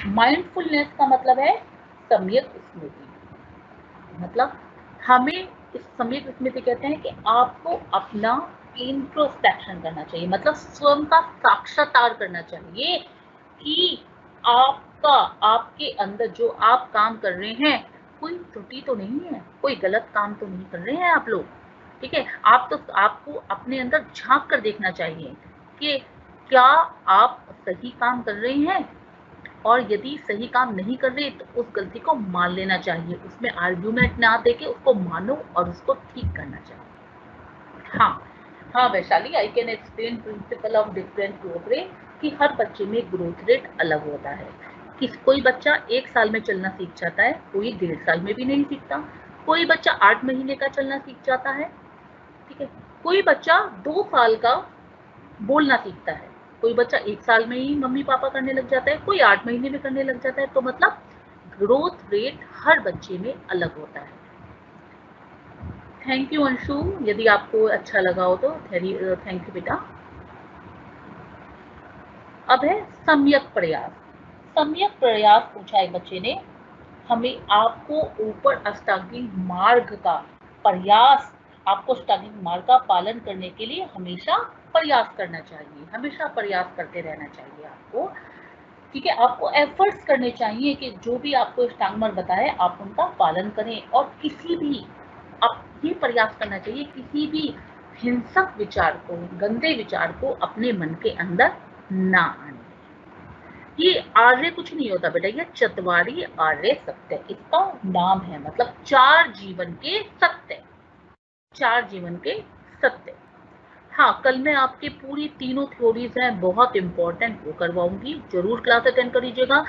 माइंडफुलनेस का मतलब है सम्यक स्मृति। मतलब हमें इस सम्यक स्मृति कहते हैं कि आपको अपना इंट्रोस्पेक्शन करना चाहिए, मतलब स्वयं का साक्षात्कार करना चाहिए कि आपके अंदर जो आप काम कर रहे हैं कोई त्रुटि तो नहीं है, कोई गलत काम तो नहीं कर रहे हैं आप लोग। ठीक है, आपको अपने अंदर झांक कर देखना चाहिए कि क्या आप सही काम कर रहे हैं, और यदि सही काम नहीं कर रहे तो उस गलती को मान लेना चाहिए, उसमें आर्ग्यूमेंट ना देके उसको मानो और उसको ठीक करना चाहिए। हाँ Vaishali, I can explain principle of different growth rate कि हर बच्चे में ग्रोथ रेट अलग होता है। कोई बच्चा 1 साल में चलना सीख जाता है, कोई 1.5 साल में भी नहीं सीखता, कोई बच्चा 8 महीने का चलना सीख जाता है। ठीक है, कोई बच्चा 2 साल का बोलना सीखता है, कोई बच्चा 1 साल में ही मम्मी पापा करने लग जाता है, कोई 8 महीने में करने लग जाता है। तो मतलब ग्रोथ रेट हर बच्चे में अलग होता है। थैंक यू अंशु, यदि आपको अच्छा लगा हो तो थैंक यू बेटा। अब है सम्यक प्रयास। सम्यक प्रयास पूछा है बच्चे ने, हमें आपको ऊपर अष्टांगिक मार्ग का प्रयास, आपको अष्टांगिक मार्ग का पालन करने के लिए हमेशा प्रयास करना चाहिए, हमेशा प्रयास करते रहना चाहिए आपको। ठीक है, आपको एफर्ट्स करने चाहिए कि जो भी आपको अष्टांगमार्ग बताए आप उनका पालन करें, और किसी भी आप ये प्रयास करना चाहिए किसी भी हिंसक विचार को, गंदे विचार को अपने मन के अंदर ना आने। ये आर्य कुछ नहीं होता बेटा, ये चतवारी आर्य सत्य इसका नाम है, मतलब 4 जीवन के सत्य, 4 जीवन के सत्य। हाँ, कल मैं आपके पूरी तीनों थ्योरीज हैं बहुत इंपॉर्टेंट वो करवाऊंगी, जरूर क्लास अटेंड करिएगा।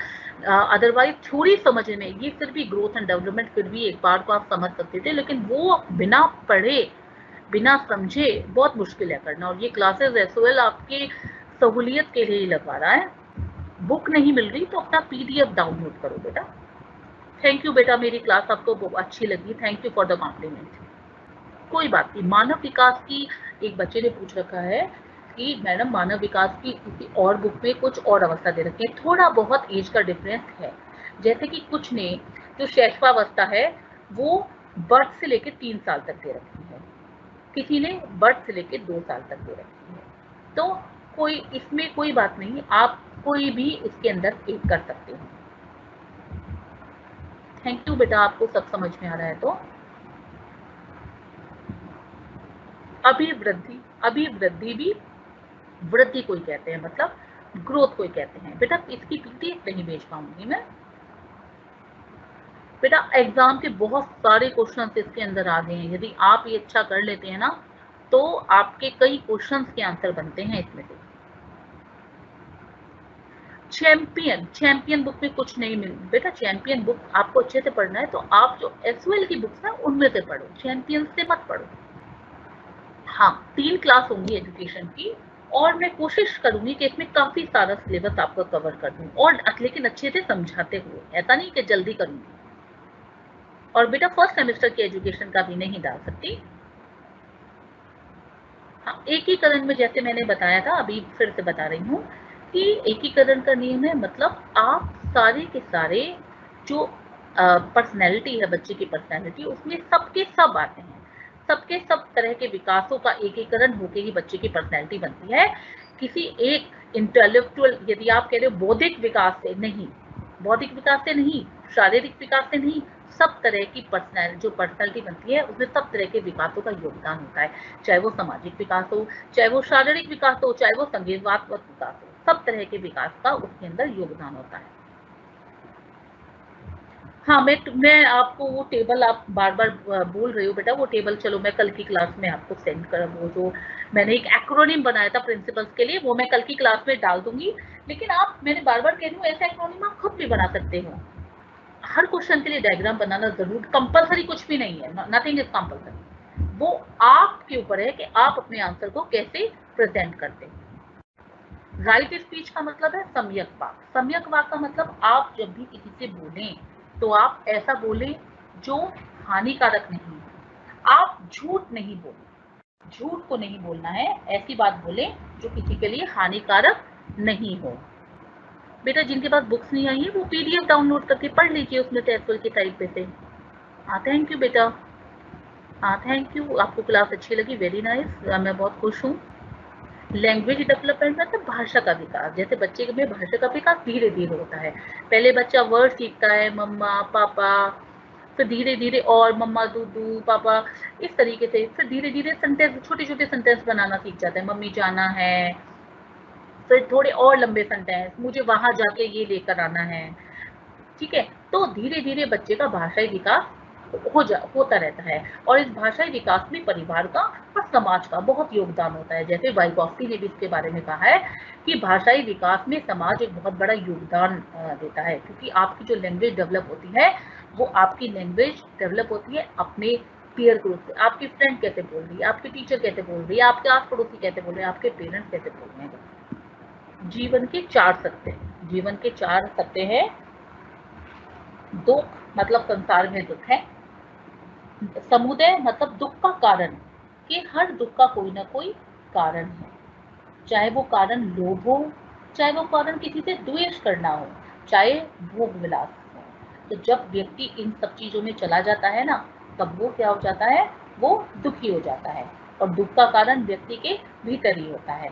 अदरवाइज थ्योरी समझने में ये फिर भी ग्रोथ एंड डेवलपमेंट फिर भी एक बार को आप समझ सकते थे, लेकिन वो बिना पढ़े बिना समझे बहुत मुश्किल है करना। और ये क्लासेस एसओएल आपके सहूलियत के लिए ही लगवा रहा है। बुक नहीं मिल रही तो अपना पीडीएफ डाउनलोड करो बेटा। थैंक यू बेटा, मेरी क्लास आपको अच्छी लगी, thank you for the compliment. कोई बात नहीं। मानव विकास की एक बच्चे ने पूछ रखा है कि मैडम मानव विकास की किसी और बुक में कुछ और अवस्था दे रखी है, थोड़ा बहुत एज का डिफरेंस है। जैसे कि कुछ ने जो शैशवावस्था है वो बर्थ से लेकर 3 साल तक दे रखी है, किसी ने बर्थ से लेकर 2 साल तक दे रखी है, तो कोई इसमें कोई बात नहीं, आप कोई भी इसके अंदर एक कर सकते हो। थैंक यू बेटा, आपको सब समझ में आ रहा है तो। अभिवृद्धि, अभिवृद्धि भी वृद्धि कोई कहते हैं, मतलब ग्रोथ कोई कहते हैं। बेटा इसकी पीडीएफ नहीं भेज पाऊंगी मैं बेटा, एग्जाम के बहुत सारे क्वेश्चंस इसके अंदर आ गए हैं। यदि आप ये अच्छा कर लेते हैं ना तो आपके कई क्वेश्चंस के आंसर बनते हैं इसमें से। चैंपियन, चैंपियन बुक में कुछ नहीं मिल बेटा, चैंपियन बुक आपको अच्छे से पढ़ना है तो आप जो एसओएल की बुक्स है उनमें से पढ़ो, चैंपियन से मत पढ़ो। हाँ, 3 क्लास होंगी एजुकेशन की, और मैं कोशिश करूंगी कि इसमें काफी सारा सिलेबस आपको कवर कर दूं, और लेकिन अच्छे से समझाते हुए, ऐसा नहीं कि जल्दी करूंगी। और बेटा फर्स्ट सेमेस्टर की एजुकेशन का भी नहीं डाल सकती। हाँ, एकीकरण में जैसे मैंने बताया था, अभी फिर से बता रही हूँ कि एकीकरण का नियम है, मतलब आप सारे के सारे जो पर्सनैलिटी है बच्चे की पर्सनैलिटी, उसमें सबके सब आते हैं, सबके सब तरह के विकासों का एकीकरण होकर ही बच्चे की पर्सनैलिटी बनती है। किसी एक इंटेलेक्चुअल, यदि आप कह रहे हो बौद्धिक विकास से नहीं, बौद्धिक विकास से नहीं, शारीरिक विकास से नहीं, सब तरह की जो पर्सनैलिटी बनती है उसमें सब तरह के विकासों का योगदान होता है, चाहे वो सामाजिक विकास हो, चाहे वो शारीरिक विकास हो, चाहे वो संगीतवात्मक विकास हो, सब तरह के विकास का उसके अंदर योगदान होता है। हाँ, मैं आपको वो टेबल आप बार बार बोल रहे हो बेटा, वो टेबल चलो मैं कल की क्लास में आपको सेंड कर, वो जो मैंने एक एक्रोनिम बनाया था प्रिंसिपल्स के लिए वो मैं कल की क्लास में डाल दूंगी। लेकिन आप, मैंने बार बार कह रही हूँ, ऐसा एक्रोनिम आप खुद भी बना सकते हो। हर क्वेश्चन के लिए डायग्राम बनाना जरूर, कंपलसरी कुछ भी नहीं है, नथिंग इज कंपलसरी। वो आपके ऊपर है कि आप अपने आंसर को कैसे प्रेजेंट करते हैं। राइट स्पीच का मतलब है सम्यक वाक। सम्यक वाक का मतलब आप जब भी किसी से बोलें तो आप ऐसा बोले जो हानिकारक नहीं, आप झूठ नहीं बोले, झूठ को नहीं बोलना है, ऐसी बात बोले जो किसी के लिए हानिकारक नहीं हो। बेटा जिनके पास बुक्स नहीं आई है वो पीडीएफ डाउनलोड करके पढ़ लीजिए, उसमें से एसएल की टाइप पे से। हाँ थैंक यू बेटा, हाँ थैंक यू, आपको क्लास अच्छी लगी, वेरी नाइस, मैं बहुत खुश हूँ। लैंग्वेज डेवलपमेंट मतलब भाषा का विकास, जैसे बच्चे में भाषा का विकास धीरे धीरे होता है। पहले बच्चा वर्ड सीखता है, मम्मा पापा, फिर धीरे धीरे और मम्मा दूधू पापा, इस तरीके से फिर धीरे धीरे सेंटेंस, छोटे छोटे सेंटेंस बनाना सीख जाता है, मम्मी जाना है, फिर थोड़े और लंबे सेंटेंस, मुझे वहां जाके ये लेकर आना है। ठीक है, तो धीरे धीरे बच्चे का भाषाई विकास होता रहता है, और इस भाषाई विकास में परिवार का और समाज का बहुत योगदान होता है। जैसे वाइगॉफ्स्की ने भी इसके बारे में कहा है कि भाषाई विकास में समाज एक बहुत बड़ा योगदान देता है, क्योंकि आपकी जो लैंग्वेज डेवलप होती है वो आपकी लैंग्वेज डेवलप होती है अपने पीयर ग्रुप से, आपकी फ्रेंड कैसे बोल रही है, आपकी टीचर कैसे बोल रही है, आपके आस पड़ोसी कैसे बोल रहे हैं, आपके पेरेंट्स कैसे बोल रहे हैं। जीवन के 4 सत्य, जीवन के 4 सत्य है। दुख मतलब संसार में दुख है, समुदय मतलब दुख का कारण, कि हर दुख का कोई ना कोई कारण है, चाहे वो कारण लोभ हो, चाहे वो कारण किसी से द्वेष करना हो, चाहे भोग विलास हो। तो जब व्यक्ति इन सब चीजों में चला जाता है ना, तब वो क्या हो जाता है, वो दुखी हो जाता है, और दुख का कारण व्यक्ति के भीतर ही होता है।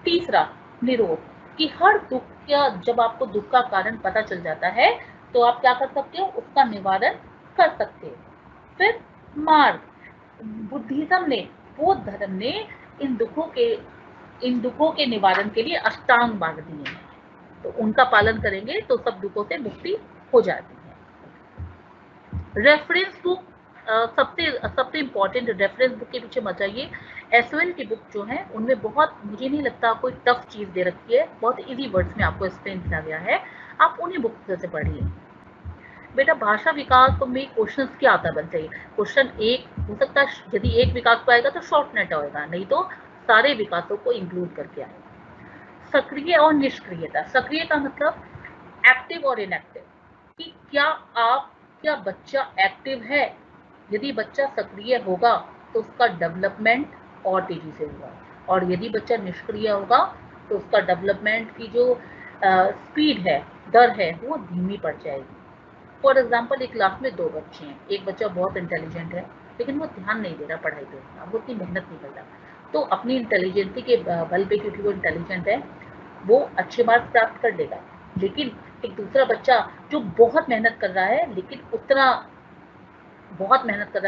तीसरा निरोध, कि हर दुख का, जब आपको दुख का कारण पता चल जाता है तो आप क्या कर सकते हो, उसका निवारण कर सकते हो। फिर मार्ग, बुद्धिज्म ने, बौद्ध धर्म ने इन दुखों के निवारण के लिए अष्टांग मार्ग दिए हैं, तो उनका पालन करेंगे तो सब दुखों से मुक्ति हो जाती है। रेफरेंस बुक, सबसे इम्पोर्टेंट रेफरेंस बुक के पीछे मत जाइए। एसओएल की बुक जो है उनमें बहुत, मुझे नहीं लगता कोई टफ चीज दे रखी है, बहुत इजी वर्ड्स में आपको एक्सप्लेन किया गया है, आप उन्हीं बुक से पढ़िए। बेटा भाषा विकास में क्वेश्चंस क्या आता बन चाहिए, क्वेश्चन एक हो सकता है, यदि एक विकास को आएगा तो शॉर्ट नेट होगा, नहीं तो सारे विकासों को इंक्लूड करके आएगा। सक्रिय और निष्क्रियता, सक्रिय का मतलब एक्टिव और इनएक्टिव, कि क्या बच्चा एक्टिव है, यदि बच्चा सक्रिय होगा तो उसका डेवलपमेंट और तेजी से होगा, और यदि बच्चा निष्क्रिय होगा तो उसका डेवलपमेंट की जो स्पीड है, दर है, वो धीमी पड़ जाएगी। फॉर एग्जाम्पल, एक क्लास में 2 बच्चे हैं, एक बच्चा बहुत इंटेलिजेंट है लेकिन वो ध्यान नहीं दे रहा पढ़ाई पे, वो उतनी मेहनत नहीं कर रहा, तो अपनी इंटेलिजेंसी के बल पे, क्योंकि वो इंटेलिजेंट है, वो अच्छे मार्क्स प्राप्त कर लेगा। लेकिन एक दूसरा बच्चा जो बहुत मेहनत कर रहा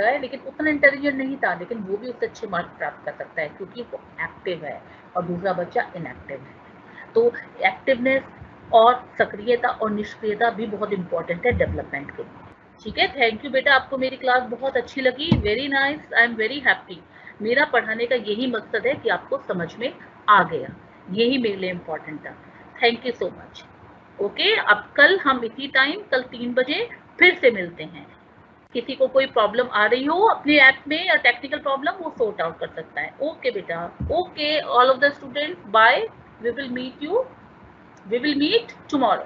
है लेकिन उतना इंटेलिजेंट नहीं था, लेकिन वो भी उससे अच्छे मार्क्स प्राप्त कर सकता है क्योंकि वो एक्टिव है और दूसरा बच्चा इनएक्टिव है। तो एक्टिवनेस और सक्रियता और निष्क्रियता भी बहुत इंपॉर्टेंट है डेवलपमेंट के लिए। ठीक है, थैंक यू बेटा, आपको मेरी क्लास बहुत अच्छी लगी, very nice, I am very happy. मेरा पढ़ाने का यही मकसद है कि आपको समझ में आ गया, यही मेरे लिए इम्पोर्टेंट था। Thank you so much. Okay, अब कल हम इसी टाइम, कल 3 बजे फिर से मिलते हैं। किसी को कोई प्रॉब्लम आ रही हो अपने ऐप में या टेक्निकल प्रॉब्लम, वो सॉर्ट आउट कर सकता है। ओके बेटा, okay all of the students, bye, we will meet tomorrow.